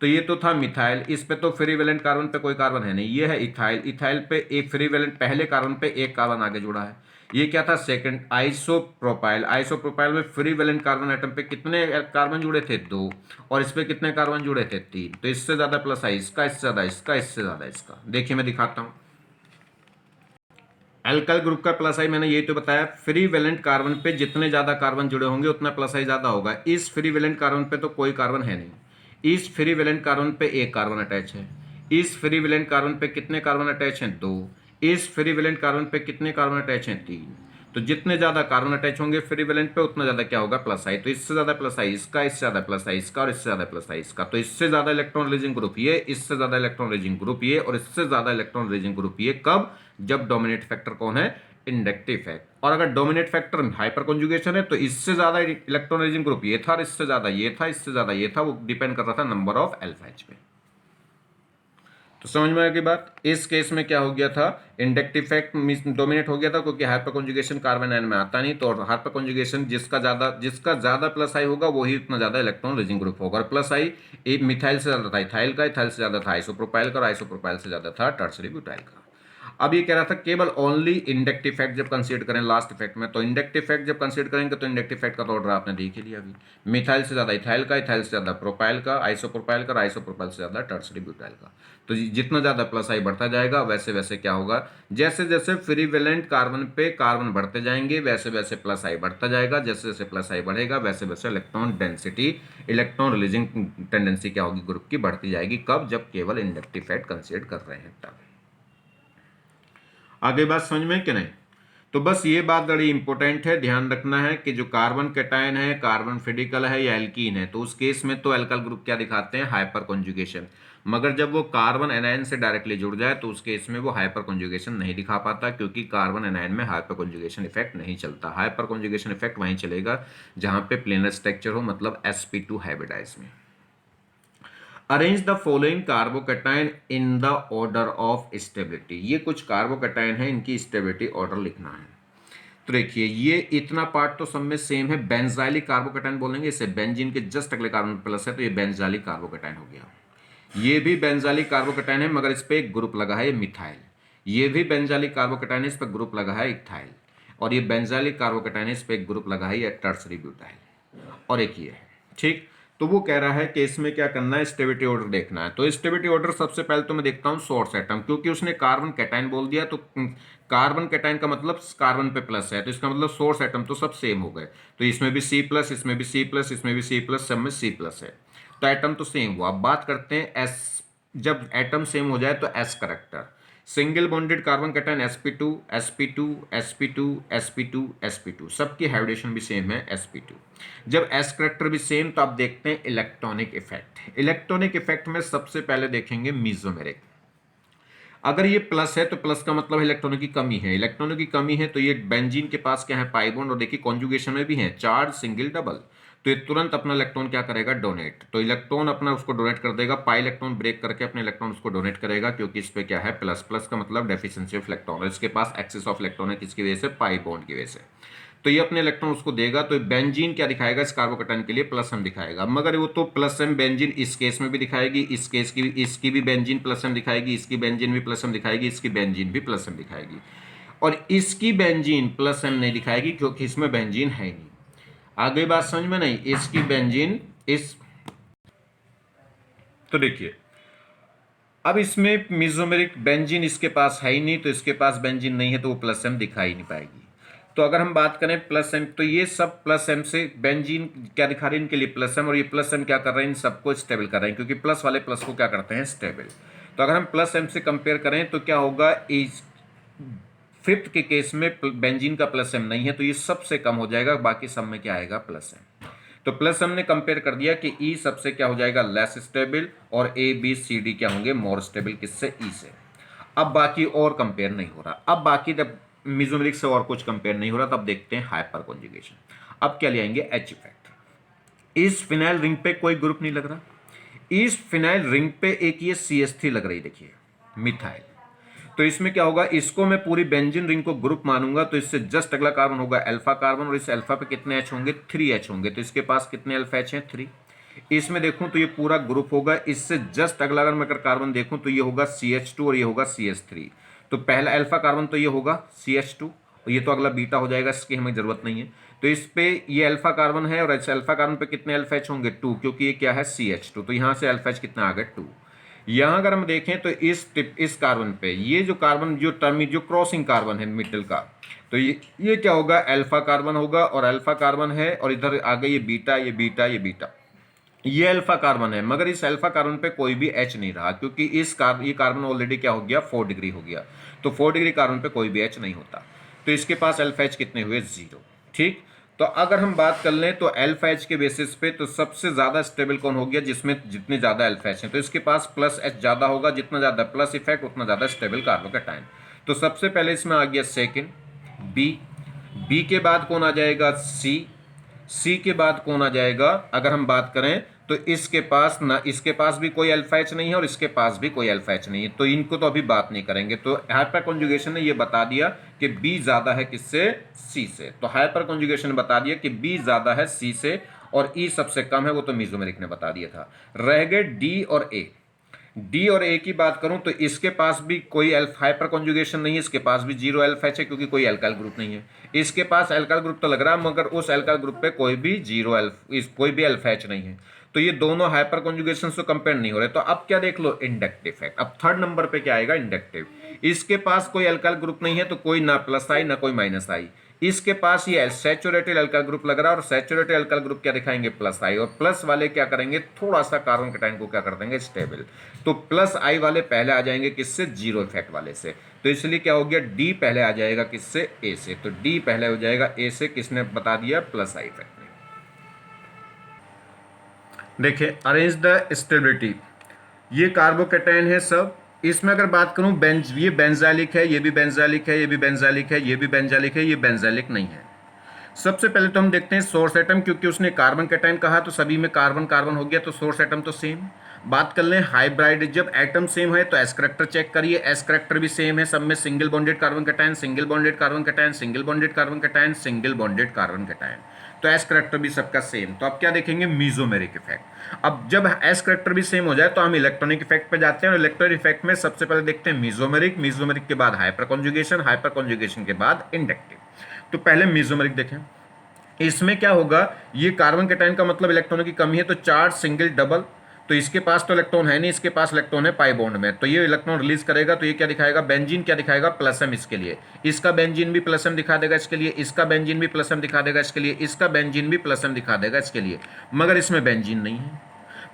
तो ये तो था मिथाइल, इस पे तो फ्री वैलेंट कार्बन पे कोई कार्बन है नहीं, ये है इथाइल। इथाइल पे एक फ्री वैलेंट, पहले कार्बन पे एक कार्बन आगे जुड़ा है। ये क्या था, सेकंड आइसोप्रोपाइल। आइसोप्रोपाइल में फ्री वैलेंट कार्बन एटम पे कितने कार्बन जुड़े थे, 2, और इस पे कितने कार्बन जुड़े थे, 3। तो इससे ज्यादा प्लस आई इसका, इससे ज्यादा इसका, इससे ज्यादा इसका। देखिए मैं दिखाता हूं, एल्काइल ग्रुप का प्लस आई मैंने यही तो बताया, फ्री वैलेंट कार्बन पे जितने ज्यादा कार्बन जुड़े होंगे उतना प्लस आई ज्यादा होगा। इस फ्री वैलेंट कार्बन पे तो कोई कार्बन है नहीं, इस फ्री वैलेंट कार्बन पे एक कार्बन अटैच है। इस फ्री वैलेंट कार्बन पे कितने कार्बन अटैच हैं, 2। इस फ्री वैलेंट कार्बन पे कितने कार्बन अटैच हैं, 3। तो जितने ज्यादा कार्बन अटैच होंगे फ्री वैलेंट पे उतना ज्यादा क्या होगा, प्लस आई। तो इससे ज्यादा प्लस आई इसका, इससे ज्यादा प्लस आई इसका, और इससे ज्यादा प्लस आई इसका। तो इससे ज्यादा इलेक्ट्रॉन रिलीजिंग ग्रुप ये, इससे ज्यादा इलेक्ट्रॉन रिलीजिंग ग्रुप ये, और इससे ज्यादा इलेक्ट्रॉन रिलीजिंग ग्रुप ये। कब? जब डोमिनेट फैक्टर कौन है, इंडक्टिव फैक्ट। और अगर डोमिनेट फैक्टर हाइपर कॉन्जुगेशन है तो इससे ज्यादा इलेक्ट्रॉन रिलीजिंग ग्रुप ये था, और इससे ज्यादा ये था, इससे ज्यादा ये था। वो डिपेंड कर रहा था नंबर ऑफ अल्फा एच पे। तो समझ में आ गई बात। इस केस में क्या हो गया था, इंडक्टिव फैक्ट डोमिनेट हो गया था, क्योंकि हाइपर कॉन्जुगेशन कार्बन आयन में आता नहीं। तो हाइपर कॉन्जुगेशन जिसका ज्यादा प्लस आई होगा वही उतना ज्यादा इलेक्ट्रॉन रिलीजिंग ग्रुप होगा। और प्लस आई मिथाइल से ज्यादा था इथाइल का, इथाइल से ज्यादा था आइसोप्रोपाइल का, और आइसोप्रोपाइल से ज्यादा था टर्सरी ब्यूटाइल का। अब ये कह रहा था केवल ओनली इंडक्टिव फैक्ट जब कंसीडर करें लास्ट इफेक्ट में, तो इंडक्टिव फैक्ट जब कंसीडर करेंगे तो इंडक्टिव फैक्ट का तो ऑर्डर आपने देख ही लिया अभी। मिथाइल से ज्यादा इथाइल का, इथाइल से ज्यादा प्रोपाइल का, आइसोप्रोपाइल का, आइसोप्रोपाइल से ज्यादा टर्सरी ब्यूटाइल का। तो जितना ज्यादा प्लस आई बढ़ता जाएगा वैसे वैसे क्या होगा, जैसे जैसे फ्री वैलेंट कार्बन पे कार्बन बढ़ते जाएंगे वैसे वैसे प्लस आई बढ़ता जाएगा। जैसे जैसे प्लस आई बढ़ेगा वैसे वैसे electron density, electron releasing tendency क्या होगी ग्रुप की, बढ़ती जाएगी। कब? जब केवल इंडक्टिव फैक्ट कंसीडर कर रहे हैं तब। आगे बात समझ में कि नहीं? तो बस ये बात बड़ी इंपॉर्टेंट है, ध्यान रखना है कि जो कार्बन कैटायन है, कार्बन फिडिकल है या एल्कीन है, तो उस केस में तो एल्काइल ग्रुप क्या दिखाते हैं, हाइपर कॉन्जुगेशन। मगर जब वो कार्बन एनायन से डायरेक्टली जुड़ जाए तो उस केस में वो हाइपर कॉन्जुगेशन नहीं दिखा पाता, क्योंकि कार्बन एनायन में हाइपर कॉन्जुगेशन इफेक्ट नहीं चलता। हाइपर कॉन्जुगेशन इफेक्ट वहीं चलेगा जहां पे प्लेनर स्ट्रक्चर हो, मतलब sp2 हाइब्रिडाइज में। Arrange the following carbocation in the order of stability. ये कुछ कार्बोकैटायन है, इनकी स्टेबिलिटी ऑर्डर लिखना है। तो देखिए ये इतना पार्ट तो सब में सेम है। बेंजाइलिक कार्बोकैटायन बोलेंगे इसे, बेंजीन के जस्ट अगले कार्बन प्लस है तो ये बेंजाइलिक कार्बोकैटायन हो गया। ये भी बेंजाइलिक कार्बोकैटायन है मगर इस पर एक ग्रुप लगा है, ये मिथाइल। ये भी बेंजाइलिक कार्बोकैटायन है, इस पर ग्रुप लगा है इथाइल। और ये बेंजाइलिक कार्बोकैटायन है, इस पर एक ग्रुप लगा है, ये टर्सरी ब्यूटाइल। और एक ये है, ठीक। तो वो कह रहा है कि इसमें क्या करना है, स्टेबिलिटी ऑर्डर देखना है। तो स्टेबिलिटी ऑर्डर सबसे पहले तो मैं देखता हूँ सोर्स एटम, क्योंकि उसने कार्बन कैटायन बोल दिया। तो कार्बन कैटायन का मतलब कार्बन पे प्लस है, तो इसका मतलब सोर्स एटम तो सब सेम हो गए। तो इसमें भी C प्लस, इसमें भी C प्लस, इसमें भी C प्लस, सब में C प्लस है, तो एटम तो सेम हुआ। अब बात करते हैं एस, जब एटम सेम हो जाए तो S character. Single bonded carbon cation sp2 sp2 sp2 sp2 sp2, सबकी हाइब्रिडेशन भी सेम है sp2। जब s करेक्टर भी सेम तो आप देखते हैं इलेक्ट्रॉनिक इफेक्ट। इलेक्ट्रॉनिक इफेक्ट में सबसे पहले देखेंगे मीजोमेरिक। अगर ये प्लस है तो प्लस का मतलब इलेक्ट्रॉनों की कमी है, इलेक्ट्रॉनों की कमी है तो ये बेंजीन के पास क्या है, पाई बॉन्ड। और देखिए कॉन्जुगेशन में भी है, चार्ज सिंगल डबल, तो ये तुरंत अपना इलेक्ट्रॉन क्या करेगा, डोनेट। तो इलेक्ट्रॉन अपना उसको डोनेट कर देगा, पाई इलेक्ट्रॉन ब्रेक करके अपने इलेक्ट्रॉन उसको डोनेट करेगा, क्योंकि इस पे क्या है, प्लस। प्लस का मतलब डेफिशिएंसी ऑफ इलेक्ट्रॉन, और इसके पास एक्सेस ऑफ इलेक्ट्रॉन है, किसकी वजह से, पाई बॉन्ड की वजह से। तो ये अपने इलेक्ट्रॉन उसको देगा, तो बेंजीन क्या दिखाएगा, इस कार्बोकैटायन के लिए प्लस एम दिखाएगा। मगर वो तो प्लस एम बेंजीन इस केस में भी दिखाएगी, इस केस की भी, इसकी भी बेंजीन प्लस एम दिखाएगी, इसकी बेंजीन भी प्लस एम दिखाएगी, इसकी बेंजीन भी प्लस एम दिखाएगी। और इसकी बेंजीन प्लस एम नहीं दिखाएगी क्योंकि इसमें बेंजीन है ही नहीं। आगे बात समझ में नहीं, इसकी बेंजीन इस, तो देखिए अब इसमें मिजोमेरिक बेंजीन इसके पास है ही नहीं, तो इसके पास बेंजीन नहीं है तो वो प्लस एम दिखाई नहीं पाएगी। तो अगर हम बात करें प्लस एम, तो ये सब प्लस एम से बेंजीन क्या दिखा रहे हैं, इनके लिए प्लस एम, और ये प्लस एम क्या कर रहे हैं, इन सबको स्टेबल कर रहे हैं, क्योंकि प्लस वाले प्लस को क्या करते हैं, स्टेबल। तो अगर हम प्लस एम से कंपेयर करें तो क्या होगा, इस फिफ्थ के केस में बेंजीन का प्लस एम नहीं है, तो ये सबसे कम हो जाएगा, बाकी सब में क्या आएगा, प्लस एम। तो प्लस हमने कंपेयर कर दिया कि ई सबसे क्या हो जाएगा, लेस स्टेबल, और ए बी सी डी क्या होंगे, मोर स्टेबल, किससे, ई से। अब बाकी और कंपेयर नहीं हो रहा, अब बाकी जब मिजोमेरिक से और कुछ कंपेयर नहीं हो रहा, तब देखते हैं हाइपर कॉन्जुगेशन। अब क्या ले आएंगे, एच इफेक्ट। इस फिनाइल रिंग पे कोई ग्रुप नहीं लग रहा, इस फिनाइल रिंग पे एक ये CH3 लग रही, देखिए मिथाइल। तो इसमें क्या होगा, इसको मैं पूरी बेंजीन रिंग को ग्रुप मानूंगा, तो इससे जस्ट अगला कार्बन होगा अल्फा कार्बन, और इस अल्फा पे कितने एच होंगे, 3H होंगे। तो इसके पास कितने अल्फा एच हैं, 3। इसमें देखूं तो ये पूरा ग्रुप होगा, इससे जस्ट अगला अगर मैं कार्बन देखूं तो ये होगा CH2 और ये होगा CH3। तो पहला अल्फा कार्बन तो ये होगा CH2, और ये तो अगला बीटा हो जाएगा, इसकी हमें जरूरत नहीं है। तो इस पे ये अल्फा कार्बन है, और इस अल्फा कार्बन पे कितने अल्फा एच होंगे, 2, क्योंकि ये क्या है, CH2। तो यहां से अल्फा एच कितना आ गया, 2। यहां अगर हम देखें तो इस कार्बन पे ये जो कार्बन, जो टर्म, जो क्रॉसिंग कार्बन है मिडिल का, तो ये क्या होगा, अल्फा कार्बन होगा, और अल्फा कार्बन है, और इधर आ गई ये बीटा, ये बीटा, ये बीटा, ये अल्फा कार्बन है। मगर इस अल्फा कार्बन पे कोई भी H नहीं रहा, क्योंकि ये कार्बन ऑलरेडी क्या हो गया, 4 डिग्री हो गया। तो 4 डिग्री कार्बन पे कोई भी H नहीं होता। तो इसके पास अल्फा एच कितने हुए, 0। ठीक, तो अगर हम बात कर लें तो अल्फा एच के बेसिस पे तो सबसे ज़्यादा स्टेबल कौन हो गया, जिसमें जितने ज़्यादा अल्फा एच हैं, तो इसके पास प्लस एच ज़्यादा होगा, जितना ज़्यादा प्लस इफेक्ट उतना ज़्यादा स्टेबल कार्बोकैटायन। तो सबसे पहले इसमें आ गया सेकेंड बी, बी के बाद कौन आ जाएगा, सी, सी के बाद कौन आ जाएगा, अगर हम बात करें तो इसके पास ना, इसके पास भी कोई अल्फा एच नहीं है और इसके पास भी कोई अल्फा एच नहीं है, तो इनको तो अभी बात नहीं करेंगे। तो हाइपर कॉन्जुगेशन ने ये बता दिया कि बी ज्यादा है किससे, सी से। तो हाइपर कॉन्जुगेशन ने बता दिया कि बी ज्यादा है सी से और ई सबसे कम है, वो तो मीजोमेरिक ने बता दिया था। रह गए डी और ए। डी और ए की बात करूं तो इसके पास भी कोई हाइपर कॉन्जुगेशन नहीं है, इसके पास भी 0 अल्फा एच है क्योंकि कोई अल्काइल ग्रुप नहीं है। इसके पास अल्काइल ग्रुप तो लग रहा है मगर उस अल्काइल ग्रुप पे कोई भी 0 कोई भी अल्फा एच नहीं है, तो ये दोनों हाइपर कॉन्जुगेशन से कंपेयर नहीं हो रहे। तो अब क्या देख लो, इंडक्टिव फैक्ट। अब थर्ड नंबर पे क्या आएगा, इंडक्टिव। इसके पास कोई अल्काइल ग्रुप नहीं है तो कोई ना प्लस आई ना कोई माइनस आई। इसके पास ये सैचुरेटेड अल्काइल ग्रुप लग रहा है और सैचुरेटेड अल्काइल ग्रुप क्या दिखाएंगे, प्लस आई, और प्लस वाले क्या करेंगे, थोड़ा सा कार्बन कैटायन को क्या कर देंगे, स्टेबल। तो प्लस आई वाले पहले आ जाएंगे किससे, 0 इफेक्ट वाले से। तो इसलिए क्या हो गया, डी पहले आ जाएगा किससे, ए से। तो डी पहले हो जाएगा ए से, किसने बता दिया, प्लस आई इफेक्ट ने। देखिए अरेंज द स्टेबिलिटी, ये कार्बोकैटायन है सब। इसमें अगर बात करूं ये बेंजालिक है, ये भी बेंजालिक है, ये भी बेंजालिक है, ये भी बेंजालिक है, ये बेंजालिक नहीं है। सबसे पहले तो हम देखते हैं सोर्स एटम, क्योंकि उसने कार्बन कैटायन कहा तो सभी में कार्बन कार्बन हो गया, तो सोर्स एटम तो सेम। बात कर लें हाइब्राइड, जब एटम सेम है तो एस करेक्टर चेक करिए, एस करेक्टर भी सेम है सब में, single bonded carbon cation, single bonded carbon cation, single bonded carbon cation, single bonded carbon cation, तो एस करेक्टर भी सबका सेम। तो अब क्या देखेंगे, मीजोमेरिक इफेक्ट। अब जब एस करेक्टर भी सेम हो जाए तो हम इलेक्ट्रॉनिक इफेक्ट पे जाते हैं, और इलेक्ट्रॉनिक इफेक्ट में सबसे पहले देखते हैं मीजोमेरिक, मीजोमेरिक के बाद हाइपर कॉन्जुगेशन, हाइपर कॉन्जुगेशन के बाद इंडक्टिव। तो पहले मीजोमेरिक देखें। इसमें क्या होगा, ये कार्बन कैटायन का मतलब इलेक्ट्रॉनों की कमी है, तो चार्ज सिंगल डबल, तो इसके पास तो इलेक्ट्रॉन है नहीं, इसके पास इलेक्ट्रॉन है पाई बॉन्ड में, तो ये इलेक्ट्रॉन रिलीज करेगा, तो ये क्या दिखाएगा, बेंजीन क्या दिखाएगा, प्लस एम इसके लिए, इसका बेंजीन भी प्लस एम दिखा देगा इसके लिए, इसका बेंजीन भी प्लस एम दिखा देगा इसके लिए, इसका बेंजीन भी प्लस एम दिखा देगा इसके लिए, मगर इसमें बेंजीन नहीं है।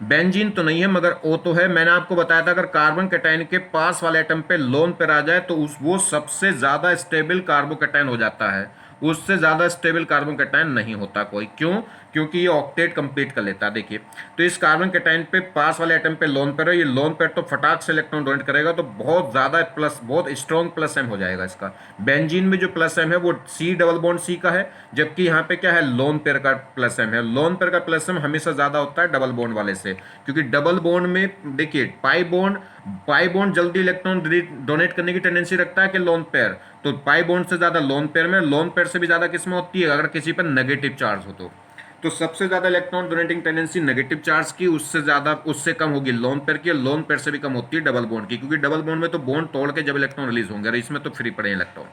बेंजीन तो नहीं है मगर ओ तो है। मैंने आपको बताया था अगर कार्बन कैटायन के पास वाले एटम पे लोन पर आ जाए तो वो सबसे ज्यादा स्टेबल कार्बोकैटायन हो जाता है, उससे ज्यादा स्टेबल कार्बन कैटायन नहीं होता कोई। क्यों, क्योंकि ये ऑक्टेट कंप्लीट कर लेता है। देखिए तो इस कार्बन कैटायन पे पास वाले एटम पे लोन पेयर है, ये लोन पेयर तो फटाक से इलेक्ट्रॉन डोनेट करेगा, तो बहुत ज्यादा प्लस, बहुत स्ट्रॉन्ग प्लस एम हो जाएगा इसका। बेंजीन में जो प्लस एम है वो सी डबल बॉन्ड सी का है, जबकि यहाँ पे क्या है, लोन पेयर का प्लस एम है। लोन पेयर का प्लस एम हमेशा ज्यादा होता है डबल बॉन्ड वाले से, क्योंकि डबल बॉन्ड में देखिए पाई बॉन्ड जल्दी इलेक्ट्रॉन डोनेट करने की टेंडेंसी रखता है कि लोन पेयर, तो पाई बॉन्ड से ज्यादा लोन पेयर में, लोन पेयर से भी ज्यादा किसमें होती है, अगर किसी पर नेगेटिव चार्ज हो तो सबसे ज्यादा electron donating tendency negative charge की, उससे ज्यादा, उससे कम होगी लोन पेयर की, लोन पेयर से भी कम होती है डबल बॉन्ड की, क्योंकि डबल बॉन्ड में तो बॉन्ड तोड़ के जब इलेक्ट्रॉन रिलीज होंगे, और इसमें तो फ्री पड़े इलेक्ट्रॉन।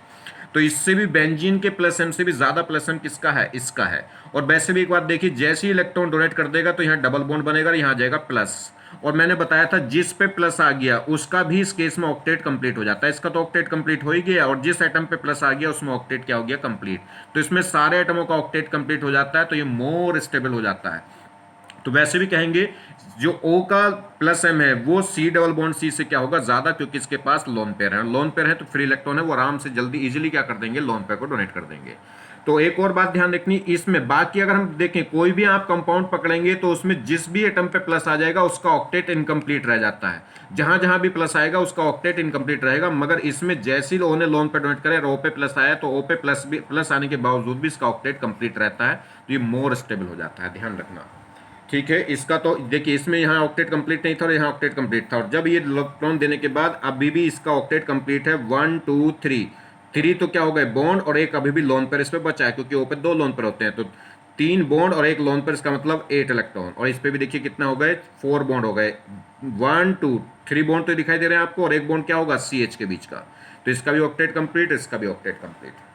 तो इससे भी बेंजीन के प्लस एम से भी ज्यादा प्लस एम किसका है, इसका है। और वैसे भी एक बात देखिए, जैसे ही इलेक्ट्रॉन डोनेट कर देगा तो यहाँ डबल बॉन्ड बनेगा और यहाँ आ जाएगा प्लस, और मैंने बताया था जिस पे प्लस आ गया उसका भी इस केस में ऑक्टेट कंप्लीट हो जाता है, इसका तो ऑक्टेट कंप्लीट हो ही गया, और जिस एटम पे प्लस आ गया उसमें ऑक्टेट क्या हो गया, कंप्लीट। तो इसमें सारे एटमों का ऑक्टेट कंप्लीट हो जाता है, तो ये मोर स्टेबल हो जाता है। तो वैसे भी कहेंगे जो O का प्लस एम है वो सी डबल बॉन्ड सी से क्या होगा, ज्यादा, क्योंकि इसके पास लोन पेयर है, लोन पेयर है तो फ्री इलेक्ट्रॉन है, वो आराम से जल्दी इजीली क्या कर देंगे, लोन पेयर को डोनेट कर देंगे। तो एक और बात ध्यान रखनी इसमें, बाकी अगर हम देखें कोई भी आप कंपाउंड पकड़ेंगे तो उसमें जिस भी एटम पे प्लस आ जाएगा उसका ऑक्टेट इनकम्प्लीट रह जाता है, जहां जहां भी प्लस आएगा उसका ऑक्टेट इनकम्प्लीट रहेगा। मगर इसमें जैसे ही ओ ने लोन पे डोनेट करे, ओ पे प्लस आया तो ओ पे प्लस आने के बावजूद भी इसका ऑक्टेट कंप्लीट रहता है, तो ये मोर स्टेबल हो जाता है, ध्यान रखना। ठीक है, इसका तो देखिए इसमें यहाँ ऑक्टेट कंप्लीट नहीं था और यहाँ ऑक्टेट कंप्लीट था, और जब ये इलेक्ट्रॉन देने के बाद अभी भी इसका ऑक्टेट कंप्लीट है, 1 2 3, 3 तो क्या हो गए बॉन्ड, और एक अभी भी लोन पेयर इस पे बचा है, क्योंकि ओ पे 2 लोन पेयर होते हैं, तो 3 बॉन्ड और एक लोन पेयर, इसका मतलब 8 इलेक्ट्रॉन, और इस पे भी देखिए कितना हो गए, 4 बॉन्ड हो गए, 1 2 3 बॉन्ड तो दिखाई दे रहे हैं आपको, और एक बॉन्ड क्या होगा, CH के बीच का, तो इसका भी ऑक्टेट कंप्लीट, इसका भी ऑक्टेट कंप्लीट।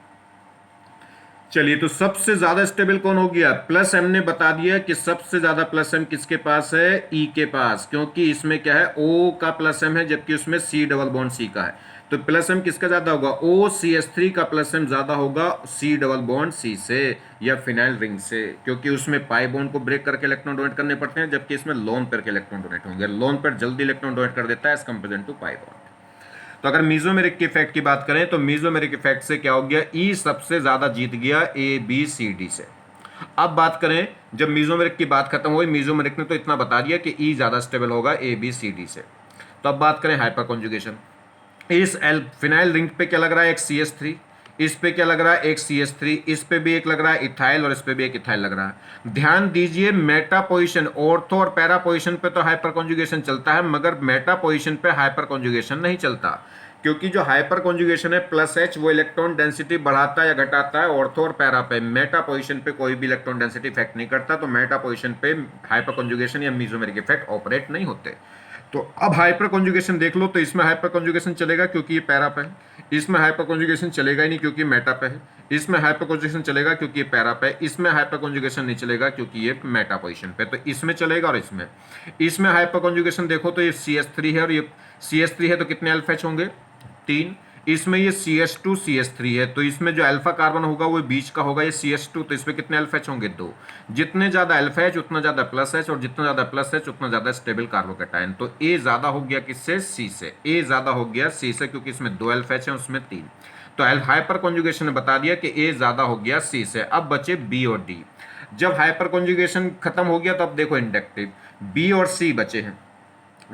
चलिए तो सबसे ज्यादा स्टेबल कौन हो गया, प्लस एम ने बता दिया कि सबसे ज्यादा प्लस एम किसके पास है, ई के पास, क्योंकि इसमें क्या है, ओ का प्लस एम है जबकि उसमें सी डबल बॉन्ड सी का है, तो प्लस एम किसका ज्यादा होगा, OCH3 का प्लस एम ज्यादा होगा सी डबल बॉन्ड सी से या फिनाइल रिंग से, क्योंकि उसमें पाई बॉन्ड को ब्रेक करके इलेक्ट्रॉन डोनेट करने पड़ते हैं, जबकि इसमें लोन पेयर के इलेक्ट्रॉन डोनेट होंगे, लोन पेयर जल्दी इलेक्ट्रॉन डोनेट कर देता है as compare to pi bond. तो अगर मीजोमेरिक के इफेक्ट की बात करें तो मीजोमेरिक इफेक्ट से क्या हो गया, ई सबसे ज्यादा जीत गया ए बी सी डी से। अब बात करें, जब मीजोमेरिक की बात खत्म हुई, मीजोमेरिक ने तो इतना बता दिया कि ई ज्यादा स्टेबल होगा ए बी सी डी से। तो अब बात करें हाइपर कॉन्जुगेशन। इस एल फिनाइल रिंग पे क्या लग रहा है, एक CH3, इस पे क्या लग रहा है, एक CH3, इस पे भी एक लग रहा है इथाइल और इस पे भी एक इथाइल लग रहा है। ध्यान दीजिए, मेटा पोजीशन, ऑर्थो और पैरा पोजीशन पे तो हाइपर कॉन्जुगेशन चलता है, मगर मेटा पोजीशन पे हाइपर कॉन्जुगेशन नहीं चलता, क्योंकि जो हाइपर कॉन्जुगेशन है +H वो इलेक्ट्रॉन डेंसिटी बढ़ाता है या घटाता है ऑर्थो और पैरा पे। मेटा पोजीशन पे कोई भी इलेक्ट्रॉन डेंसिटी इफेक्ट नहीं करता, तो मेटा पोजीशन पे हाइपर कॉन्जुगेशन या मीजोमेरिक इफेक्ट ऑपरेट नहीं होते। तो अब हाइपर कॉन्जुगेशन देख लो, तो इसमें हाइपर कॉन्जुगेशन चलेगा क्योंकि ये पैरा पे है, इसमें हाइपर कॉन्जुगेशन चलेगा ही नहीं क्योंकि मेटा पे है, इसमें हाइपर कॉन्जुगेशन चलेगा क्योंकि ये पैरा पे है, इसमें हाइपर कॉन्जुगेशन नहीं चलेगा क्योंकि ये मेटा पोजीशन पे। तो इसमें चलेगा और इसमें हाइपर कॉन्जुगेशन देखो तो ये CH3 है और ये CH3 है, तो कितने अल्फा एच होंगे, 3। इसमें ये CH2 CH3 है, तो इसमें जो अल्फा कार्बन होगा वो बीच का होगा, ये CH2, तो इसमें कितने अल्फा एच होंगे, 2। जितने ज्यादा अल्फा एच उतना ज्यादा +H, और जितना ज्यादा +H उतना ज्यादा स्टेबल कार्बोकैटायन। तो ए ज्यादा हो गया किससे, सी से। ए ज्यादा हो गया सी से, क्योंकि इसमें 2 अल्फा एच है, उसमें 3। तो हाइपर कॉन्जुगेशन ने बता दिया कि ए ज्यादा हो गया सी से। अब बचे बी और डी। जब हाइपर कॉन्जुगेशन खत्म हो गया तो अब देखो इंडक्टिव, बी और सी बचे हैं,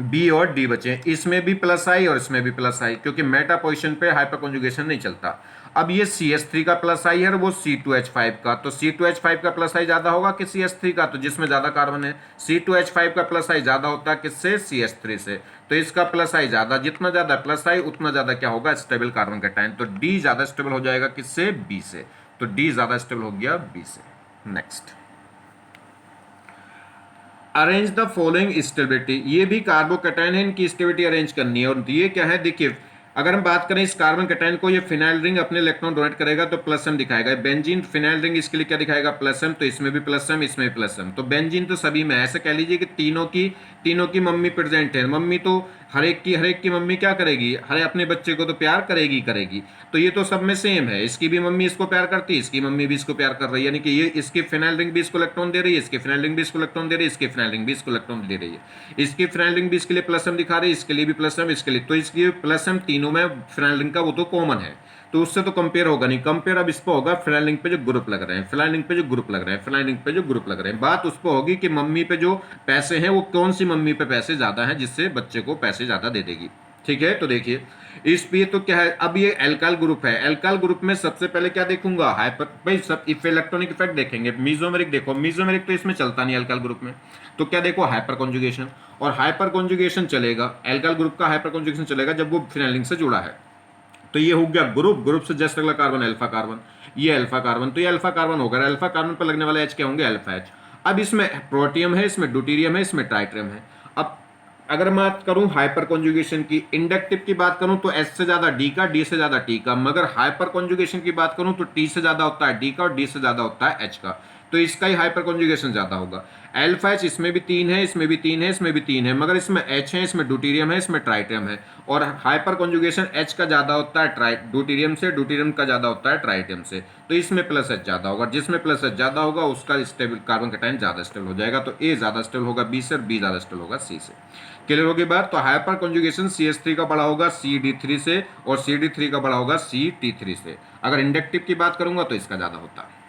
बी और डी बचे हैं, इसमें भी +I और इसमें भी +I, क्योंकि मेटा पोजीशन पे हाइपर कॉन्जुगेशन नहीं चलता। अब ये CH3 का +I है और वो C2H5 का, तो C2H5 का +I ज्यादा होगा कि CH3 का, तो जिसमें ज्यादा कार्बन है C2H5 का +I ज्यादा होता है किससे, CH3 से। तो इसका +I ज्यादा, जितना ज्यादा +I उतना ज्यादा क्या होगा, स्टेबल कार्बन कैटायन। तो D ज्यादा स्टेबल हो जाएगा किससे, B से। तो D ज्यादा स्टेबल हो गया B से। Next, arrange the following stability. ये भी कार्बोकैटायन है, इनकी स्टेबिलिटी अरेंज करनी है। और ये क्या है, देखिए अगर हम बात करें इस कार्बन कैटायन को, ये फिनाइल रिंग अपने इलेक्ट्रॉन डोनेट करेगा तो +M दिखाएगा। बेंजीन फिनाइल रिंग इसके लिए क्या दिखाएगा, +M, तो इसमें भी +M, इसमें भी +M। तो बेंजीन तो सभी में है, ऐसे कह लीजिए कि तीनों की मम्मी प्रेजेंट है। मम्मी तो हर एक की मम्मी क्या करेगी, हर अपने बच्चे को तो प्यार करेगी। तो ये तो सब में सेम है, इसकी भी मम्मी इसको प्यार करती है, इसकी मम्मी भी इसको प्यार कर रही है, यानी कि ये इसकी फिनाइल रिंग भी इसको इलेक्ट्रॉन दे रही है, इसकी फिनाइल रिंग भी इसको इलेक्ट्रॉन दे रही है, इसकी फिनाइल रिंग भी इसको इलेक्ट्रॉन दे रही है, इसकी फिनाइल रिंग भी इसके लिए +M दिखा रही है, इसके लिए भी +M, इसके लिए। तो इसकी +M तीनों में फिनाइल रिंग का वो तो कॉमन है, तो उससे तो कंपेयर होगा नहीं। कंपेयर अब इस पर होगा फिनाइल रिंग पे जो ग्रुप लग रहे हैं, फिनाइल रिंग पे जो ग्रुप लग रहे हैं, फिनाइल रिंग पे जो ग्रुप लग रहे हैं। बात उस पर होगी कि मम्मी पे जो पैसे हैं वो कौन सी मम्मी पे पैसे ज्यादा हैं, जिससे बच्चे को पैसे ज्यादा दे देगी। ठीक है, तो देखिए इस पे तो क्या है, अब ये एल्काइल ग्रुप है। एल्काइल ग्रुप में सबसे पहले क्या देखूंगा, हाइपर, भाई सब इलेक्ट्रॉनिक इफेक्ट देखेंगे। मीजोमेरिक देखो, मीजोमेरिक तो इसमें चलता नहीं एल्काइल ग्रुप में, तो क्या देखो हाइपर कॉन्जुगेशन। और हाइपर कॉन्जुगेशन चलेगा, एल्काइल ग्रुप का हाइपर कॉन्जुगेशन चलेगा जब वो फिनाइल रिंग से जुड़ा है। तो ये हो गया ग्रुप से जस्ट अगला कार्बन अल्फा कार्बन, ये अल्फा कार्बन, तो ये अल्फा कार्बन होगा। अल्फा कार्बन पर लगने वाले H क्या होंगे, अल्फा H। अब इसमें प्रोटियम है, इसमें ड्यूटेरियम है, इसमें ट्राइट्रियम है। अब अगर मैं बात करूं हाइपर कॉन्जुगेशन की, इंडक्टिव की बात करूं तो H से ज्यादा D का, D से ज्यादा T का, मगर हाइपर कॉन्जुगेशन की बात करूं तो T से ज्यादा होता है D का और D से ज्यादा होता है H का, तो इसका ही हाइपर कॉन्जुगेशन ज्यादा होगा। अल्फा H इसमें भी 3 है, इसमें भी 3 है, इसमें भी 3 है, मगर इसमें H है, इसमें ड्यूटेरियम है, इसमें ट्राइटियम है। और हाइपर कॉन्जुगेशन H का ज्यादा होता है ड्यूटेरियम से, ड्यूटेरियम का ज्यादा होता है ट्राइटियम से, तो इसमें +H ज्यादा होगा। जिसमें +H ज्यादा होगा उसका स्टेबल कार्बन कैटायन ज्यादा स्टेबल हो जाएगा। तो A ज्यादा स्टेबल होगा B से और B ज्यादा स्टेबल होगा C से। क्लियर होगी बात। तो हाइपर कॉन्जुगेशन CH3 का बड़ा होगा CD3 से और CD3 का बड़ा होगा CT3 से। अगर इंडक्टिव की बात करूंगा तो इसका ज्यादा होता है।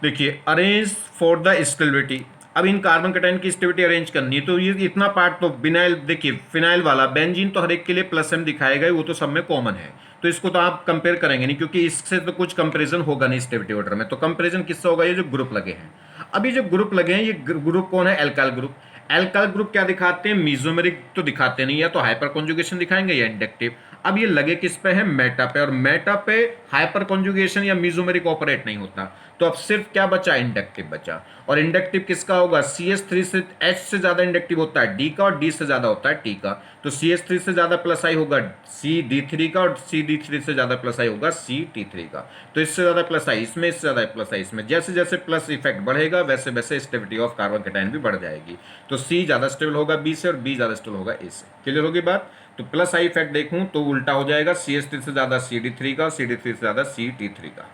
देखिए अरेंज फॉर द स्टेबिलिटी, अब इन कार्बन कैटायन की स्टेबिलिटी अरेंज करनी है, तो ये इतना पार्ट तो बिनाइल, देखिए फिनाइल वाला बेंजीन तो हर एक के लिए +M दिखाएगा ही, वो तो सब में कॉमन है, तो इसको तो आप कंपेयर करेंगे नहीं, क्योंकि इससे तो कुछ कंपैरिजन होगा नहीं स्टेबिलिटी ऑर्डर में। तो कंपैरिजन किससे होगा, ये जो ग्रुप लगे हैं। अब ये जो ग्रुप लगे हैं, ये ग्रुप कौन है, एल्काइल ग्रुप। एल्काइल ग्रुप क्या दिखाते हैं, मीजोमेरिक तो दिखाते नहीं, या तो हाइपर कॉन्जुगेशन दिखाएंगे या इंडक्टिव। अब ये लगे किस पे है, मेटा पे, और मेटा पे हाइपर कॉन्जुगेशन या मीजोमेरिक ऑपरेट नहीं होता। तो अब सिर्फ क्या बचा, इंडक्टिव बचा। और इंडक्टिव किसका होगा, CH3 से, H से ज्यादा इंडक्टिव होता है D का और D से ज्यादा होता है T का। तो CH3 से ज्यादा +I होगा CD3 का और CD3 से ज्यादा +I होगा CT3 का। तो इससे ज्यादा +I इसमें, इससे ज्यादा +I इसमें। जैसे जैसे प्लस इफेक्ट बढ़ेगा वैसे वैसे स्टेबिलिटी ऑफ कार्बन कैटायन भी बढ़ जाएगी। तो C ज्यादा स्टेबल होगा B से और B ज्यादा स्टेबल होगा A से। क्लियर होगी बात। तो +I इफेक्ट देखूं तो उल्टा हो जाएगा, CH3 से ज्यादा CD3 का, CD3 से ज्यादा CT3 का।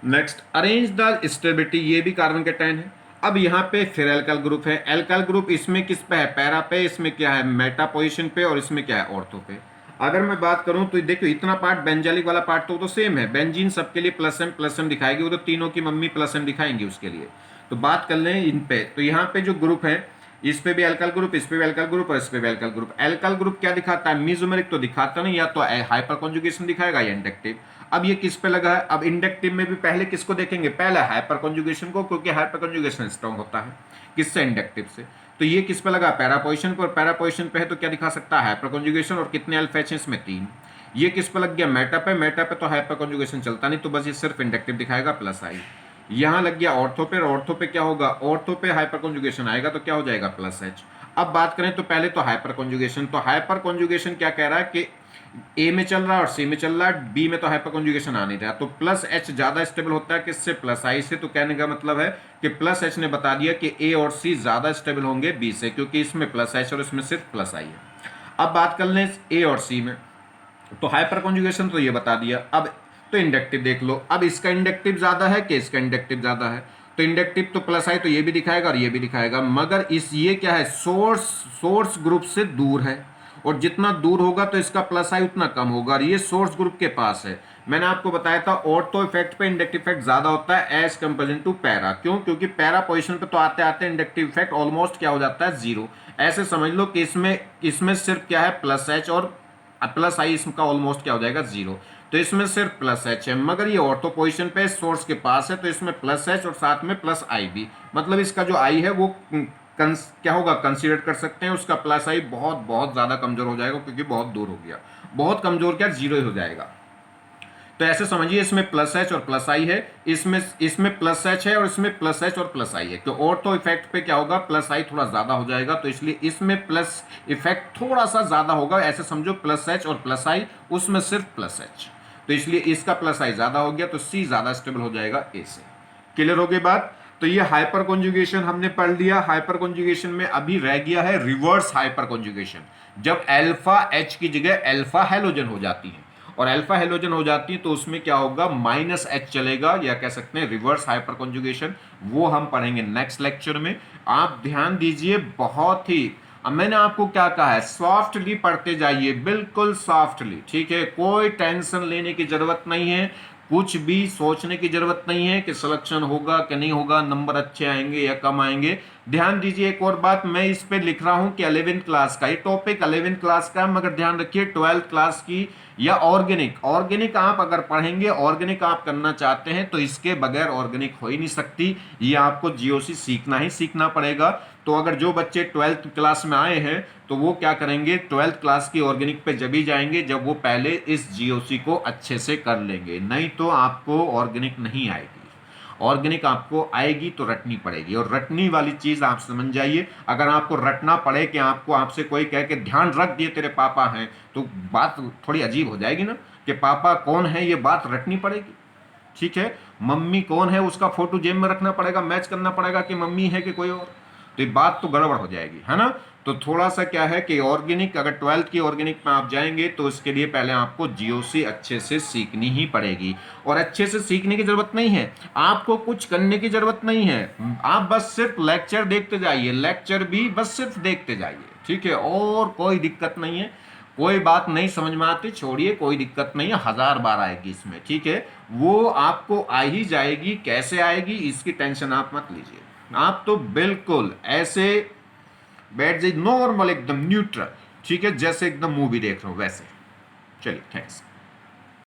नेक्स्ट, अरेंज द स्टेबिलिटी, ये भी कार्बन कैटायन है। अब यहाँ पे फिर एल्काइल ग्रुप है। एल्काइल ग्रुप इसमें किस पे है, पैरा पे, इसमें क्या है मेटा पोजीशन पे, और इसमें क्या है ऑर्थो पे। अगर मैं बात करूं तो देखो इतना पार्ट बेंजालिक वाला पार्ट तो सेम है, बेंजीन सबके लिए प्लस एम दिखाएगी, वो तो तीनों की मम्मी प्लस एम दिखाएंगी उसके लिए। तो बात कर लें इन पे, तो यहाँ पे जो ग्रुप है इस पे भी एल्काइल ग्रुप, इस पे भी एल्काइल ग्रुप और इस पे भी एल्काइल ग्रुप। एल्काइल ग्रुप क्या दिखाता है, मीजोमेरिक तो दिखाता नहीं, या तो हाइपर कॉन्जुगेशन दिखाएगा या इंडक्टिव। अब ये किस पे लगा है, अब इंडक्टिव में भी पहले किसको देखेंगे, पहले हाइपर कॉन्जुगेशन को, क्योंकि हाइपर कॉन्जुगेशन स्ट्रॉन्ग होता है किससे, इंडक्टिव से। तो ये किस पे लगा, पैरा पोजीशन पर, पैरा पोजीशन पे है तो क्या दिखा सकता है, हाइपर कॉन्जुगेशन, और कितने अल्फा एच इसमें 3। ये किस पे लग गया, मेटा पे, मेटा पे तो हाइपर कॉन्जुगेशन चलता नहीं, तो बस ये सिर्फ इंडक्टिव दिखाएगा प्लस आई। यहाँ लग गया ऑर्थो पे, ऑर्थो पे क्या होगा, ऑर्थो पे हाइपर कॉन्जुगेशन आएगा तो क्या हो जाएगा प्लस एच। अब बात करें तो पहले तो हाइपर कॉन्जुगेशन, तो हाइपर कॉन्जुगेशन क्या कह रहा है कि ए में चल रहा है और सी में चल रहा है, बी में तो हाइपर कॉन्जुगेशन आ नहीं रहा, तो प्लस एच ज्यादा स्टेबल होता है किससे, प्लस आई से। तो कहने का मतलब है कि प्लस एच ने बता दिया कि ए और सी ज्यादा स्टेबल होंगे बी से, क्योंकि इसमें प्लस एच और इसमें सिर्फ प्लस आई है। अब बात कर लें ए और सी में, तो हाइपर कॉन्जुगेशन तो ये बता दिया। अब तो इंडक्टिव देख लो, अब इसका इंडक्टिव ज्यादा है कि इसका इंडक्टिव ज्यादा है, तो इंडक्टिव तो प्लस आई तो ये भी दिखाएगा और ये भी दिखाएगा, मगर इस ये क्या है, सोर्स ग्रुप से दूर है, और जितना दूर होगा तो इसका प्लस आई उतना कम होगा, और ये सोर्स ग्रुप के पास है। मैंने आपको बताया था ऑर्थो इफेक्ट पे इंडक्टिव इफेक्ट ज्यादा होता है एज कंपेरिजन टू पैरा, क्यों, क्योंकि पैरा पोजीशन पे तो आते आते इंडक्टिव इफेक्ट ऑलमोस्ट क्या हो जाता है, जीरो। ऐसे समझ लो कि इसमें सिर्फ क्या है प्लस एच, और प्लस आई इसका ऑलमोस्ट क्या हो जाएगा, जीरो। तो इसमें सिर्फ प्लस एच है, मगर ये ऑर्थो पोजीशन पे सोर्स के पास है, तो इसमें प्लस एच और साथ में प्लस आई भी, मतलब इसका जो आई है वो क्या होगा, कंसीडर कर सकते हैं उसका प्लस आई बहुत बहुत ज्यादा कमजोर हो जाएगा, क्योंकि बहुत दूर हो गया, बहुत कमजोर क्या, जीरो ही हो जाएगा। तो ऐसे समझिए इसमें प्लस एच और प्लस आई है, इसमें प्लस एच है और इसमें प्लस एच और प्लस आई है, तो ऑर्थो इफेक्ट पे क्या होगा, प्लस आई थोड़ा ज्यादा हो जाएगा, तो इसलिए इसमें प्लस इफेक्ट थोड़ा सा ज्यादा होगा। ऐसे समझो प्लस एच और प्लस आई, उसमें सिर्फ प्लस एच, तो इसलिए इसका प्लस आई ज्यादा हो गया, तो सी ज्यादा स्टेबल हो जाएगा ए से। क्लियर हो गई बात। तो ये हाइपर कॉन्जुगेशन हमने पढ़ लिया। हाइपर कॉन्जुगेशन में अभी रह गया है रिवर्स हाइपर कॉन्जुगेशन, जब अल्फा एच की जगह अल्फा हेलोजन हो जाती है, और अल्फा हेलोजन हो जाती है तो उसमें क्या होगा, माइनस एच चलेगा, या कह सकते हैं रिवर्स हाइपर कॉन्जुगेशन। वो हम पढ़ेंगे नेक्स्ट लेक्चर में। आप ध्यान दीजिए बहुत ही, अब मैंने आपको क्या कहा है, सॉफ्टली पढ़ते जाइए, बिल्कुल सॉफ्टली, ठीक है, कोई टेंशन लेने की जरूरत नहीं है, कुछ भी सोचने की जरूरत नहीं है कि सिलेक्शन होगा कि नहीं होगा, नंबर अच्छे आएंगे या कम आएंगे। ध्यान दीजिए एक और बात, मैं इस पे लिख रहा हूं कि 11th क्लास का ये टॉपिक 11th क्लास का, मगर ध्यान रखिए 12th क्लास की या ऑर्गेनिक आप अगर पढ़ेंगे, ऑर्गेनिक आप करना चाहते हैं तो इसके बगैर ऑर्गेनिक हो ही नहीं सकती, ये आपको जीओसी सीखना ही सीखना पड़ेगा। तो अगर जो बच्चे 12th क्लास में आए हैं तो वो क्या करेंगे, 12th क्लास की ऑर्गेनिक पे जब ही जाएंगे जब वो पहले इस जीओसी को अच्छे से कर लेंगे, नहीं तो आपको ऑर्गेनिक नहीं आएगी। ऑर्गेनिक आपको आएगी तो रटनी पड़ेगी, और रटनी वाली चीज आप समझ जाइए। अगर आपको रटना पड़े कि आपको आपसे कोई कह के ध्यान रख दिए तेरे पापा हैं, तो बात थोड़ी अजीब हो जाएगी ना, कि पापा कौन है ये बात रटनी पड़ेगी, ठीक है। मम्मी कौन है उसका फोटो जेब में रखना पड़ेगा, मैच करना पड़ेगा कि मम्मी है कि कोई और, तो ये बात तो गड़बड़ हो जाएगी, है ना। तो थोड़ा सा क्या है कि ऑर्गेनिक, अगर 12th की ऑर्गेनिक में आप जाएंगे तो इसके लिए पहले आपको जीओसी अच्छे से सीखनी ही पड़ेगी, और अच्छे से सीखने की जरूरत नहीं है, आपको कुछ करने की जरूरत नहीं है, आप बस सिर्फ लेक्चर देखते जाइए, लेक्चर भी बस सिर्फ देखते जाइए, ठीक है, और कोई दिक्कत नहीं है। कोई बात नहीं समझ में आती छोड़िए, कोई दिक्कत नहीं है, 1000 बार आएगी इसमें, ठीक है, वो आपको आ ही जाएगी। कैसे आएगी इसकी टेंशन आप मत लीजिए, आप तो बिल्कुल ऐसे बैठ जाइए नॉर्मल, एकदम न्यूट्रल, ठीक है, जैसे एकदम मूवी देख रहे हो वैसे। चलिए, थैंक्स।